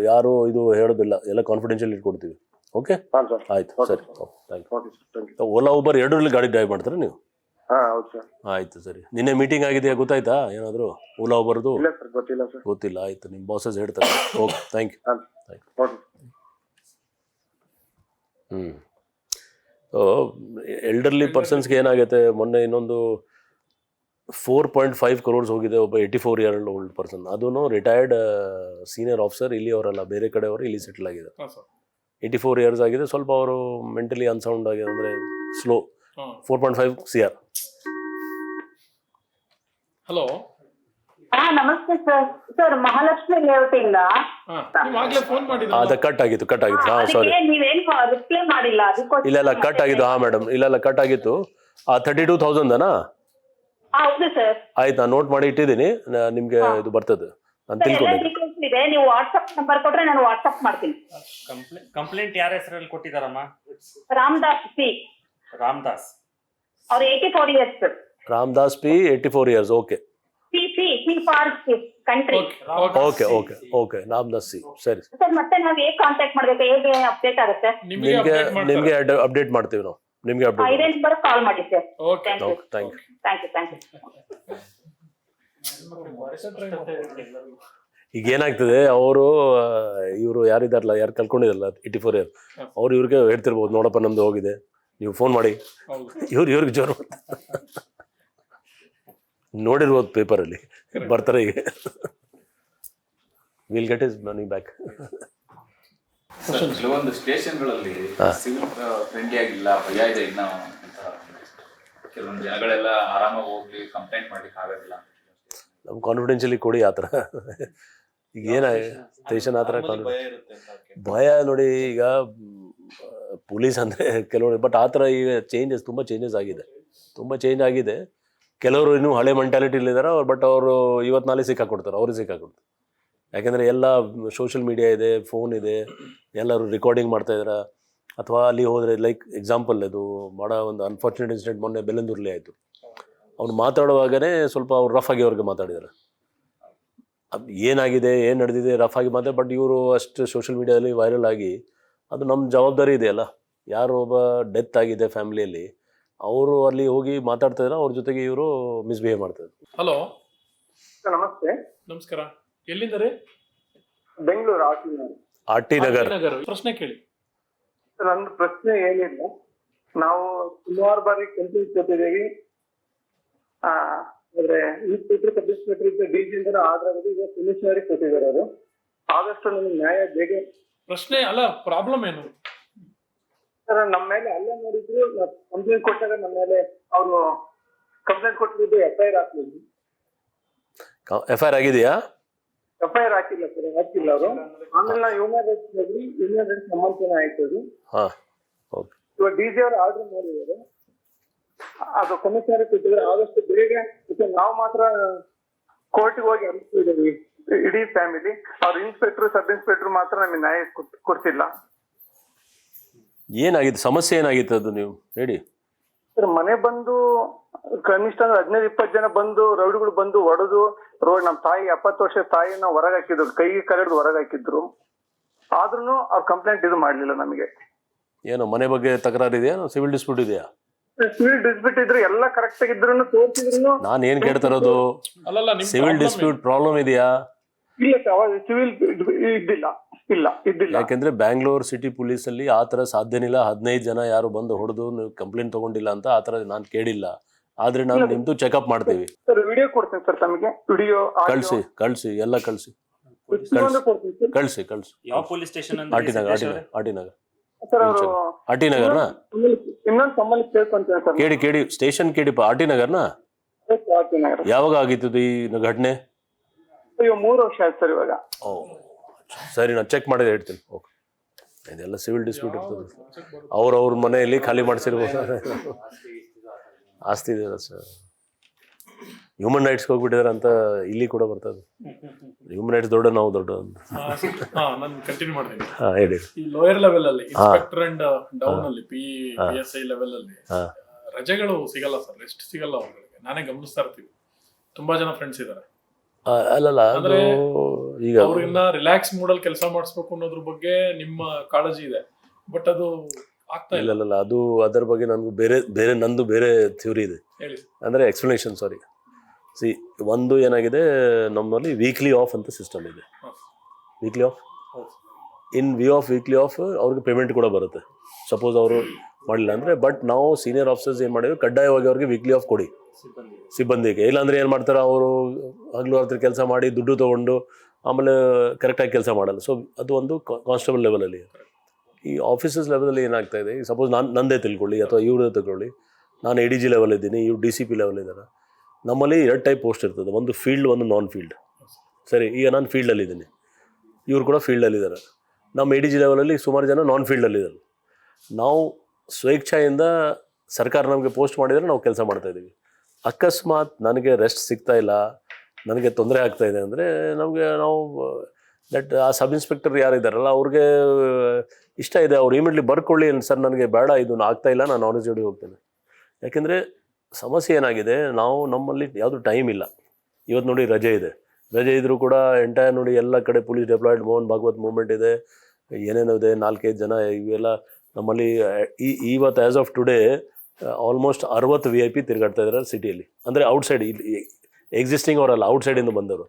ಯಾರು ಇದು ಹೇಳೋದಿಲ್ಲ, ಎಲ್ಲ ಕಾನ್ಫಿಡೆನ್ಷಿಯಲ್ ಇಟ್ಕೊಡ್ತೀವಿ. ಓಕೆ, ಆಯ್ತು, ಸರಿ, ಥ್ಯಾಂಕ್ ಯು. ಓಲಾ ಊಬರ್ ಎರಡರಲ್ಲಿ ಗಾಡಿ ಡ್ರೈವ್ ಮಾಡ್ತಾರೆ ನೀವು? ಆಯ್ತು, ಸರಿ. ನಿನ್ನೆ ಮೀಟಿಂಗ್ ಆಗಿದೆಯಾ, ಗೊತ್ತಾಯ್ತಾ ಏನಾದ್ರು ಓಲಾ ಊಬರ್ದು? ಗೊತ್ತಿಲ್ಲ. ಆಯ್ತು, ನಿಮ್ಮ ಬಾಸಸ್ ಹೇಳ್ತಾರೆ. Okay, thank you. ಎಲ್ಡರ್ಲಿ ಪರ್ಸನ್ಸ್ಗೆ ಏನಾಗೈತೆ, ಮೊನ್ನೆ ಇನ್ನೊಂದು 4.5 crores ಹೋಗಿದೆ ಒಬ್ಬ 84 year old ಪರ್ಸನ್. ಅದೂ ರಿಟೈರ್ಡ್ ಸೀನಿಯರ್ ಆಫೀಸರ್, ಇಲ್ಲಿ ಅವರಲ್ಲ, ಬೇರೆ ಕಡೆಯವರು ಇಲ್ಲಿ ಸೆಟಲ್ ಆಗಿದೆ. ಹಾಂ ಸರ್. 84 years ಆಗಿದೆ. ಸ್ವಲ್ಪ ಅವರು ಮೆಂಟಲಿ ಅನ್ಸೌಂಡ್ ಆಗಿದೆ, ಅಂದರೆ ಸ್ಲೋ. 4.5 CR. ಹಲೋ. ನಮಸ್ತೆ ಸರ್. ಸರ್ ಮಹಾಲಕ್ಷ್ಮಿ ಲೇಔಟ್ ಇಂದ ಆಗ್ಲೇ ಫೋನ್ ಮಾಡಿದ್ರು. ಅದು ಕಟ್ ಆಗಿತ್ತು. ಹಾಂ ಸಾರಿ, ನೀವೇನ್ ರಿಪ್ಲೈ ಮಾಡಿಲ್ಲ, ಅದಕ್ಕೋಸ್ಕರ. ಇಲ್ಲ ಕಟ್ ಆಗಿತ್ತು. ಹಾಂ ಮೇಡಮ್, ಇಲ್ಲ ಕಟ್ ಆಗಿತ್ತು. 32,000 ಹೌದು ಸರ್. ಆಯ್ತು, ನಾನು ನೋಟ್ ಮಾಡಿ ಇಟ್ಟಿದ್ದೀನಿ. ನಿಮಗೆ ಇದು ಬರ್ತದೆ, ನಾನು ತಿಳ್ಕೊಂಡಿದ್ದೀನಿ. ಇದೆ, ನೀವು ವಾಟ್ಸ್ಆಪ್ ನಂಬರ್ ಕೊಟ್ರೆ ನಾನು ವಾಟ್ಸ್ಆಪ್ ಮಾಡ್ತೀನಿ. ಕಂಪ್ಲೇಂಟ್ ಯಾರ ಹೆಸರಲ್ಲಿ ಕೊಟ್ಟಿದಾರಮ್ಮ? ರಾಮದಾಸ್ ಪಿ. ರಾಮದಾಸ್ ಅವ್ರು 84 years. Ramdas P, 84 years. Okay. C for country. Okay Ramdas C. ಸರಿ ಸರ್, ಮತ್ತೆ ನಾವು ಹೇಗೆ ಕಾಂಟ್ಯಾಕ್ಟ್ ಮಾಡ್ಬೇಕು, ಹೇಗೆ ಅಪ್ಡೇಟ್ ಆಗುತ್ತೆ? ನಿಮಗೆ ಅಪ್ಡೇಟ್ ಮಾಡ್ತೀವಿ ನಾವು. ನಿಮಗೆ ಅಪ್ಡೇಟ್ ಇದೇ ನಂಬರ್ ಕಾಲ್ ಮಾಡಿ sir. Thank you. Thank you. ಈಗ ಏನಾಗ್ತದೆ, ಅವರು ಇವರು ಯಾರಿದಾರಲ್ಲ, ಯಾರು ಕಲ್ಕೊಂಡಿರಲ್ಲ 84 years, ಅವ್ರು ಇವ್ರಿಗೆ ಹೇಳ್ತಿರ್ಬೋದು, ನೋಡಪ್ಪ ನಮ್ದು ಹೋಗಿದೆ, ನೀವು ಫೋನ್ ಮಾಡಿ. ಇವ್ರಿಗೆ ಜೋರು ನೋಡಿರ್ಬೋದು ಪೇಪರಲ್ಲಿ, ಬರ್ತಾರೆ ಈಗ. Will get is money back. ಕೆಲವೊಂದು ಸ್ಟೇಷನ್ಗಳಲ್ಲಿ ಸಿವಿಲ್ ಫ್ರೆಂಡ್ಲಿ ಆಗಿಲ್ಲ, ಭಯ ಇದೆ ಇನ್ನ ಅಂತ. ಕೆಲವೊಂದು ಜನಗಳೆಲ್ಲ ಆರಾಮಾಗಿ ಹೋಗ್ಲಿ, ಕಂಪ್ಲೇಂಟ್ ಮಾಡ್ಲಿಕ್ಕೆ ಆಗೋದಿಲ್ಲ. ನಮ್ಮ ಕಾನ್ಫಿಡೆನ್ಷಿಯಲಿ ಕೊಡಿ ಆ ಥರ. ಈಗ ಸ್ಟೇಷನ್ ಆ ಥರ ಭಯ ನೋಡಿ. ಈಗ ಪೊಲೀಸ್ ಅಂದರೆ ಕೆಲವರು, ಬಟ್ ಆ ಥರ ಈಗ ತುಂಬ ಚೇಂಜಸ್ ಆಗಿದೆ. ಕೆಲವರು ಇನ್ನೂ ಹಳೆ ಮೆಂಟಾಲಿಟಿಲಿದ್ದಾರೆ, ಬಟ್ ಅವರು ಇವತ್ತು ನಾಳೆ ಸಿಕ್ಕಾಕೊಡ್ತಾರೆ, ಅವ್ರಿಗೆ ಸಿಕ್ಕಾಕೊಡ್ತಾರೆ. ಯಾಕೆಂದರೆ ಎಲ್ಲ ಸೋಷಿಯಲ್ ಮೀಡಿಯಾ ಇದೆ, ಫೋನ್ ಇದೆ, ಎಲ್ಲರೂ ರೆಕಾರ್ಡಿಂಗ್ ಮಾಡ್ತಾಯಿದ್ದಾರೆ. ಅಥವಾ ಅಲ್ಲಿ ಹೋದರೆ, ಲೈಕ್ ಎಕ್ಸಾಂಪಲ್, ಇದು ಮಾಡೋ ಒಂದು ಅನ್ಫಾರ್ಚುನೇಟ್ ಇನ್ಸಿಡೆಂಟ್ ಮೊನ್ನೆ ಬೆಲ್ಲಂದೂರಲ್ಲಿ ಆಯಿತು. ಅವ್ನು ಮಾತಾಡುವಾಗಲೇ ಸ್ವಲ್ಪ ಅವ್ರು ರಫ್ ಆಗಿ ಅವ್ರಿಗೆ ಮಾತಾಡಿದ್ದಾರೆ. ಏನಾಗಿದೆ, ಏನು ನಡೆದಿದೆ, ರಫ್ ಆಗಿ ಮಾತಾಡಿ. ಬಟ್ ಇವರು ಅಷ್ಟು ಸೋಷಿಯಲ್ ಮೀಡಿಯಾದಲ್ಲಿ ವೈರಲ್ ಆಗಿ, ಅದು ನಮ್ಮ ಜವಾಬ್ದಾರಿ ಇದೆಯಲ್ಲ. ಯಾರು ಒಬ್ಬ ಡೆತ್ ಆಗಿದೆ ಫ್ಯಾಮಿಲಿಯಲ್ಲಿ, ಅವರು ಅಲ್ಲಿ ಹೋಗಿ ಮಾತಾಡ್ತಾ ಇದ್ದಾರೆ, ಅವ್ರ ಜೊತೆಗೆ ಇವರು ಮಿಸ್ಬಿಹೇವ್ ಮಾಡ್ತಾರೆ. ಹಲೋ, ನಮಸ್ತೆ. ನಮಸ್ಕಾರ. ಎಲ್ಲಿಂದ ರೀ? Bengaluru R T Nagar. ಪ್ರಶ್ನೆ ಕೇಳಿ. ನಂದು ಪ್ರಶ್ನೆ ಏನಿಲ್ಲ, ನಾವು ಸುಮಾರು ಬಾರಿ ಕಂಪ್ಲೇಂಟ್ ಕೊಟ್ಟಿದ್ದೀವಿ. ಆದ್ರೆ ಇನ್ಸ್ಪೆಕ್ಟರ್, ಸಬ್ ಇನ್ಸ್ಪೆಕ್ಟರ್, ಡಿಜಿ ಇಂದ ಆದ್ರೆ ಈಗ ಕಮಿಷನರಿಗೆ ಕೊಟ್ಟಿದ್ದಾರೆ. ಅವರು ಆದಷ್ಟು ನಮಗೆ ನ್ಯಾಯ ಬೇಗ. ಪ್ರಶ್ನೆ ಅಲ್ಲ, ಪ್ರಾಬ್ಲಮ್ ಏನು ಸರ್? ನಮ್ಮ ಮೇಲೆ ಅಲ್ಲೇ ಮಾಡಿದ್ರು, ಕಂಪ್ಲೇಂಟ್ ಕೊಟ್ಟಾಗ ನಮ್ಮ ಮೇಲೆ ಅವರು ಕಂಪ್ಲೇಂಟ್ ಕೊಟ್ಟಿದ್ದು FIR ಹಾಕ್ಲಿಲ್ಲ. FIR ಆಗಿದೆಯಾ? FIR ಹಾಕಿಲ್ಲ ಸರ್, ಹಾಕಿಲ್ಲ ಅವರು. ಆಮೇಲೆ ನಾವು ಹ್ಯೂಮನ್ ರೈಟ್ಸ್ ಹೋಗಿ, ಹ್ಯೂಮನ್ ರೈಟ್ಸ್ ಸಮರ್ಥನೆ ಆಯ್ತು. ಅದು ಇವಾಗ DG ಅವರು ಆರ್ಡರ್ ಮಾಡಿದ್ದಾರೆ, ಅದು ಕಮಿಷನರ್ ಕೊಟ್ಟಿದ್ದಾರೆ. ಆದಷ್ಟು ಬೇಗ, ನಾವು ಮಾತ್ರ ಕೋರ್ಟ್ಗೆ ಹೋಗಿ ಅನ್ಸಿದ್ದೀವಿ ಇಡೀ ಫ್ಯಾಮಿಲಿ. ಅವ್ರ ಇನ್ಸ್ಪೆಕ್ಟರ್, ಸಬ್ ಇನ್ಸ್ಪೆಕ್ಟರ್ ಮಾತ್ರ ನಮಗೆ ನ್ಯಾಯ ಕೊಡ್ತಿಲ್ಲ. ಏನಾಗಿದೆ ಸಮಸ್ಯೆ? ಏನಾಗಿತ್ತು ಅದು ನೀವು ಹೇಳಿ ಸರ್. ಮನೆ ಬಂದು ಕನಿಷ್ಠ 15-20 ಜನ ಬಂದು, ರೌಡಿಗಳು ಬಂದು ಹೊಡೆದು, ನಮ್ಮ ತಾಯಿ 70 ವರ್ಷದ ತಾಯಿನ ಹೊರಗೆ ಹಾಕಿದ್ರು, ಕೈಗೆ ಕರೆದು ಹೊರಗೆ ಹಾಕಿದ್ರು. ಆದ್ರೂ ಅವ್ರ ಕಂಪ್ಲೇಂಟ್ ಇದು ಮಾಡ್ಲಿಲ್ಲ ನಮಗೆ. ಏನೋ ಮನೆ ಬಗ್ಗೆ ತಕರಾರು ಇದೆಯಾ, ಸಿವಿಲ್ ಡಿಸ್ಪ್ಯೂಟ್ ಇದೆಯಾ? ಸಿವಿಲ್ ಡಿಸ್ಪ್ಯೂಟ್ ಇದ್ರು, ಎಲ್ಲ ಕರೆಕ್ಟ್ ಆಗಿದ್ರು ತೋರಿಸಿದ್ರು. ನಾನು ಏನ್ ಕೇಳ್ತಾ ಇರೋದು, ಸಿವಿಲ್ ಡಿಸ್ಪ್ಯೂಟ್ ಪ್ರಾಬ್ಲಮ್ ಇದೆಯಾ? ಇಲ್ಲ ಸರ್, ಸಿವಿಲ್ ಇದ್ದಿಲ್ಲ. ಯಾಕೆಂದ್ರೆ ಬ್ಯಾಂಗ್ಳೂರ್ ಸಿಟಿ ಪೊಲೀಸ್ ಅಲ್ಲಿ ಆ ತರ ಸಾಧ್ಯನಿಲ್ಲ. 15 ಜನ ಯಾರು ಬಂದು ಹೊಡೆದು ನೀವು ಕಂಪ್ಲೇಂಟ್ ತಗೊಂಡಿಲ್ಲ ಅಂತ ಆ ತರ ನಾನು ಕೇಳಿಲ್ಲ. ಆದ್ರೆ ನಾವು ನಿಮ್ದು ಚೆಕ್ಅಪ್ ಮಾಡ್ತೀವಿ. ಸರ್ ವಿಡಿಯೋ ಕೊಡ್ತೀನಿ ಸರ್ ತಮಗೆ. ವಿಡಿಯೋ ಕಳ್ಸಿ ಎಲ್ಲ ಕಳ್ಸಿ. ಯಾವ police station? R T Nagar. Sir ಅವರು ಆರ್ ಟಿ ನಗರ್ನ ಇನ್ನೊಂದು ಸಂಬಂಧ ಕೇಳ್ಕೊಂತೀನಿ ಸರ್. ಕೇಳಿ ಸ್ಟೇಷನ್ ಕೇಳಿಪ್ಪ. ಆರ್ ಟಿ ನಗರ್ನ ಯಾವಾಗ ಆಗಿತ್ತು ಈ ಘಟನೆ? 3 ವರ್ಷ ಆಯ್ತು ಸರ್ ಇವಾಗ. ಓ ಸರಿ, ನಾನು ಚೆಕ್ ಮಾಡಿದ್ರೆ ಹೇಳ್ತೀನಿ. ಓಕೆ, ಇದೆಲ್ಲ ಸಿವಿಲ್ ಡಿಸ್ಪ್ಯೂಟ್ ಇರ್ತದೆ. ಅವ್ರ ಮನೆಯಲ್ಲಿ ಖಾಲಿ ಮಾಡಿಸಿರ್ಬೋದು, ಆಸ್ತಿ ಇದೆ ಸರ್. ಹ್ಯೂಮನ್ ರೈಟ್ಸ್ಗೆ ಹೋಗ್ಬಿಟ್ಟಿದ್ದಾರೆ ಅಂತ ಇಲ್ಲಿ ಕೂಡ ಬರ್ತದೆ. ಹ್ಯೂಮನ್ ರೈಟ್ಸ್ ದೊಡ್ಡ, ನಾವು ದೊಡ್ಡ ಅಂತ. ನಾನು ಕಂಟಿನ್ಯೂ ಮಾಡ್ತೀನಿ. ಹೇಳಿ. ಈ ಲೋಯರ್ ಲೆವೆಲ್ ಅಲ್ಲಿ, ಇನ್ಸ್ಪೆಕ್ಟರ್ ಅಂಡ್ ಡೌನ್ ಅಲ್ಲಿ, PSI ಲೆವೆಲ್ ಅಲ್ಲಿ ರಜೆಗಳು ಸಿಗಲ್ಲ ಸರ್, ರೆಸ್ಟ್ ಸಿಗಲ್ಲ ಅವ್ರಿಗೆ. ನಾನೇ ಗಮನಿಸ್ತಾ ಇರ್ತೀವಿ, ತುಂಬಾ ಜನ ಫ್ರೆಂಡ್ಸ್ ಇದ್ದಾರೆ. ಅಲ್ಲಲ್ಲ, ಅಂದ್ರೆ ಈಗ ಅವ್ರನ್ನ ರಿಲ್ಯಾಕ್ಸ್ ಮೂಡಲ್ಲಿ ಕೆಲಸ ಮಾಡಿಸ್ಬೇಕು ಅನ್ನೋದ್ರ ಬಗ್ಗೆ ನಿಮ್ಮ ಕಾಳಜಿ ಇದೆ, ಬಟ್ ಅದು ಆಗ್ತಾ ಇಲ್ಲ. ಇಲ್ಲ, ಅದು ಅದರ ಬಗ್ಗೆ ನನಗೂ ನಂದು ಬೇರೆ ಥಿಯರಿ ಇದೆ. ಅಂದ್ರೆ ಎಕ್ಸ್ಪ್ಲನೇಷನ್. ಸಾರಿ, ಒಂದು ಏನಾಗಿದೆ, ನಮ್ಮಲ್ಲಿ ವೀಕ್ಲಿ ಆಫ್ ಅಂತ ಸಿಸ್ಟಮ್ ಇದೆ. Weekly of in view of weekly of ಅವ್ರಿಗೆ ಪೇಮೆಂಟ್ ಕೂಡ ಬರುತ್ತೆ. ಸಪೋಸ್ ಅವರು ಮಾಡಲಿಲ್ಲ ಅಂದರೆ. ಬಟ್ ನಾವು ಸೀನಿಯರ್ ಆಫೀಸರ್ಸ್ ಏನು ಮಾಡಿದ್ವಿ, ಕಡ್ಡಾಯವಾಗಿ ಅವ್ರಿಗೆ ವೀಕ್ಲಿ ಆಫ್ ಕೊಡಿ ಸಿಬ್ಬಂದಿಗೆ. ಇಲ್ಲಾಂದರೆ ಏನು ಮಾಡ್ತಾರೆ, ಅವರು ಹಗಲು ರಾತ್ರಿ ಕೆಲಸ ಮಾಡಿ ದುಡ್ಡು ತೊಗೊಂಡು ಆಮೇಲೆ ಕರೆಕ್ಟಾಗಿ ಕೆಲಸ ಮಾಡಲ್ಲ. ಸೊ ಅದು ಒಂದು ಕಾನ್ಸ್ಟೇಬಲ್ ಲೆವೆಲಲ್ಲಿ. ಈ ಆಫೀಸರ್ಸ್ ಲೆವೆಲಲ್ಲಿ ಏನಾಗ್ತಾ ಇದೆ, ಈಗ ಸಪೋಸ್ ನಂದೇ ತಿಳ್ಕೊಳ್ಳಿ ಅಥವಾ ಇವ್ರದ್ದು ತಿಳ್ಕೊಳ್ಳಿ, ನಾನು ADG ಲೆವೆಲ್ ಇದ್ದೀನಿ, ಇವ್ರು DCP ಲೆವೆಲ್ ಇದ್ದಾರೆ. ನಮ್ಮಲ್ಲಿ 2 ಟೈಪ್ ಪೋಸ್ಟ್ ಇರ್ತದೆ, ಒಂದು ಫೀಲ್ಡ್, ಒಂದು ನಾನ್ ಫೀಲ್ಡ್. ಸರಿ, ಈಗ ನಾನು ಫೀಲ್ಡಲ್ಲಿದ್ದೀನಿ, ಇವ್ರು ಕೂಡ ಫೀಲ್ಡಲ್ಲಿದ್ದಾರೆ. ನಮ್ಮ ADG ಲೆವೆಲಲ್ಲಿ ಸುಮಾರು ಜನ ನಾನ್ ಫೀಲ್ಡಲ್ಲಿದ್ದಾರೆ. ನಾವು ಸ್ವೇಚ್ಛೆಯಿಂದ ಸರ್ಕಾರ ನಮಗೆ ಪೋಸ್ಟ್ ಮಾಡಿದರೆ ನಾವು ಕೆಲಸ ಮಾಡ್ತಾಯಿದ್ದೀವಿ. ಅಕಸ್ಮಾತ್ ನನಗೆ ರೆಸ್ಟ್ ಸಿಗ್ತಾ ಇಲ್ಲ, ನನಗೆ ತೊಂದರೆ ಆಗ್ತಾಯಿದೆ ಅಂದರೆ ನಾವು ಆ ಸಬ್ ಇನ್ಸ್ಪೆಕ್ಟರ್ ಯಾರಿದ್ದಾರಲ್ಲ ಅವ್ರಿಗೆ ಇಷ್ಟ ಇದೆ, ಅವ್ರು ಇಮಿಡಿಯೇಟ್ಲಿ ಬರ್ಕೊಳ್ಳಿ, ಸರ್ ನನಗೆ ಬೇಡ, ಇದು ಆಗ್ತಾಯಿಲ್ಲ, ನಾನು ನಾನ್ ಡ್ಯೂಟಿಗೆ ಹೋಗ್ತೇನೆ. ಯಾಕೆಂದರೆ ಸಮಸ್ಯೆ ಏನಾಗಿದೆ, ನಮ್ಮಲ್ಲಿ ಯಾವುದು ಟೈಮ್ ಇಲ್ಲ. ಇವತ್ತು ನೋಡಿ ರಜೆ ಇದೆ, ರಜೆ ಇದ್ದರೂ ಕೂಡ ಎಂಟೈರ್ ನೋಡಿ ಎಲ್ಲ ಕಡೆ police deployed, Mohan Bhagwat movement ಇದೆ, ಏನೇನೋ ಇದೆ, 4-5 ಜನ ಇವೆಲ್ಲ ನಮ್ಮಲ್ಲಿ. ಇವತ್ತು as of today almost 60 VIP ತಿರುಗಾಡ್ತಾ ಇದ್ದಾರೆ ಸಿಟಿಯಲ್ಲಿ. ಅಂದರೆ ಔಟ್ಸೈಡ್, ಎಕ್ಸಿಸ್ಟಿಂಗ್ ಅವರಲ್ಲ, ಔಟ್ಸೈಡಿಂದ ಬಂದವರು.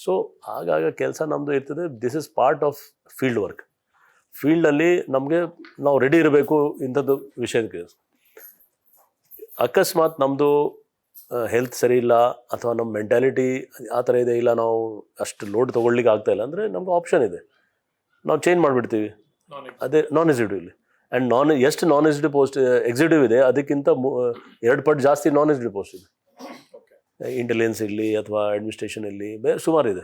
ಸೊ ಆಗಾಗ ಕೆಲಸ ನಮ್ಮದು ಇರ್ತದೆ. This is part of field work. ಫೀಲ್ಡಲ್ಲಿ ನಮಗೆ ನಾವು ರೆಡಿ ಇರಬೇಕು ಇಂಥದ್ದು ವಿಷಯಕ್ಕೆ. ಅಕಸ್ಮಾತ್ ನಮ್ಮದು ಹೆಲ್ತ್ ಸರಿ ಇಲ್ಲ ಅಥವಾ ನಮ್ಮ ಮೆಂಟ್ಯಾಲಿಟಿ ಆ ಥರ ಇದೆ, ಇಲ್ಲ ನಾವು ಅಷ್ಟು ಲೋಡ್ ತೊಗೊಳ್ಲಿಕ್ಕೆ ಆಗ್ತಾಯಿಲ್ಲ ಅಂದರೆ ನಮ್ಗೆ ಆಪ್ಷನ್ ಇದೆ, ನಾವು ಚೇಂಜ್ ಮಾಡಿಬಿಡ್ತೀವಿ. ಅದೇ ನಾನ್ ಎಕ್ಸಿಕ್ಯೂಟಿವ್ಲಿ. ಆ್ಯಂಡ್ ಎಷ್ಟು ನಾನ್ ಎಕ್ಸಿಕ್ಯೂಟಿವ್ ಪೋಸ್ಟ್ ಎಕ್ಸಿಕ್ಯೂಟಿವ್ ಇದೆ, ಅದಕ್ಕಿಂತ 2 ಪಟ್ಟು ಜಾಸ್ತಿ ನಾನ್ ಎಕ್ಸಿಕ್ಯೂಟಿವ್ ಪೋಸ್ಟ್ ಇದೆ. ಇಂಟೆಲಿಜೆನ್ಸ್ ಇರಲಿ ಅಥವಾ ಅಡ್ಮಿನಿಸ್ಟ್ರೇಷನ್ ಇರಲಿ, ಸುಮಾರು ಇದೆ.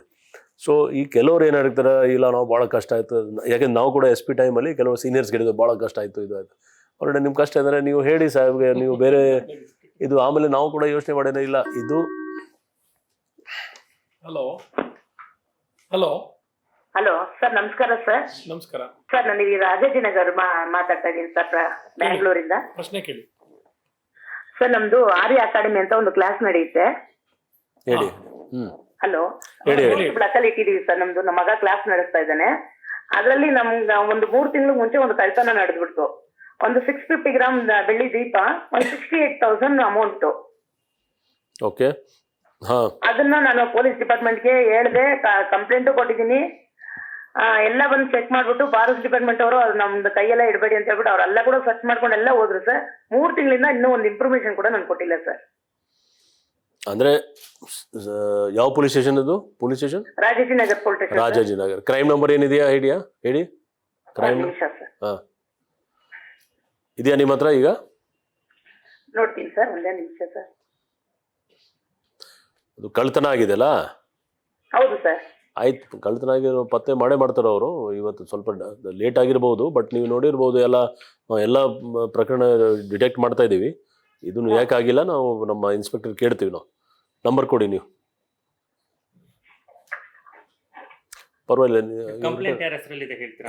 ಸೊ ಈ ಕೆಲವ್ರು ಏನು ಹೇಳ್ತಾರೆ, ಇಲ್ಲ ನಾವು ಭಾಳ ಕಷ್ಟ ಆಯಿತು, ಯಾಕೆಂದ್ರೆ ನಾವು ಕೂಡ SP ಟೈಮಲ್ಲಿ ಕೆಲವು ಸೀನಿಯರ್ಸ್ ಹೇಳಿದ್ರು ಭಾಳ ಕಷ್ಟ ಆಯಿತು, ಇದು ಆಯಿತು. ಅವ್ರಿಗೆ ನಿಮ್ಮ ಕಷ್ಟ ಅಂದರೆ ನೀವು ಹೇಳಿ ಸಾಹೇಬ್ಗೆ, ನೀವು ಬೇರೆ ಇದು. ಆಮೇಲೆ ನಾವು ಕೂಡ ಯೋಚನೆ ಮಾಡೋಣ, ಇಲ್ಲ ಇದು. ಹಲೋ ಹಲೋ ಹಲೋ ಸರ್, ನಮಸ್ಕಾರ ಸರ್. ನಮಸ್ಕಾರ ಸರ್, ನಾನು ಈ ರಾಜಾಜಿನಗರ್ ಮಾತಾಡ್ತಾ ಇದ್ದೀನಿ ಸರ್, ಬ್ಯಾಂಗ್ಳೂರಿಂದ. ಪ್ರಶ್ನೆ ಕೇಳಿ ಸರ್. ನಮ್ದು ಆರ್ಯ ಅಕಾಡೆಮಿ ಅಂತ ಒಂದು ಕ್ಲಾಸ್ ನಡೆಯುತ್ತೆ. ಹೇಳಿ. ಹಲೋ, ಬ್ಲಾಕಲ್ಲಿ ಇಟ್ಟಿದೀವಿ ಸರ್. ನಮ್ಮ ಮಗ ಕ್ಲಾಸ್ ನಡೆಸ್ತಾ ಇದ್ದಾನೆ. ಅದರಲ್ಲಿ ನಮ್ಗೆ ಒಂದು 3 ತಿಂಗಳು ಮುಂಚೆ ಒಂದು ಕಳ್ತನ ನಡೆದ್ಬಿಡ್ತು. ಒಂದು 650 ಗ್ರಾಮ್ ಬೆಳ್ಳಿ ದೀಪ, ಒಂದು 68,000 ಅಮೌಂಟ್. ಓಕೆ. ಅದನ್ನ ನಾನು ಪೊಲೀಸ್ ಡಿಪಾರ್ಟ್ಮೆಂಟ್ಗೆ ಹೇಳಿದೆ, ಕಂಪ್ಲೇಂಟು ಕೊಟ್ಟಿದ್ದೀನಿ. ಎಲ್ಲ ಬಂದು ಚೆಕ್ ಮಾಡ್ಬಿಟ್ಟು ಫಾರೆಸ್ಟ್ ಡಿಪಾರ್ಟ್ಮೆಂಟ್ ಅವರು ನಮ್ದು ಕೈಯೆಲ್ಲ ಇಡಬೇಡಿ ಅಂತ ಹೇಳ್ಬಿಟ್ಟು ಅವರೆಲ್ಲ ಕೂಡ ಸರ್ಚ್ ಮಾಡ್ಕೊಂಡು ಎಲ್ಲ ಹೋದ್ರು ಸರ್. 3 ತಿಂಗಳಿಂದ ಇನ್ನೂ ಒಂದು ಇನ್ಫಾರ್ಮೇಶನ್ ಕೂಡ ನಾನು ಕೊಟ್ಟಿಲ್ಲ ಸರ್. ಅಂದರೆ ಯಾವ ಪೊಲೀಸ್ ಸ್ಟೇಷನ್ ಅದು? Police station Rajajinagar police station. Rajajinagar. Crime number ಏನಿದೆಯಾ ಹೇಳಿ. ಕ್ರೈಮ್ ಹಾಂ ಇದೆಯಾ ನಿಮ್ಮ ಹತ್ರ? ಈಗ ನೋಡ್ತೀನಿ ಸರ್, ಒಂದೇ ನಿಮಿಷ ಸರ್. ಅದು ಕಳ್ತನ ಆಗಿದೆಯಲ್ಲ? ಹೌದು ಸರ್. ಆಯ್ತು, ಕಳ್ತನ ಆಗಿರೋ ಪತ್ತೆ ಮಾಡ್ತಾರೆ ಅವರು. ಇವತ್ತು ಸ್ವಲ್ಪ ಲೇಟ್ ಆಗಿರ್ಬೋದು, ಬಟ್ ನೀವು ನೋಡಿರ್ಬೋದು, ಎಲ್ಲ ಪ್ರಕರಣ ಡಿಟೆಕ್ಟ್ ಮಾಡ್ತಾ ಇದ್ದೀವಿ. ಇದನ್ನು ಯಾಕೆ ಆಗಿಲ್ಲ ನಾವು ನಮ್ಮ ಇನ್ಸ್ಪೆಕ್ಟರ್ ಕೇಳ್ತೀವಿ. ನಾವು ನಂಬರ್ ಕೊಡಿ ನೀವು. ಪರವಾಗಿಲ್ಲ.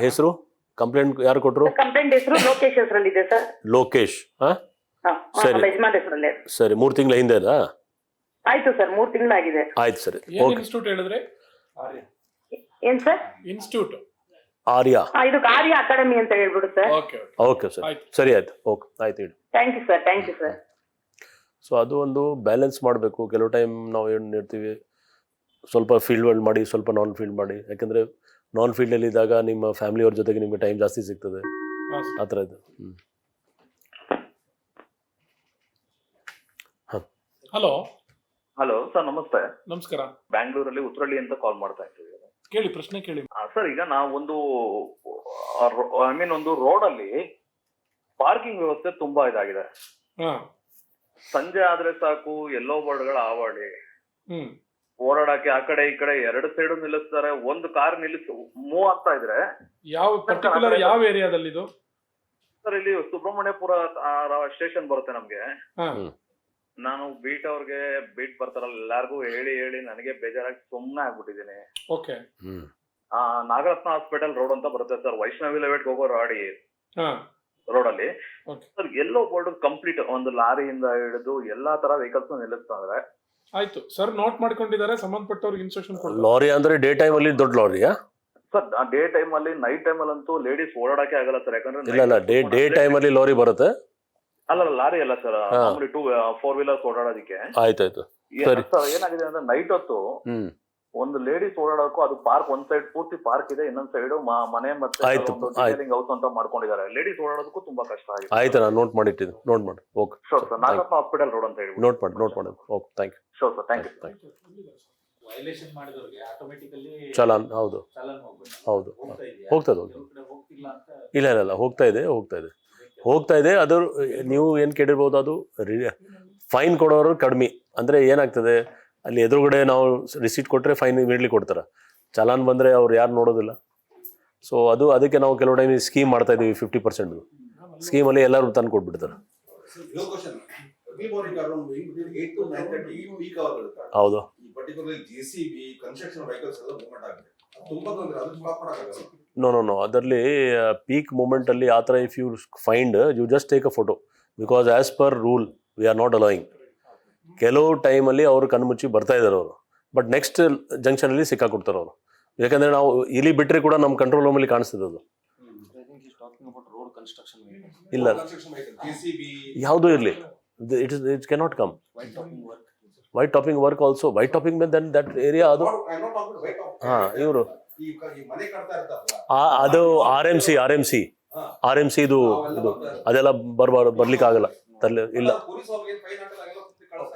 ಹೆಸರು ಕಂಪ್ಲೇಂಟ್ ಯಾರು ಕೊಟ್ಟರು? ಕಂಪ್ಲೇಂಟ್ ಹೆಸರು ಲೋಕೇಶ್ ಹೆಸರಲ್ಲಿದೆ ಸರ್. ಲೋಕೇಶ್. ಸರಿ ಸರಿ. 3 ತಿಂಗಳ ಹಿಂದೆ ಅದಾ? ಆಯ್ತು ಸರ್, 3 ತಿಂಗಳಾಗಿದೆ. ಆಯ್ತು ಸರಿ. ಇನ್ಸ್ಟಿಟ್ಯೂಟ್ ಹೇಳಿದ್ರೆ ಏನ್ ಸರ್? ಇನ್ಸ್ಟಿಟ್ಯೂಟ್ ಆರ್ಯ. ಇದು ಆರ್ಯ ಅಕಾಡೆಮಿ ಅಂತ ಹೇಳ್ಬಿಡು ಸರ್. ಓಕೆ ಸರ್, ಸರಿ ಆಯ್ತು. ಓಕೆ ಆಯ್ತು ಹೇಳಿ. Thank you sir. Thank you sir. So ಅದು ಒಂದು ಬ್ಯಾಲೆನ್ಸ್ ಮಾಡಬೇಕು. ಕೆಲವು ಟೈಮ್ ನಾವು ಏನು ಇರ್ತೀವಿ, ಸ್ವಲ್ಪ ಫೀಲ್ಡ್ ವರ್ಲ್ಡ್ ಮಾಡಿ, ಸ್ವಲ್ಪ ನಾನ್ ಫೀಲ್ಡ್ ಮಾಡಿ. ಯಾಕಂದರೆ ನಾನ್ ಫೀಲ್ಡಲ್ಲಿ ಇದ್ದಾಗ ನಿಮ್ಮ ಫ್ಯಾಮಿಲಿಯವ್ರ ಜೊತೆಗೆ ನಿಮಗೆ ಟೈಮ್ ಜಾಸ್ತಿ ಸಿಗ್ತದೆ. ಆ ಥರ ಇದೆ. ಹಲೋ ಹಲೋ ಸರ್, ನಮಸ್ತೆ. ನಮಸ್ಕಾರ. ಬ್ಯಾಂಗ್ಳೂರಲ್ಲಿ ಉತ್ರಳ್ಳಿ ಅಂತ ಕಾಲ್ ಮಾಡ್ತಾ ಇದ್ದೀವಿ. ಕೇಳಿ, ಪ್ರಶ್ನೆ ಕೇಳಿ. ಸರ್, ಈಗ ನಾವು ಒಂದು ಒಂದು ರೋಡಲ್ಲಿ ಪಾರ್ಕಿಂಗ್ ವ್ಯವಸ್ಥೆ ತುಂಬಾ ಇದಾಗಿದೆ. ಸಂಜೆ ಆದ್ರೆ ಸಾಕು, ಎಲ್ಲೋ ಬೋರ್ಡ್ಗಳ ಆವಾಡಿ, ಓಡಾಡಕ್ಕೆ ಆ ಕಡೆ ಈ ಕಡೆ 2 ಸೈಡ್ ನಿಲ್ಲಿಸ್ತಾರೆ. ಒಂದು ಕಾರ್ ಮೂವ್ ಆಗ್ತಾ ಇದ್ರೆ ಯಾವ ಪರ್ಟಿಕ್ಯುಲರ್ ಯಾವ ಏರಿಯಾದಲ್ಲಿ ಇದು? ಸರ್, ಇಲ್ಲಿ ಸುಬ್ರಹ್ಮಣ್ಯಪುರ ಸ್ಟೇಷನ್ ಬರುತ್ತೆ ನಮ್ಗೆ. ನಾನು ಬೀಟ್ ಅವ್ರಿಗೆ ಬೀಟ್ ಬರ್ತಾರಲ್ಲ ಎಲ್ಲಾರ್ಗು ಹೇಳಿ ನನಗೆ ಬೇಜಾರಾಗಿ ಸುಮ್ಮನೆ ಆಗ್ಬಿಟ್ಟಿದ್ದೀನಿ. ಓಕೆ. ನಾಗರತ್ನ ಹಾಸ್ಪಿಟಲ್ ರೋಡ್ ಅಂತ ಬರುತ್ತೆ ಸರ್, ವೈಷ್ಣವಿ ಲೆವೆಟ್ಗೆ ಹೋಗೋ ರೋಡ್ ಅಲ್ಲಿ. ಸರ್, ಎಲ್ಲೋ ಬೋರ್ಡ್ ಕಂಪ್ಲೀಟ್ ಒಂದು ಲಾರಿಯಿಂದ ಹಿಡಿದು ಎಲ್ಲಾ ತರ ವೆಹಿಕಲ್ಸ್ ನಿಲ್ಲಿಸ್ತಾ ಇದಾರೆ. ಆಯ್ತು ಸರ್, ನೋಟ್ ಮಾಡ್ಕೊಂಡಿದ್ದಾರೆ. ಸಂಬಂಧಪಟ್ಟವ್ರಿಗೆ ಇನ್ಸ್ಟ್ರಕ್ಷನ್ ಕೊಡಿ. ಲಾರಿ ಅಂದ್ರೆ ಡೇ ಟೈಮ್ ಅಲ್ಲಿ ದೊಡ್ಡ ಲಾರಿಯಾ ಸರ್? ಡೇ ಟೈಮ್ ಅಲ್ಲಿ, ನೈಟ್ ಟೈಮ್ ಅಲ್ಲಂತೂ ಲೇಡೀಸ್ ಓಡಾಡಕ್ಕೆ ಆಗಲ್ಲ ಸರ್. ಯಾಕಂದ್ರೆ ಇಲ್ಲ, ಡೇ ಟೈಮ್ ಅಲ್ಲಿ ಲಾರಿ ಬರುತ್ತೆ. ಅಲ್ಲ, ಲಾರಿ ಅಲ್ಲ ಸರ್, 4 ವೀಲರ್ಸ್ ಓಡಾಡೋದಕ್ಕೆ. ಆಯ್ತಾಯ್ತು. ಸರ್, ಏನಾಗಿದೆ ಅಂದ್ರೆ ನೈಟ್ ಹೊತ್ತು ಒಂದು ಲೇಡೀಸ್ ಓಡಾಡೋಕ್ಕೂ ಅದು ಪಾರ್ಕ್ ಒಂದ್ ಸೈಡ್ ಪೂರ್ತಿ ಪಾರ್ಕ್ ಇದೆ, ಇನ್ನೊಂದ್ ಸೈಡ್ ಮನೆ ಮತ್ತೆ ಆಯ್ತು, ಡಿಟೇಲಿಂಗ್ ಹೌಸ್ ಅಂತ ಮಾಡ್ಕೊಂಡಿದ್ದಾರೆ. ಲೇಡೀಸ್ ಓಡಾಡೋದಕ್ಕೂ ತುಂಬಾ ಕಷ್ಟ ಆಗಿದೆ. ಆಯ್ತು, ನಾನು ನೋಟ್ ಮಾಡಿಟ್ಟಿದ್ದು, ನೋಟ್ ಮಾಡಿ. Okay sure sir, Nagappa hospital road ಅಂತ ಹೇಳಿ ನೋಟ್ ಮಾಡಿ. Okay, thank you. Sure sir, thank you. Violation ಮಾಡಿದವ್ರಿಗೆ ಆಟೋಮೆಟಿಕಲಿ ಚಲಾನ್, ಹೌದು ಚಲನ್ ಹೋಗ್ಬೇಕು. ಹೌದು, ಹೋಗ್ತಾ ಹೋಗ್ತದೆ. ಹೋಗ್ತಿಲ್ಲ ಅಂತ ಇಲ್ಲ ಹೋಗ್ತಾ ಇದೆ. ಅದು ನೀವು ಏನು ಕೇಳಿರ್ಬೋದು, ಅದು ಫೈನ್ ಕೊಡೋರು ಕಡಿಮೆ. ಅಂದರೆ ಏನಾಗ್ತದೆ, ಅಲ್ಲಿ ಎದುರುಗಡೆ ನಾವು ರಿಸೀಟ್ ಕೊಟ್ಟರೆ ಫೈನ್ ಇಮಿಡಿಯೇಟ್ಲಿ ಕೊಡ್ತಾರೆ. ಚಲಾನ್ ಬಂದರೆ ಅವ್ರು ಯಾರು ನೋಡೋದಿಲ್ಲ. ಸೊ ಅದಕ್ಕೆ ನಾವು ಕೆಲವು ಟೈಮ್ ಸ್ಕೀಮ್ ಮಾಡ್ತಾ ಇದ್ದೀವಿ. 50% ಸ್ಕೀಮಲ್ಲಿ ಎಲ್ಲರೂ ತಂದು ಕೊಟ್ಬಿಡ್ತಾರೆ. ಹೌದು, ನೋ ಅದರಲ್ಲಿ ಪೀಕ್ ಮೂಮೆಂಟಲ್ಲಿ ಆ ಥರ if you find you just take a photo, because as per rule we are not allowing. ಕೆಲವು ಟೈಮಲ್ಲಿ ಅವರು ಕಣ್ಮುಚ್ಚಿ ಬರ್ತಾ ಇದ್ದಾರೆ ಅವರು, ಬಟ್ ನೆಕ್ಸ್ಟ್ ಜಂಕ್ಷನಲ್ಲಿ ಸಿಕ್ಕಾಕೊಡ್ತಾರೆ ಅವರು. ಯಾಕಂದರೆ ನಾವು ಇಲ್ಲಿ ಬಿಟ್ಟರೆ ಕೂಡ ನಮ್ಮ ಕಂಟ್ರೋಲ್ ರೂಮಲ್ಲಿ ಕಾಣಿಸ್ತದೆ ಅದು. ಇಲ್ಲ, ಯಾವುದೂ ಇರಲಿ, it cannot come. White topping work also. White topping ಮೇಲೆ ದಟ್ ಏರಿಯಾ ಅದು ಹಾಂ ಇವರು ಅದು ಆರ್ ಎಮ್ ಸಿ ಇದು ಅದೆಲ್ಲ ಬರ್ಲಿಕ್ಕೆ ಆಗಲ್ಲ.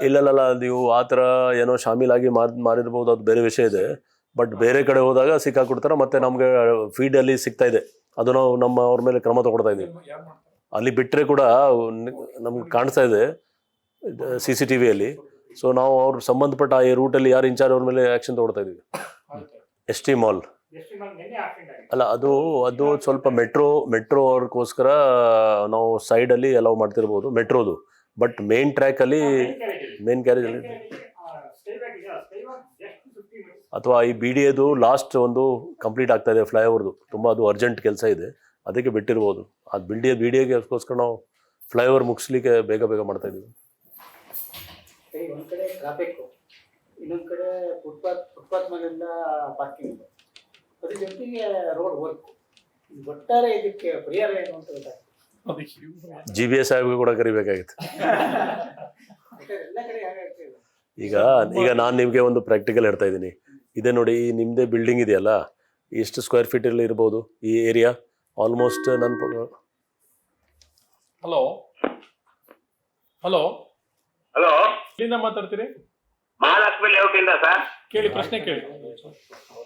ಇಲ್ಲ ನೀವು ಆ ಥರ ಏನೋ ಶಾಮೀಲಾಗಿ ಮಾರಿರ್ಬೋದು, ಅದು ಬೇರೆ ವಿಷಯ ಇದೆ. ಬಟ್ ಬೇರೆ ಕಡೆ ಹೋದಾಗ ಸಿಕ್ಕಾಕೊಡ್ತಾರೆ. ಮತ್ತು ನಮಗೆ ಫೀಡಲ್ಲಿ ಸಿಗ್ತಾ ಇದೆ, ಅದು ನಾವು ಅವ್ರ ಮೇಲೆ ಕ್ರಮ ತಗೊಳ್ತಾ ಇದ್ದೀವಿ. ಅಲ್ಲಿ ಬಿಟ್ಟರೆ ಕೂಡ ನಮ್ಗೆ ಕಾಣಿಸ್ತಾ ಇದೆ CCTVಯಲ್ಲಿ. ಸೊ ನಾವು ಅವ್ರು ಸಂಬಂಧಪಟ್ಟ ಈ ರೂಟಲ್ಲಿ ಯಾರು ಇನ್ಚಾರ್ಜ್ ಅವ್ರ ಮೇಲೆ ಆ್ಯಕ್ಷನ್ ತಗೊಳ್ತಾ ಇದ್ದೀವಿ. ST ಮಾಲ್ ಅಲ್ಲ, ಅದು ಸ್ವಲ್ಪ ಮೆಟ್ರೋ ಅವ್ರಿಗೋಸ್ಕರ ನಾವು ಸೈಡಲ್ಲಿ ಅಲೌ ಮಾಡ್ತಿರ್ಬೋದು ಮೆಟ್ರೋದು. ಬಟ್ ಮೇನ್ ಟ್ರ್ಯಾಕಲ್ಲಿ ಮೇನ್ ಕ್ಯಾರೇಜಲ್ಲಿ ಅಥವಾ ಈ BDAದು ಲಾಸ್ಟ್ ಒಂದು ಕಂಪ್ಲೀಟ್ ಆಗ್ತಾ ಇದೆ, ಫ್ಲೈಓವರ್ದು ತುಂಬ ಅದು ಅರ್ಜೆಂಟ್ ಕೆಲಸ ಇದೆ, ಅದಕ್ಕೆ ಬಿಟ್ಟಿರ್ಬೋದು. ಅದು BDAಗೋಸ್ಕರ ನಾವು ಫ್ಲೈಓವರ್ ಮುಗಿಸ್ಲಿಕ್ಕೆ ಬೇಗ ಮಾಡ್ತಾ ಇದ್ದೀವಿ. ಒಂದು ಕಡೆ ಟ್ರಾಫಿಕ್, ಇನ್ನೊಂದು ಕಡೆ ಫುಟ್ಪಾತ್ ಮೇಲೆಲ್ಲ ಪಾರ್ಕಿಂಗ್, ಅದ್ರ ಜೊತೆಗೆ ರೋಡ್ ವರ್ಕ್. ಒಟ್ಟಾರೆ ಇದಕ್ಕೆ ಪರಿಹಾರ ಏನು ಅಂತ ಗೊತ್ತಾಗ್ತದೆ. GBS ಸಾಹೇಬ್ಗೆ ಕೂಡ ಕರಿಬೇಕಾಗಿತ್ತು. ಎಲ್ಲ ಕಡೆ ಹಾಗಾಗ್ತದೆ. ಈಗ ನಾನು ನಿಮಗೆ ಒಂದು ಪ್ರಾಕ್ಟಿಕಲ್ ಹೇಳ್ತಾ ಇದ್ದೀನಿ. ಇದೇ ನೋಡಿ, ನಿಮ್ಮದೇ ಬಿಲ್ಡಿಂಗ್ ಇದೆಯಲ್ಲ, ಎಷ್ಟು ಸ್ಕ್ವೇರ್ ಫೀಟಲ್ಲಿ ಇರ್ಬೋದು ಈ ಏರಿಯಾ? ಆಲ್ಮೋಸ್ಟ್ ನನ್ನ ಹಲೋ ಹಲೋ, ಎಲ್ಲಿಂದ ಮಾತಾಡ್ತೀರಿ? ಮಹಾಲಕ್ಷ್ಮಿ ಲೇಔಟಿಂದ ಸರ್. ಕೇಳಿ, ಪ್ರಶ್ನೆ ಕೇಳಿ.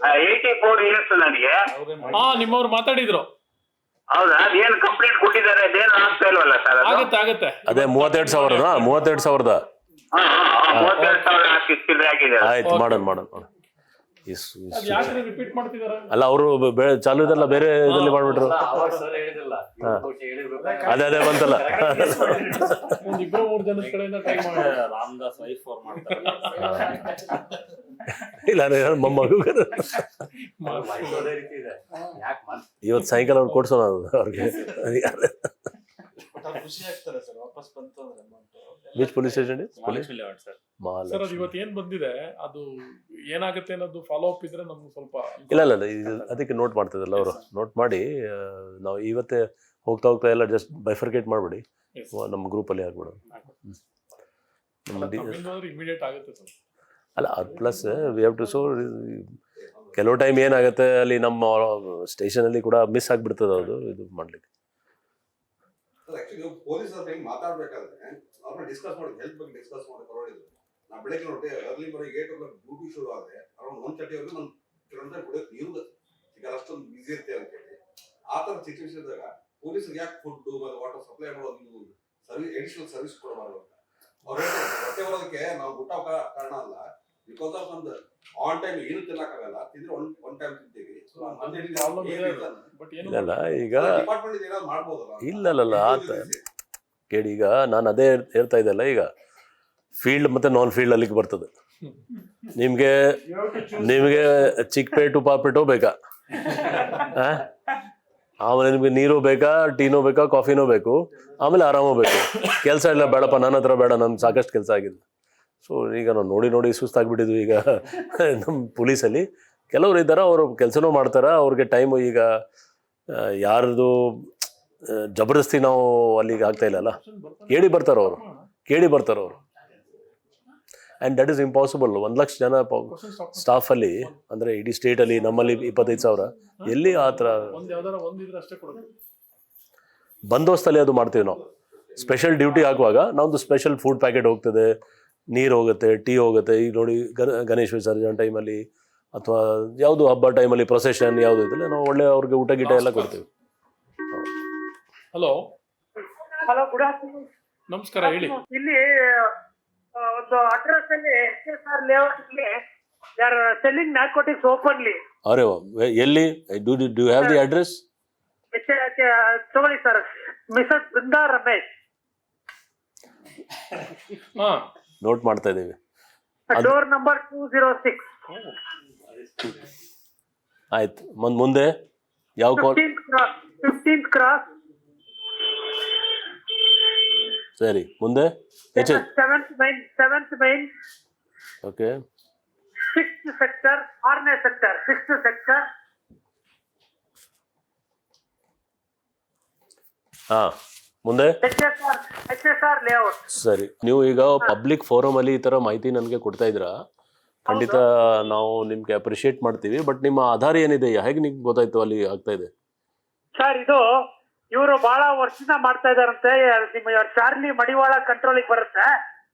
84 ಇಯರ್ಸ್ ನನಗೆ. ನಿಮ್ಮವ್ರು ಮಾತಾಡಿದ್ರು. ಹೌದಾ? ಏನು ಕಂಪ್ಲೇಂಟ್ ಕೊಟ್ಟಿದ್ದಾರೆ, ಅದೇನು ಆಗ್ತಾ ಇಲ್ವಲ್ಲ ಸರ್? ಆಗತ್ತೆ. ಅದೇ 32,000 32,000 ಆಗಿದೆ. ಆಯ್ತು, ಮಾಡೋಣ. ರಿಪೀಟ್ ಮಾಡ್ತಿದಾರ? ಅಲ್ಲ, ಅವರು ಚಾಲು ಇದೆಲ್ಲ ಬೇರೆ ಇದರಲ್ಲಿ ಮಾಡ್ಬಿಟ್ರು. ಅದೇ ಬಂತಲ್ಲ. ಇಬ್ಬರು 3 ಜನದ ಕಡೆಯಿಂದ ಟ್ರೈ ಮಾಡಿ. ರಾಮದಾಸ್ ವೈಫ್ ಅವ್ರು ಮಾಡ್ತಾರೆ. ಇಲ್ಲ, ಮೊಮ್ಮಗು ಇವತ್ತು ಸಾಯಂಕಾಲ ಅವ್ರು ಕೊಡ್ಸೋಣ ಅವ್ರಿಗೆ. ಖುಷಿ ಆಗ್ತಾರೆ ಸರ್, ವಾಪಸ್ ಬಂತು ಅಂದ್ರೆ amount. Which police station? Sir, ಅದು ಇವತ್ತು ಏನ್ ಬಂದಿದೆ, ಅದು ಏನಾಗುತ್ತೆ ಅನ್ನೋದು ಫಾಲೋ ಅಪ್ ಇದ್ರೆ ನಮ್ಗೆ ಸ್ವಲ್ಪ. ಇಲ್ಲ ಅದಕ್ಕೆ ನೋಟ್ ಮಾಡ್ತಿದ್ದಲ್ಲ ಅವರು. ನೋಟ್ ಮಾಡಿ ನಾವು ಇವತ್ತೇ ಹೋಗ್ತಾ ಎಲ್ಲ ಜಸ್ಟ್ ಬೈಫರ್ಕೇಟ್ ಮಾಡಬೇಡಿ, ನಮ್ಮ ಗ್ರೂಪಲ್ಲಿ ಹಾಕ್ಬಿಡೋದು. ಇಮಿಡಿಯೇಟ್ ಆಗುತ್ತೆ ಸರ್. ಅಲ್ಲ, ಅದು plus we have to. So ಕೆಲವು ಟೈಮ್ ಏನಾಗುತ್ತೆ, ಅಲ್ಲಿ ನಮ್ಮ ಸ್ಟೇಷನಲ್ಲಿ ಕೂಡ ಮಿಸ್ ಆಗಿಬಿಡ್ತದೆ ಅದು ಇದು ಮಾಡಲಿಕ್ಕೆ. ಆಕ್ಚುಲಿ ಪೊಲೀಸರ ಕೈ ಮಾತಾಡ್ಬೇಕಾದ್ರೆ ಅವ್ರನ್ನ ಡಿಸ್ಕಸ್ ಮಾಡಿ, ಹೆಲ್ತ್ ಬಗ್ಗೆ ಡಿಸ್ಕಸ್ ಮಾಡಿ ಹೊರಡಿದ್ರು. ನಾ ಬೆಳಗ್ಗೆ ನೋಡಿ ಅರ್ಲಿ ಮಾರ್ನಿಂಗ್ 8 o'clock ಡ್ಯೂಟಿ ಶುರು ಆದ್ರೆ ಅರೌಂಡ್ 1:30 ವರೆಗೂ ನಾನು ಕೆಲವೊಂದು ಟೈಮ್ ಕುಡಿಯೋಕೆ ನೀರು ಈಗ ಅಷ್ಟೊಂದು ಬಿಸಿ ಇರ್ತೇವೆ ಅಂತ ಹೇಳಿ. ಆ ಥರ ಸಿಚುವೇಶನ್ ಇದ್ದಾಗ ಪೊಲೀಸರಿಗೆ ಯಾಕೆ ಫುಡ್ ಮತ್ತು ವಾಟರ್ ಸಪ್ಲೈ ಮಾಡೋದು, ಸರ್ವಿಸ್ ಎಡಿಷನಲ್ ಸರ್ವಿಸ್ ಕೊಡಬಾರ್ದು ಅಂತ ಅವ್ರು ಹೇಳ್ತಾರೆ. ಹೊಟ್ಟೆ ಬರೋದಕ್ಕೆ ನಾವು ಊಟ ಕಾರಣ ಅಲ್ಲ, ಬಿಕಾಸ್ ಆಫ್ ಒಂದು ಆನ್ ಟೈಮ್ ಏನು ತಿನ್ನಕ್ಕಾಗಲ್ಲ, ತಿಂದ್ರೆ ಒನ್ ಟೈಮ್ ತಿಂತೀವಿ. ಇಲ್ಲ ಆತ ಕೇಳಿ. ಈಗ ನಾನು ಅದೇ ಹೇಳ್ತಾ ಇದ್ದಲ್ಲ, ಈಗ ಫೀಲ್ಡ್ ಮತ್ತು ನಾನ್ ಫೀಲ್ಡ್ ಅಲ್ಲಿಗೆ ಬರ್ತದೆ. ನಿಮಗೆ ಚಿಕ್ಕಪೇಟು ಪಾಪೇಟು ಬೇಕಾ? ಆಮೇಲೆ ನಿಮಗೆ ನೀರು ಬೇಕಾ, ಟೀನೋ ಬೇಕಾ, ಕಾಫಿನೋ ಬೇಕು, ಆಮೇಲೆ ಆರಾಮೋ ಬೇಕು. ಕೆಲಸ ಇಲ್ಲ, ಬೇಡಪ್ಪ ನನ್ನ ಹತ್ರ ಬೇಡ, ನಮ್ಗೆ ಸಾಕಷ್ಟು ಕೆಲಸ ಆಗಿದೆ. ಸೊ ಈಗ ನಾವು ನೋಡಿ ಸುಸ್ತಾಗ್ಬಿಟ್ಟಿದ್ವಿ. ಈಗ ನಮ್ಮ ಪೊಲೀಸಲ್ಲಿ ಕೆಲವರು ಇದ್ದಾರೆ, ಅವರು ಕೆಲಸನೂ ಮಾಡ್ತಾರೆ, ಅವ್ರಿಗೆ ಟೈಮು ಈಗ ಯಾರ್ದು ಜಬರ್ದಸ್ತಿ ನಾವು ಅಲ್ಲಿಗೆ ಆಗ್ತಾ ಇಲ್ಲಲ್ಲ. ಕೇಳಿ ಬರ್ತಾರೆ ಅವರು. And that is impossible. 1 lakh ಜನ ಸ್ಟಾಫಲ್ಲಿ ಅಂದರೆ ಇಡೀ ಸ್ಟೇಟಲ್ಲಿ ನಮ್ಮಲ್ಲಿ 25,000 ಎಲ್ಲಿ ಆ ಥರ ಒಂದಿದ್ರೆ ಅಷ್ಟೇ ಕೊಡೋದು. ಬಂದೋಬಸ್ತಲ್ಲಿ ಅದು ಮಾಡ್ತೀವಿ ನಾವು. ಸ್ಪೆಷಲ್ ಡ್ಯೂಟಿ ಹಾಕುವಾಗ ನಾವೊಂದು ಸ್ಪೆಷಲ್ ಫುಡ್ ಪ್ಯಾಕೆಟ್ ಹೋಗ್ತದೆ, ನೀರು ಹೋಗುತ್ತೆ, ಟೀ ಹೋಗುತ್ತೆ. ಈಗ ನೋಡಿ ಗಣೇಶ ವಿಸರ್ಜನೆ ಟೈಮಲ್ಲಿ ಅಥವಾ ಯಾವುದು ಹಬ್ಬ ಟೈಮಲ್ಲಿ ಪ್ರೊಸೆಷನ್ ಯಾವುದು ಇದಿಲ್ಲ, ನಾವು ಒಳ್ಳೆ ಅವ್ರಿಗೆ ಊಟ ಗೀಟ ಎಲ್ಲ ಕೊಡ್ತೀವಿ. Hello hello, good afternoon. ನಮಸ್ಕಾರ, ಹೇಳಿ. ಇಲ್ಲಿ ಒಂದು ಅಡ್ರೆಸ್ ಅಲ್ಲಿ SSR ಲೇಔಟ್ ಅಲ್ಲಿ they are selling narcotics openly. ಅರೆ ಎಲ್ಲಿ? Do have the address? ತಗೊಳ್ಳಿ sir, Mrs Brinda Ramesh, note ಮಾಡ್ತಾ ಇದ್ದೀವಿ. Door number 206. ಆಯ್ತು, ಮುಂದೆ ಯಾವ 15th ಕ್ರಾಸ್. ಸರಿ, ಮುಂದೆ 7th main. Okay. 6th sector, 6ನೇ ಸೆಕ್ಟರ್, 6th ಸೆಕ್ಟರ್. ಹಾ, ಮುಂದೆ SSR ಲೇಔಟ್. ಸರಿ. ನೀವು ಈಗ ಪಬ್ಲಿಕ್ ಫೋರಮ್ ಅಲ್ಲಿ ಈ ತರ ಮಾಹಿತಿ ನನಗೆ ಕೊಡ್ತಾ ಇದ್ದೀರಾ, ಖಂಡಿತ ನಾವು ನಿಮ್ಗೆ ಅಪ್ರಿಶಿಯೇಟ್ ಮಾಡ್ತೀವಿ. ಬಟ್ ನಿಮ್ಮ ಆಧಾರ ಏನಿದೆ, ಹೇಗೆ ನಿಮ್ಗೆ ಗೊತ್ತಾಯ್ತು ಅಲ್ಲಿ ಆಗ್ತಾ ಇದೆ? ಸರ್, ಇದು ಇವರು ಬಹಳ ವರ್ಷದಿಂದ ಮಾಡ್ತಾ ಇದಾರಂತೆ. ನಿಮ್ಮ ಚಾರ್ಲಿ ಮಡಿವಾಳ ಕಂಟ್ರೋಲಿಗೆ ಬರುತ್ತೆ,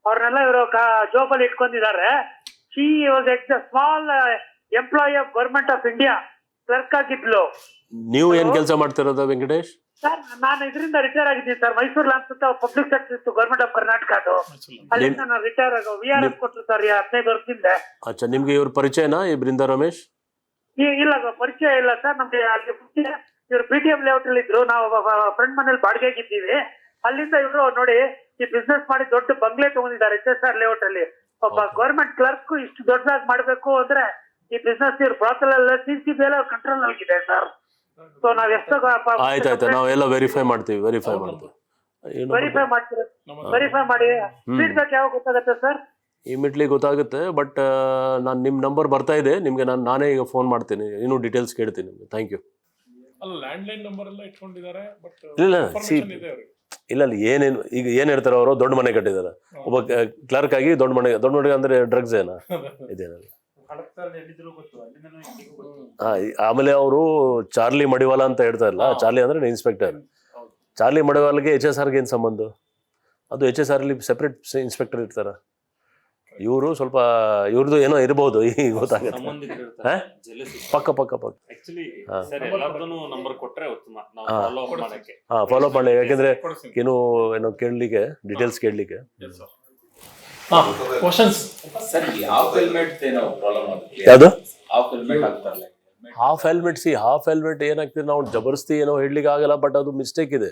ಅವ್ರನ್ನೆಲ್ಲ ಇವರು ಜೋಬಲ್ಲಿ ಇಟ್ಕೊಂಡಿದ್ದಾರೆ. She was small employee of government of India, clerk ಆಗಿದ್ಲು. ನೀವು ಏನ್ ಕೆಲಸ ಮಾಡ್ತಿರೋದು ವೆಂಕಟೇಶ್? ಸರ್, ನಾನು ಇದರಿಂದ ರಿಟೈರ್ ಆಗಿದ್ದೀನಿ ಸರ್. ಮೈಸೂರು ಲಾನ್ಸ್ ಅಂತ ಪಬ್ಲಿಕ್ ಸೆಕ್ಟರ್ ಇತ್ತು ಗವರ್ಮೆಂಟ್ ಆಫ್ ಕರ್ನಾಟಕದು, ಅಲ್ಲಿಂದ ನಾನು ರಿಟೈರ್ ಆಗೋ VRS ಕೊಟ್ಟರು ಸರ್ 15 ವರ್ಷದಿಂದ. ಅಚ್ಚಾ, ನಿಮ್ಗೆ ಇವ್ರ ಪರಿಚಯನಾ ಈ ಬೃಂದಾ ರಮೇಶ್? ಇಲ್ಲ, ಪರಿಚಯ ಇಲ್ಲ ಸರ್. ನಮ್ಗೆ ಅಲ್ಲಿ ಇವರು BTM ಲೇಔಟ್ ಅಲ್ಲಿ ಇದ್ರು, ನಾವು ಫ್ರೆಂಡ್ ಮನೇಲಿ ಬಾಡಿಗೆಗೆ ಇದ್ದೀವಿ. ಅಲ್ಲಿಂದ ಇವರು ನೋಡಿ ಈ ಬಿಸ್ನೆಸ್ ಮಾಡಿ ದೊಡ್ಡ ಬಂಗ್ಲೆ ತಗೊಂಡಿದ್ದಾರೆ SSR ಲೇಔಟ್ ಅಲ್ಲಿ. ಒಬ್ಬ ಗವರ್ಮೆಂಟ್ ಕ್ಲರ್ಕ್ ಇಷ್ಟು ದೊಡ್ಡದಾಗಿ ಮಾಡ್ಬೇಕು ಅಂದ್ರೆ ಈ ಬಿಸ್ನೆಸ್ ಇವ್ರ ಬ್ರಾತಲ್ CCB ಎಲ್ಲ ಕಂಟ್ರೋಲ್ ಆಗಿದೆ ಸರ್. ಸೊ ನಾವ್ ಎಷ್ಟು ಆಯ್ತಾಯ್ತು, ನಾವೆಲ್ಲ ವೆರಿಫೈ ಮಾಡ್ತೀವಿ. ವೆರಿಫೈ ಮಾಡಿ ಫೀಡ್ಬ್ಯಾಕ್ ಯಾವಾಗ ಗೊತ್ತಾಗುತ್ತೆ ಸರ್? ಇಮಿಡಿಯೇಟ್ಲಿ ಗೊತ್ತಾಗುತ್ತೆ. ಬಟ್ ನಾನು ನಿಮ್ಮ ನಂಬರ್ ಬರ್ತಾ ಇದೆ ನಿಮಗೆ, ನಾನೇ ಈಗ ಫೋನ್ ಮಾಡ್ತೀನಿ, ಇನ್ನೂ ಡೀಟೇಲ್ಸ್ ಕೇಳ್ತೀನಿ ನಿಮಗೆ. Thank you. ಅಲ್ಲ, ಲ್ಯಾಂಡ್ಲೈನ್ ನಂಬರ್ ಎಲ್ಲ ಇಟ್ಕೊಂಡಿದ್ದಾರೆ, ಬಟ್ ಇಲ್ಲ ಇದೆ ಅವ್ರಿಗೆ. ಇಲ್ಲ ಏನೇನು ಈಗ ಏನು ಹೇಳ್ತಾರೆ ಅವರು, ದೊಡ್ಡ ಮನೆ ಕಟ್ಟಿದ್ದಾರೆ. ಒಬ್ಬ ಕ್ಲರ್ಕ್ ಆಗಿ ದೊಡ್ಡ ಮನೆ ಅಂದ್ರೆ ಡ್ರಗ್ಸ್ ಏನ ಇದೇನಲ್ಲ. ಆಮೇಲೆ ಅವರು ಚಾರ್ಲಿ ಮಡಿವಾಲ ಅಂತ ಹೇಳ್ತಾರಲ್ಲ, ಚಾರ್ಲಿ ಅಂದ್ರೆ ಇನ್ಸ್ಪೆಕ್ಟರ್. ಚಾರ್ಲಿ ಮಡಿವಾಲ್ಗೆ HSRಗೆ ಏನು ಸಂಬಂಧ? ಅದು HSR ಅಲ್ಲಿ ಸೆಪರೇಟ್ ಇನ್ಸ್ಪೆಕ್ಟರ್ ಇರ್ತಾರ. ಇವರು ಸ್ವಲ್ಪ ಇವ್ರದ್ದು ಏನೋ ಇರಬಹುದು, ಈಗ ಗೊತ್ತಾಗುತ್ತೆ. ಪಕ್ಕ ಫಾಲೋ ಮಾಡಿ, ಯಾಕಂದ್ರೆ ಏನೋ ಕೇಳಲಿಕ್ಕೆ, ಡೀಟೇಲ್ಸ್ ಕೇಳಲಿಕ್ಕೆ. ಯಾವುದು ಹಾಫ್ ಹೆಲ್ಮೆಟ್? ಹಾಫ್ ಹೆಲ್ಮೆಟ್ ಏನಾಗ್ತದೆ, ನಾವು ಜಬರ್ಸ್ತಿ ಏನೋ ಹೇಳಲಿಕ್ಕೆ ಆಗಲ್ಲ, ಬಟ್ ಅದು ಮಿಸ್ಟೇಕ್ ಇದೆ.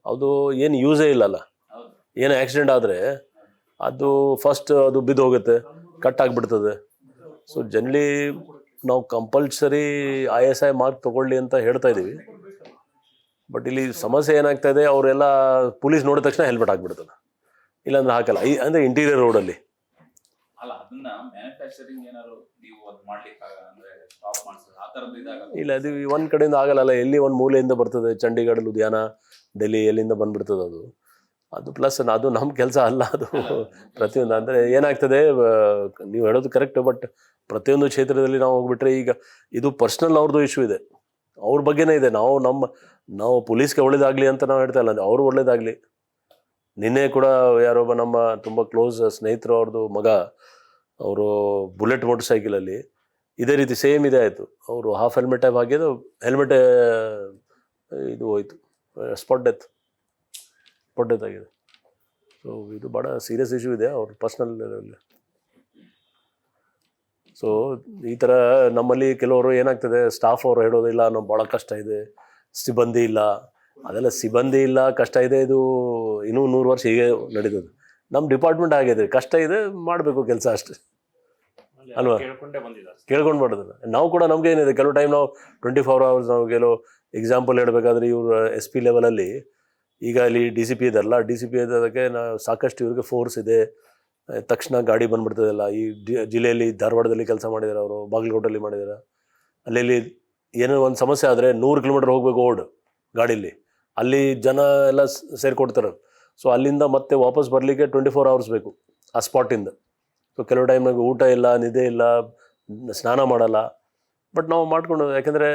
ಅದು ಏನು ಯೂಸೇ ಇಲ್ಲಲ್ಲ. ಏನು ಆಕ್ಸಿಡೆಂಟ್ ಆದರೆ ಅದು ಫಸ್ಟ್ ಅದು ಬಿದ್ದು ಹೋಗುತ್ತೆ, ಕಟ್ ಆಗಿಬಿಡ್ತದೆ. ಸೊ ಜನರಲಿ ನಾವು ಕಂಪಲ್ಸರಿ ISI ಮಾರ್ಕ್ ತಗೊಳ್ಳಿ ಅಂತ ಹೇಳ್ತಾ ಇದ್ದೀವಿ. ಬಟ್ ಇಲ್ಲಿ ಸಮಸ್ಯೆ ಏನಾಗ್ತಾ ಇದೆ, ಅವರೆಲ್ಲ ಪೊಲೀಸ್ ನೋಡಿದ ತಕ್ಷಣ ಹೆಲ್ಮೆಟ್ ಹಾಕ್ಬಿಡ್ತದೆ, ಇಲ್ಲಾಂದ್ರೆ ಹಾಕಲ್ಲ. ಅಂದರೆ ಇಂಟೀರಿಯರ್ ರೋಡಲ್ಲಿ ಇಲ್ಲ, ಅದು ಒಂದು ಕಡೆಯಿಂದ ಆಗಲ್ಲ, ಎಲ್ಲಿ ಒಂದು ಮೂಲೆಯಿಂದ ಬರ್ತದೆ. ಚಂಡೀಗಢ, ಲುಧಿಯಾನ, ಡೆಲ್ಲಿ ಎಲ್ಲಿಂದ ಬಂದ್ಬಿಡ್ತದೆ ಅದು ಪ್ಲಸ್ ಅದು ನಮ್ಮ ಕೆಲಸ ಅಲ್ಲ. ಅದು ಪ್ರತಿಯೊಂದು ಅಂದರೆ ಏನಾಗ್ತದೆ, ನೀವು ಹೇಳೋದು ಕರೆಕ್ಟ್. ಬಟ್ ಪ್ರತಿಯೊಂದು ಕ್ಷೇತ್ರದಲ್ಲಿ ನಾವು ಹೋಗ್ಬಿಟ್ರೆ, ಈಗ ಇದು ಪರ್ಸ್ನಲ್ ಅವ್ರದ್ದು ಇಶ್ಯೂ ಇದೆ, ಅವ್ರ ಬಗ್ಗೆನೇ ಇದೆ. ನಾವು ಪೊಲೀಸ್ಗೆ ಒಳ್ಳೇದಾಗಲಿ ಅಂತ ನಾವು ಹೇಳ್ತಾ ಇಲ್ಲ, ಅವರು ಒಳ್ಳೇದಾಗಲಿ. ನಿನ್ನೆ ಕೂಡ ಯಾರೊಬ್ಬ ನಮ್ಮ ತುಂಬ ಕ್ಲೋಸ್ ಸ್ನೇಹಿತರು, ಅವ್ರದ್ದು ಮಗ, ಅವರು ಬುಲೆಟ್ ಮೋಟರ್ ಸೈಕಲಲ್ಲಿ ಇದೇ ರೀತಿ ಸೇಮ್ ಇದೆ ಆಯಿತು. ಅವರು ಹಾಫ್ ಹೆಲ್ಮೆಟ್ ಆಗಿದ್ದು, ಹೆಲ್ಮೆಟ್ ಇದು ಹೋಯ್ತು, ಸ್ಪಾಟ್ ಡೆತ್ ಆಗಿದೆ. ಸೊ ಇದು ಭಾಳ ಸೀರಿಯಸ್ ಇಶ್ಯೂ ಇದೆ ಅವ್ರ ಪರ್ಸ್ನಲ್ ಲೆವೆಲಲ್ಲಿ. ಸೊ ಈ ಥರ ನಮ್ಮಲ್ಲಿ ಕೆಲವರು ಏನಾಗ್ತದೆ, ಸ್ಟಾಫ್ ಅವರು ಹೇಳೋದಿಲ್ಲ, ನಾವು ಭಾಳ ಕಷ್ಟ ಇದೆ, ಸಿಬ್ಬಂದಿ ಇಲ್ಲ. ಅದೆಲ್ಲ ಸಿಬ್ಬಂದಿ ಇಲ್ಲ, ಕಷ್ಟ ಇದೆ, ಇದು ಇನ್ನೂ 100 ವರ್ಷ ಹೀಗೆ ನಡೀತದೆ. ನಮ್ಮ ಡಿಪಾರ್ಟ್ಮೆಂಟ್ ಆಗಿದೆ, ಕಷ್ಟ ಇದೆ, ಮಾಡಬೇಕು ಕೆಲಸ ಅಷ್ಟೇ ಅಲ್ವಾ? ಕೇಳ್ಕೊಂಡು ಮಾಡೋದಿಲ್ಲ. ನಾವು ಕೂಡ ನಮಗೇನಿದೆ, ಕೆಲವು ಟೈಮ್ ನಾವು 24 hours ನಾವು ಕೆಲವು ಎಕ್ಸಾಂಪಲ್ ಹೇಳಬೇಕಾದ್ರೆ, ಇವರು SP ಲೆವೆಲಲ್ಲಿ ಈಗ ಇಲ್ಲಿ DCP ಇದಲ್ಲ, DCP ಇದ್ದದಕ್ಕೆ ಸಾಕಷ್ಟು ಇವ್ರಿಗೆ ಫೋರ್ಸ್ ಇದೆ, ತಕ್ಷಣ ಗಾಡಿ ಬಂದ್ಬಿಡ್ತದಲ್ಲ. ಈ ಜಿಲ್ಲೆಯಲ್ಲಿ ಧಾರವಾಡದಲ್ಲಿ ಕೆಲಸ ಮಾಡಿದ್ದಾರೆ ಅವರು, ಬಾಗಲಕೋಟಲ್ಲಿ ಮಾಡಿದ್ದಾರೆ. ಅಲ್ಲಿ ಏನೋ ಒಂದು ಸಮಸ್ಯೆ ಆದರೆ 100 ಕಿಲೋಮೀಟರ್ ಹೋಗ್ಬೇಕು ಓಡ್ ಗಾಡೀಲಿ, ಅಲ್ಲಿ ಜನ ಎಲ್ಲ ಸೇರಿಕೊಡ್ತಾರೆ. ಸೊ ಅಲ್ಲಿಂದ ಮತ್ತೆ ವಾಪಸ್ ಬರಲಿಕ್ಕೆ 24 hours ಬೇಕು ಆ ಸ್ಪಾಟಿಂದ. ಸೊ ಸೊ ಕೆಲವು ಟೈಮ್ನಾಗ ಊಟ ಇಲ್ಲ, ನಿದ್ದೆ ಇಲ್ಲ, ಸ್ನಾನ ಮಾಡಲ್ಲ. ಬಟ್ ನಾವು ಮಾಡ್ಕೊಂಡು, ಯಾಕೆಂದರೆ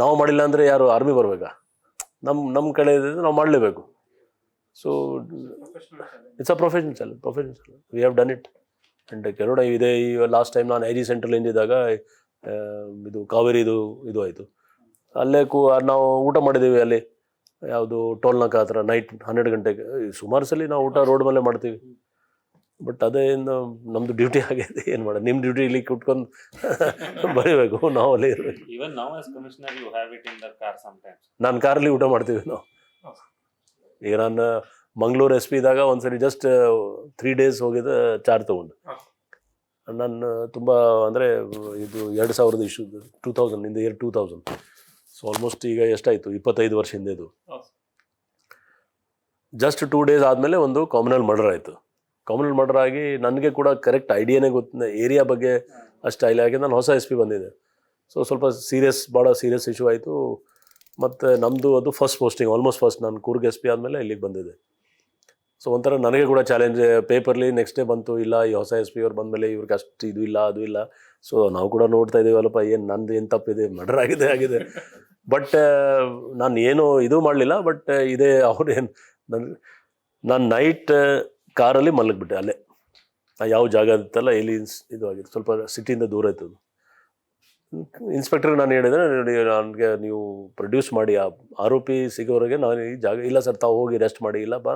ನಾವು ಮಾಡಿಲ್ಲ ಅಂದರೆ ಯಾರು ಆರ್ಮಿ ಬರಬೇಕಾ? ನಮ್ಮ ಕಡೆ ನಾವು ಮಾಡಲೇಬೇಕು. So it's a professional we have done it. And ಕೆಲವು ಟೈಮ್ ಇದೆ. ಈ ಲಾಸ್ಟ್ ಟೈಮ್ ನಾನು ಐ ಜಿ ಸೆಂಟ್ರಲ್ಲಿ ಎಂದಿದ್ದಾಗ ಇದು ಕಾವೇರಿದು ಇದು ಆಯಿತು. ಅಲ್ಲೇ ನಾವು ಊಟ ಮಾಡಿದ್ದೀವಿ ಅಲ್ಲಿ, ಯಾವುದು ಟೋಲ್ನಾಕ ಹತ್ರ, ನೈಟ್ 12 ಗಂಟೆಗೆ. ಸುಮಾರು ಸಲ ನಾವು ಊಟ ರೋಡ್ ಮೇಲೆ ಮಾಡ್ತೀವಿ. ಬಟ್ ಅದೇ ನಮ್ಮದು ಡ್ಯೂಟಿ ಆಗಿದೆ, ಏನು ಮಾಡೋದು? ನಿಮ್ಮ ಡ್ಯೂಟಿ ಇಲ್ಲಿ ಕುಟ್ಕೊಂಡು ಬರೀಬೇಕು, ನಾವು ಅಲ್ಲೇ ಇರಬೇಕು. Even now as commissioner you have it in the car sometimes. ನಾನು ಕಾರಲ್ಲಿ ಊಟ ಮಾಡ್ತೀವಿ ನಾವು. ಈಗ ನಾನು ಮಂಗಳೂರು SP ಇದ್ದಾಗ ಒಂದ್ಸರಿ ಜಸ್ಟ್ 3 days ಹೋಗಿದ್ದೆ ಚಾರ್ಜ್ ತೊಗೊಂಡು. ನಾನು ತುಂಬ ಅಂದರೆ ಇದು 2000 issue, 2000 in the year 2000. So almost ಈಗ ಎಷ್ಟಾಯಿತು, 25 ವರ್ಷ ಹಿಂದೆದು. ಜಸ್ಟ್ 2 days ಆದಮೇಲೆ ಒಂದು ಕಾಮನಲ್ ಮರ್ಡರ್ ಆಯಿತು. ಕಾಮನಲ್ ಮರ್ಡರ್ ಆಗಿ ನನಗೆ ಕೂಡ ಕರೆಕ್ಟ್ ಐಡಿಯಾನೇ ಗೊತ್ತಿಲ್ಲ, ಏರಿಯಾ ಬಗ್ಗೆ ಅಷ್ಟು ಇಲ್ಲ. ಯಾಕೆಂದ್ರೆ ನಾನು ಹೊಸ SP ಬಂದಿದ್ದೆ. ಸೊ ಸ್ವಲ್ಪ ಭಾಳ ಸೀರಿಯಸ್ ಇಶ್ಯೂ ಆಯಿತು. ಮತ್ತು ನಮ್ಮದು ಅದು ಫಸ್ಟ್ ಪೋಸ್ಟಿಂಗ್, ಆಲ್ಮೋಸ್ಟ್ ಫಸ್ಟ್. ನಾನು ಕೂರ್ಗ್ SP ಆದಮೇಲೆ ಇಲ್ಲಿಗೆ ಬಂದಿದ್ದೆ. ಸೊ ಒಂಥರ ನನಗೆ ಕೂಡ ಚಾಲೆಂಜ್. ಪೇಪರ್ಲಿ ನೆಕ್ಸ್ಟ್ ಡೇ ಬಂತು, ಇಲ್ಲ ಈ ಹೊಸ SP ಅವ್ರು ಬಂದಮೇಲೆ ಇವ್ರಿಗೆ ಅಷ್ಟು ಇದು ಇಲ್ಲ, ಅದು ಇಲ್ಲ. ಸೊ ನಾವು ಕೂಡ ನೋಡ್ತಾ ಇದ್ದೀವಲ್ಲಪ್ಪ, ಏನು ನಂದು ಏನು ತಪ್ಪಿದೆ, ಮರ್ಡರ್ ಆಗಿದೆ. ಬಟ್ ನಾನು ಏನು ಇದು ಮಾಡಲಿಲ್ಲ. ಬಟ್ ಇದೇ ಅವ್ರೇನು ನಾನು ನೈಟ್ ಕಾರಲ್ಲಿ ಮಲಗಿಬಿಟ್ಟೆ ಅಲ್ಲೇ. ಯಾವ ಜಾಗ ಇತ್ತಲ್ಲ ಎಲ್ಲಿ ಇದು ಆಗಿತ್ತು, ಸ್ವಲ್ಪ ಸಿಟಿಯಿಂದ ದೂರ ಇತ್ತು. ಇನ್ಸ್ಪೆಕ್ಟರ್ಗೆ ನಾನು ಹೇಳಿದ್ರೆ, ನೋಡಿ ನನಗೆ ನೀವು ಪ್ರೊಡ್ಯೂಸ್ ಮಾಡಿ ಆ ಆರೋಪಿ ಸಿಗೋವರೆಗೆ ನಾನು ಈ ಜಾಗ ಇಲ್ಲ ಸರ್, ತಾವು ಹೋಗಿ ರೆಸ್ಟ್ ಮಾಡಿ. ಇಲ್ಲ ಬಾ,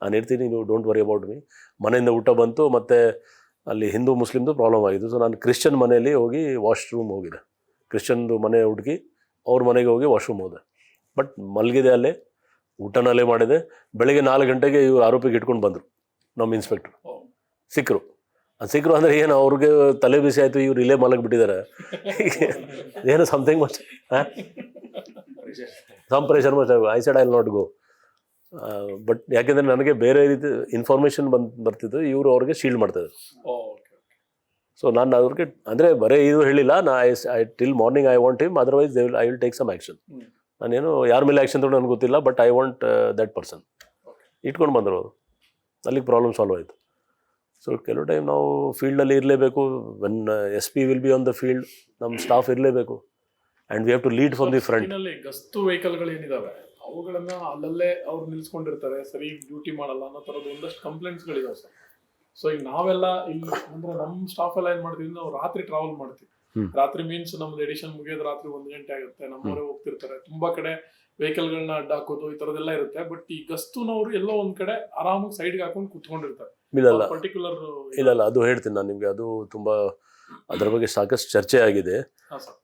ನಾನು ಇರ್ತೀನಿ, ನೀವು ಡೋಂಟ್ ವರಿ ಅಬೌಟ್ ಮೀ. ಮನೆಯಿಂದ ಊಟ ಬಂತು, ಮತ್ತು ಅಲ್ಲಿ ಹಿಂದೂ ಮುಸ್ಲಿಮ್ದು ಪ್ರಾಬ್ಲಮ್ ಆಗಿತ್ತು. ಸೊ ನಾನು ಕ್ರಿಶ್ಚಿಯನ್ ಮನೆಯಲ್ಲಿ ಹೋಗಿ ವಾಶ್ರೂಮ್ ಹೋಗಿದೆ. ಕ್ರಿಶ್ಚಿಯನ್ದು ಮನೆ ಹುಡುಕಿ ಅವ್ರ ಮನೆಗೆ ಹೋಗಿ ವಾಶ್ರೂಮ್ ಹೋದೆ. ಬಟ್ ಮಲಗಿದೆ ಅಲ್ಲೇ, ಊಟನಲ್ಲೇ ಮಾಡಿದೆ. ಬೆಳಗ್ಗೆ 4 ಗಂಟೆಗೆ ಇವರು ಆರೋಪಿಗೆ ಇಟ್ಕೊಂಡು ಬಂದರು. ನಮ್ಮ ಇನ್ಸ್ಪೆಕ್ಟ್ರು ಸಿಕ್ಕರು ಅಂದರೆ ಏನು, ಅವ್ರಿಗೆ ತಲೆ ಬಿಸಿ ಆಯಿತು, ಇವ್ರು ಇಲ್ಲೇ ಮಲಗಿಬಿಟ್ಟಿದ್ದಾರೆ. ಏನು something much some pressure much. I side I will not go. But ಯಾಕೆಂದರೆ ನನಗೆ ಬೇರೆ ರೀತಿ ಇನ್ಫಾರ್ಮೇಷನ್ ಬರ್ತಿತ್ತು, ಇವರು ಅವ್ರಿಗೆ ಶೀಲ್ಡ್ ಮಾಡ್ತಾಯಿದ್ರು. ಸೊ ನಾನು ಅವ್ರಿಗೆ ಅಂದರೆ ಬರೀ ಇದು ಹೇಳಿಲ್ಲ, I till morning I want him, otherwise I will take some action. ನಾನೇನು ಯಾರ ಮೇಲೆ ಆ್ಯಕ್ಷನ್ ತೊಗೊಂಡು ನನಗೆ ಗೊತ್ತಿಲ್ಲ, but I want that person. ಇಟ್ಕೊಂಡು ಬಂದರು ಅವರು. ಅಲ್ಲಿಗೆ ಪ್ರಾಬ್ಲಮ್ ಸಾಲ್ವ್ ಆಯಿತು. ಸೊ ಕೆಲವು ಟೈಮ್ ನಾವು ಫೀಲ್ಡಲ್ಲಿ ಇರಲೇಬೇಕು. When SP will be on the field, ನಮ್ಮ ಸ್ಟಾಫ್ ಇರಲೇಬೇಕು. And we have to lead from the front. ಗಸ್ತು ವೆಹಿಕಲ್ಗಳು ಏನಿದಾವೆ ಅವುಗಳನ್ನ ಅಲ್ಲಲ್ಲೇ ಅವ್ರು ನಿಲ್ಸ್ಕೊಂಡಿರ್ತಾರೆ, ಸರಿ ಡ್ಯೂಟಿ ಮಾಡಲ್ಲ ಅನ್ನೋ ಥರದ್ದು ಒಂದಷ್ಟು ಕಂಪ್ಲೇಂಟ್ಸ್ಗಳಿದಾವೆ ಸರ್. ಸೊ ಈಗ ನಾವೆಲ್ಲ ಇಲ್ಲಿ ಅಂದ್ರೆ ನಮ್ಮ ಸ್ಟಾಫ್ ಎಲ್ಲ ಏನು ಮಾಡ್ತೀವಿ, ನಾವು ರಾತ್ರಿ ಟ್ರಾವೆಲ್ ಮಾಡ್ತೀವಿ. ರಾತ್ರಿ ಮೀನ್ಸ್ ನಮ್ದು ಎಡಿಷನ್ ಮುಗಿಯೋದು ರಾತ್ರಿ 1 ಗಂಟೆ ಆಗುತ್ತೆ. ನಮ್ಮವರೇ ಹೋಗ್ತಿರ್ತಾರೆ. ತುಂಬಾ ಕಡೆ ವೆಹಿಕಲ್ಗಳನ್ನ ಅಡ್ಡ ಹಾಕೋದು ಈ ಥರದ್ದೆಲ್ಲ ಇರುತ್ತೆ. ಬಟ್ ಈ ಗಸ್ತುನವರು ಎಲ್ಲೋ ಒಂದ್ ಕಡೆ ಆರಾಮಾಗಿ ಸೈಡ್ಗೆ ಹಾಕೊಂಡು ಕುತ್ಕೊಂಡಿರ್ತಾರೆ. ಪರ್ಟಿಕ್ಯುಲರ್ ಇಲ್ಲ, ಅದು ಹೇಳ್ತೀನಿ ನಾನು ನಿಮಗೆ. ಅದು ತುಂಬ ಅದರ ಬಗ್ಗೆ ಸಾಕಷ್ಟು ಚರ್ಚೆ ಆಗಿದೆ.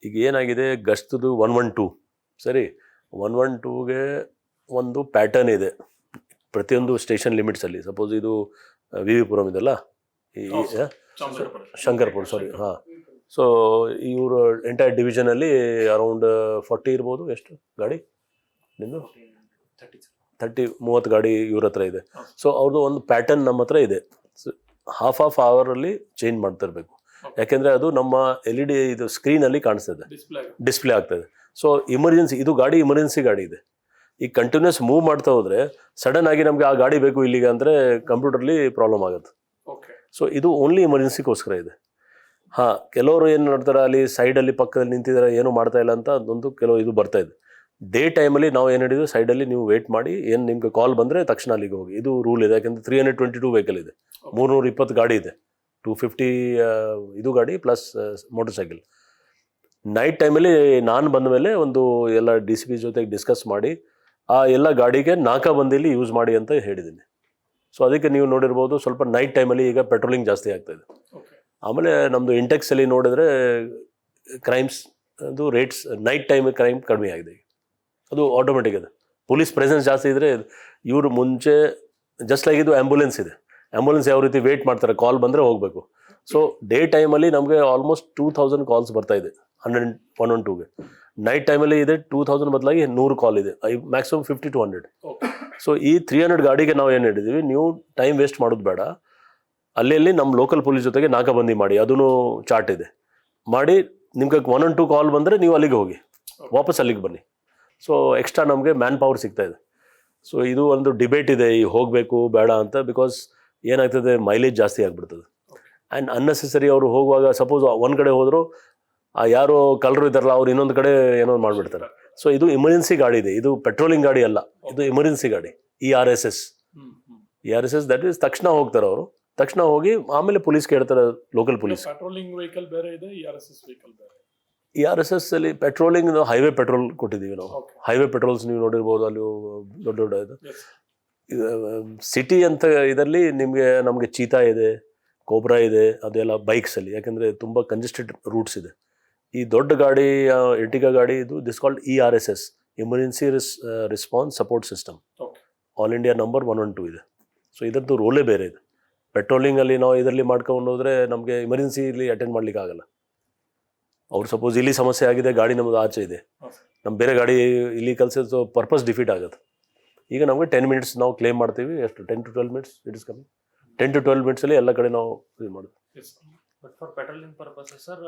ಈಗ ಏನಾಗಿದೆ, ಗಸ್ತುದು 112 ಸರಿ, 112ಗೆ ಒಂದು ಪ್ಯಾಟರ್ನ್ ಇದೆ ಪ್ರತಿಯೊಂದು ಸ್ಟೇಷನ್ ಲಿಮಿಟ್ಸಲ್ಲಿ. ಸಪೋಸ್ ಇದು ವಿ ವಿ ಪುರಂ ಇದೆಲ್ಲ, ಈ ಶಂಕರ್ಪುರ ಸಾರಿ, ಹಾಂ. ಸೊ ಇವರು ಎಂಟೈರ್ ಡಿವಿಷನಲ್ಲಿ ಅರೌಂಡ್ 40 ಇರ್ಬೋದು. ಎಷ್ಟು ಗಾಡಿ ನಿಂದು? 30 ಗಾಡಿ ಇವ್ರ ಹತ್ರ ಇದೆ. ಸೊ ಅವ್ರದ್ದು ಒಂದು ಪ್ಯಾಟರ್ನ್ ನಮ್ಮ ಹತ್ರ ಇದೆ. ಹಾಫ್ ಅವರಲ್ಲಿ ಚೇಂಜ್ ಮಾಡ್ತಾ ಇರಬೇಕು. ಯಾಕೆಂದರೆ ಅದು ನಮ್ಮ LED ಇದು ಸ್ಕ್ರೀನಲ್ಲಿ ಕಾಣಿಸ್ತದೆ, ಡಿಸ್ಪ್ಲೇ ಆಗ್ತದೆ. ಸೊ ಇಮರ್ಜೆನ್ಸಿ, ಇದು ಗಾಡಿ ಇಮರ್ಜೆನ್ಸಿ ಗಾಡಿ ಇದೆ. ಈಗ ಕಂಟಿನ್ಯೂಸ್ ಮೂವ್ ಮಾಡ್ತಾ ಹೋದರೆ ಸಡನ್ ಆಗಿ ನಮಗೆ ಆ ಗಾಡಿ ಬೇಕು ಇಲ್ಲಿಗೆ ಅಂದರೆ ಕಂಪ್ಯೂಟರ್ಲಿ ಪ್ರಾಬ್ಲಮ್ ಆಗುತ್ತೆ. ಸೊ ಇದು ಓನ್ಲಿ ಇಮರ್ಜೆನ್ಸಿಗೋಸ್ಕರ ಇದೆ. ಹಾಂ, ಕೆಲವರು ಏನು ಮಾಡ್ತಾರೆ, ಅಲ್ಲಿ ಸೈಡಲ್ಲಿ ಪಕ್ಕದಲ್ಲಿ ನಿಂತಿದ್ದಾರೆ, ಏನೂ ಮಾಡ್ತಾ ಇಲ್ಲ ಅಂತ ಅದೊಂದು ಕೆಲವು ಇದು ಬರ್ತಾ ಇದೆ. ಡೇ ಟೈಮಲ್ಲಿ ನಾವು ಏನು ಹೇಳಿದ್ವಿ, ಸೈಡಲ್ಲಿ ನೀವು ವೇಟ್ ಮಾಡಿ, ಏನು ನಿಮಗೆ ಕಾಲ್ ಬಂದರೆ ತಕ್ಷಣ ಅಲ್ಲಿಗೆ ಹೋಗಿ. ಇದು ರೂಲ್ ಇದೆ. ಯಾಕೆಂದರೆ 322 ವೆಹಿಕಲ್ ಇದೆ, 320 ಗಾಡಿ ಇದೆ, 250 ಇದು ಗಾಡಿ ಪ್ಲಸ್ ಮೋಟರ್ ಸೈಕಲ್. ನೈಟ್ ಟೈಮಲ್ಲಿ ನಾನು ಬಂದ ಮೇಲೆ ಒಂದು ಎಲ್ಲ DCP ಜೊತೆಗೆ ಡಿಸ್ಕಸ್ ಮಾಡಿ ಆ ಎಲ್ಲ ಗಾಡಿಗೆ ನಾಕಾಬಂದಿಲಿ ಯೂಸ್ ಮಾಡಿ ಅಂತ ಹೇಳಿದ್ದೀನಿ. ಸೊ ಅದಕ್ಕೆ ನೀವು ನೋಡಿರ್ಬೋದು, ಸ್ವಲ್ಪ ನೈಟ್ ಟೈಮಲ್ಲಿ ಈಗ ಪೆಟ್ರೋಲಿಂಗ್ ಜಾಸ್ತಿ ಆಗ್ತಾಯಿದೆ. ಆಮೇಲೆ ನಮ್ಮದು ಇಂಟೆಕ್ಸಲ್ಲಿ ನೋಡಿದ್ರೆ ಕ್ರೈಮ್ಸ್ ಅದು ರೇಟ್ಸ್, ನೈಟ್ ಟೈಮ್ ಕ್ರೈಮ್ ಕಡಿಮೆ ಆಗಿದೆ. ಅದು ಆಟೋಮೆಟಿಕ್ ಇದೆ. ಪೊಲೀಸ್ ಪ್ರೆಸೆನ್ಸ್ ಜಾಸ್ತಿ ಇದ್ದರೆ ಇವರು ಮುಂಚೆ ಜಸ್ಟ್ ಲೈಕ್ ಇದು ಆ್ಯಂಬುಲೆನ್ಸ್ ಇದೆ. ಆ್ಯಂಬುಲೆನ್ಸ್ ಯಾವ ರೀತಿ ವೇಟ್ ಮಾಡ್ತಾರೆ, ಕಾಲ್ ಬಂದರೆ ಹೋಗಬೇಕು. ಸೊ ಡೇ ಟೈಮಲ್ಲಿ ನಮಗೆ ಆಲ್ಮೋಸ್ಟ್ 2000 ಕಾಲ್ಸ್ ಬರ್ತಾ ಇದೆ 112ಗೆ. ನೈಟ್ ಟೈಮಲ್ಲಿ ಇದೆ 2000 ಬದಲಾಗಿ 100 ಕಾಲ್ ಇದೆ, ಮ್ಯಾಕ್ಸಿಮಮ್ 50 to 100. ಸೊ ಈ 300 ಗಾಡಿಗೆ ನಾವು ಏನು ಹೇಳಿದ್ದೀವಿ, ನೀವು ಟೈಮ್ ವೇಸ್ಟ್ ಮಾಡೋದು ಬೇಡ, ಅಲ್ಲಿ ನಮ್ಮ ಲೋಕಲ್ ಪೊಲೀಸ್ ಜೊತೆಗೆ ನಾಕಾಬಂದಿ ಮಾಡಿ, ಅದೂ ಚಾರ್ಟ್ ಇದೆ ಮಾಡಿ. ನಿಮ್ಗೆ 1 or 2 ಕಾಲ್ ಬಂದರೆ ನೀವು ಅಲ್ಲಿಗೆ ಹೋಗಿ, ವಾಪಸ್ ಅಲ್ಲಿಗೆ ಬನ್ನಿ. ಸೊ ಎಕ್ಸ್ಟ್ರಾ ನಮಗೆ ಮ್ಯಾನ್ ಪವರ್ ಸಿಗ್ತಾ ಇದೆ. ಸೊ ಇದು ಒಂದು ಡಿಬೇಟ್ ಇದೆ, ಈ ಹೋಗಬೇಕು ಬೇಡ ಅಂತ. ಬಿಕಾಸ್ ಏನಾಗ್ತದೆ, ಮೈಲೇಜ್ ಜಾಸ್ತಿ ಆಗಿಬಿಡ್ತದೆ. ಆ್ಯಂಡ್ ಅನ್ನೆಸೆಸರಿ ಅವರು ಹೋಗುವಾಗ ಸಪೋಸ್ ಒಂದು ಕಡೆ ಹೋದರು ಯಾರು ಕಳ್ಳರು ಇದ್ದಾರಲ್ಲ ಅವ್ರು ಇನ್ನೊಂದು ಕಡೆ ಏನೋ ಮಾಡಿಬಿಡ್ತಾರೆ. ಸೊ ಇದು ಎಮರ್ಜೆನ್ಸಿ ಗಾಡಿ ಇದೆ, ಇದು ಪೆಟ್ರೋಲಿಂಗ್ ಗಾಡಿ ಅಲ್ಲ, ಇದು ಎಮರ್ಜೆನ್ಸಿ ಗಾಡಿ. ERSS ದಟ್ ಈಸ್ ತಕ್ಷಣ ಹೋಗ್ತಾರೆ ಅವರು, ತಕ್ಷಣ ಹೋಗಿ ಆಮೇಲೆ ಪೊಲೀಸ್ ಕೇಳ್ತಾರೆ, ಲೋಕಲ್ ಪೊಲೀಸ್. ಪೆಟ್ರೋಲಿಂಗ್ ವೆಹಿಕಲ್ ಬೇರೆ ಇದೆ, ERSS ವೆಹಿಕಲ್ ಬೇರೆ. ERSS ಅಲ್ಲಿ ಪೆಟ್ರೋಲಿಂಗ್ ಹೈವೇ ಪೆಟ್ರೋಲ್ ಕೊಟ್ಟಿದ್ದೀವಿ ನಾವು. ಹೈವೇ ಪೆಟ್ರೋಲ್ಸ್ ನೀವು ನೋಡಿರ್ಬೋದು, ಅಲ್ಲಿ ದೊಡ್ಡ ದೊಡ್ಡ ಇದು. ಸಿಟಿ ಅಂತ ಇದರಲ್ಲಿ ನಮಗೆ ಚೀತಾ ಇದೆ, ಕೋಬ್ರಾ ಇದೆ, ಅದೆಲ್ಲ ಬೈಕ್ಸಲ್ಲಿ, ಯಾಕೆಂದರೆ ತುಂಬ ಕಂಜೆಸ್ಟೆಡ್ ರೂಟ್ಸ್ ಇದೆ. ಈ ದೊಡ್ಡ ಗಾಡಿ ಎರ್ಟಿಗಾ ಗಾಡಿ ಇದು this called ERSS, emergency response support system. All India number 112 ಇದೆ. ಸೊ ಇದರದ್ದು ರೋಲೇ ಬೇರೆ ಇದೆ. ಪೆಟ್ರೋಲಿಂಗಲ್ಲಿ ನಾವು ಇದರಲ್ಲಿ ಮಾಡ್ಕೊಂಡು ಹೋದರೆ ನಮಗೆ ಎಮರ್ಜೆನ್ಸಿಲಿ ಅಟೆಂಡ್ ಮಾಡ್ಲಿಕ್ಕೆ ಆಗಲ್ಲ. ಅವ್ರು ಸಪೋಸ್ ಇಲ್ಲಿ ಸಮಸ್ಯೆ ಆಗಿದೆ, ಗಾಡಿ ನಮ್ಮದು ಆಚೆ ಇದೆ, ನಮ್ಮ ಬೇರೆ ಗಾಡಿ ಇಲ್ಲಿ ಕಲಿಸೋ ಪರ್ಪಸ್ ಡಿಫೀಟ್ ಆಗುತ್ತೆ. ಈಗ ನಮಗೆ 10 ಮಿನಿಟ್ಸ್ ನಾವು ಕ್ಲೇಮ್ ಮಾಡ್ತೀವಿ, ಎಷ್ಟು 10 to 12 minutes it is coming. 10 to 12 ಮಿನಿಟ್ಸಲ್ಲಿ ಎಲ್ಲ ಕಡೆ ನಾವು ಇದು ಮಾಡೋದು.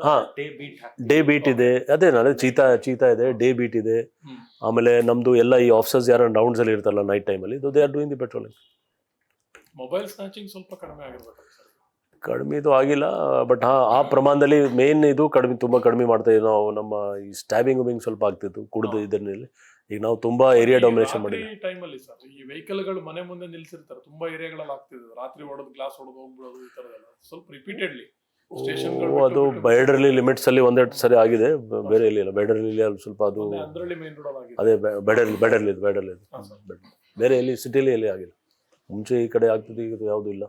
ಹಾಂ, ಡೇ ಬೀಟ್ ಇದೆ, ಅದೇ ನಾಳೆ ಚೀತಾ ಇದೆ, ಡೇ ಬೀಟ್ ಇದೆ. ಆಮೇಲೆ ನಮ್ಮದು ಎಲ್ಲ ಈ ಆಫೀಸರ್ಸ್ ಯಾರು ರೌಂಡ್ಸಲ್ಲಿ ಇರ್ತಾರಲ್ಲ ನೈಟ್ ಟೈಮಲ್ಲಿ, they are doing the patrolling. Mobile snatching ಸ್ವಲ್ಪ ಕಡಿಮೆ ಆಗಿರ್ಬೇಕು. ಕಡಿಮೆ ಇದು ಆಗಿಲ್ಲ, ಬಟ್ ಆ ಪ್ರಮಾಣದಲ್ಲಿ ಮೇನ್ ಇದು ತುಂಬ ಕಡಿಮೆ ಮಾಡ್ತಾ ಇದ್ದೀವಿ ನಾವು. ನಮ್ಮ ಈ ಸ್ಟ್ಯಾಬಿಂಗ್ ಸ್ವಲ್ಪ ಆಗ್ತಿತ್ತು ಕುಡಿದು ಇದರಲ್ಲಿ. ಈಗ ನಾವು ತುಂಬಾ ಏರಿಯಾ ಡಾಮಿನೇಷನ್ ಮಾಡಿದ್ವಿ. ಟೈಮಲ್ಲಿ ಸರ್ ಈ ವೆಹಿಕಲ್ಗಳು ಮನೆ ಮುಂದೆ ನಿಲ್ಸಿರ್ತಾರೆ, ತುಂಬಾ ಏರಿಯಾಗಳಲ್ಲಿ ಆಗ್ತಿದೆ, ರಾತ್ರಿ ಹೊಡೆದು ಗ್ಲಾಸ್ ಹೊಡೆದು ಹೋಗ್ಬಿಡೋದು, ಈ ಥರದೆಲ್ಲ ಸ್ವಲ್ಪ ರಿಪೀಟೆಡ್ಲಿ ಸ್ಟೇಷನ್ಗಳು. ಅದು ಬೈಡರ್ಲಿ ಲಿಮಿಟ್ಸ್ ಅಲ್ಲಿ ಒಂದೆರಡು ಸರಿ ಆಗಿದೆ, ಬೇರೆ ಎಲ್ಲಿ ಇಲ್ಲ. ಬೈಡರ್ಲಿ ಅಲ್ಲಿ ಸ್ವಲ್ಪ ಅದು ಅಂದ್ರಳ್ಳಿ ಮೇನ್ ರೋಡ್ ಆಗಿದೆ. ಅದೇ ಬೈಡರ್ಲಿ ಬೇರೆ ಎಲ್ಲಿ ಸಿಟಿಲಿ ಎಲ್ಲಿ ಆಗಿಲ್ಲ. ಮುಂಚೆ ಈ ಕಡೆ ಆಗ್ತದೆ, ಈಗ ಯಾವುದೂ ಇಲ್ಲ.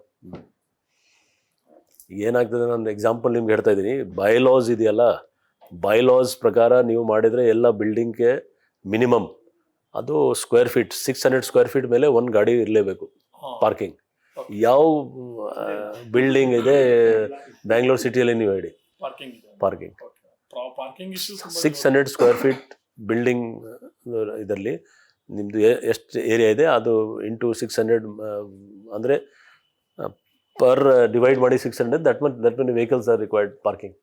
ಏನಾಗ್ತದೆ, ನಾನು ಎಕ್ಸಾಂಪಲ್ ನಿಮ್ಗೆ ಹೇಳ್ತಾ ಇದ್ದೀನಿ. ಬೈಲಾಸ್ ಇದೆಯಲ್ಲ, ಬೈಲಾಸ್ ಪ್ರಕಾರ ನೀವು ಮಾಡಿದರೆ ಎಲ್ಲ ಬಿಲ್ಡಿಂಗ್ಗೆ ಮಿನಿಮಮ್ ಅದು ಸ್ಕ್ವೇರ್ ಫೀಟ್ 600 ಸ್ಕ್ವೇರ್ ಫೀಟ್ ಮೇಲೆ ಒಂದು ಗಾಡಿ ಇರಲೇಬೇಕು ಪಾರ್ಕಿಂಗ್. ಯಾವ ಬಿಲ್ಡಿಂಗ್ ಇದೆ ಬ್ಯಾಂಗ್ಳೂರ್ ಸಿಟಿಯಲ್ಲಿ ನೀವು ಹೇಳಿ ಪಾರ್ಕಿಂಗ್ 600 ಸ್ಕ್ವೇರ್ ಫೀಟ್ ಬಿಲ್ಡಿಂಗ್ ಇದರಲ್ಲಿ ನಿಮ್ಮದು ಎಷ್ಟು ಏರಿಯಾ ಇದೆ ಅದು ಇಂಟು 600 ಅಂದರೆ ಪರ್ ಡಿವೈಡ್ ಮಾಡಿ 600 that many vehicles are required parking.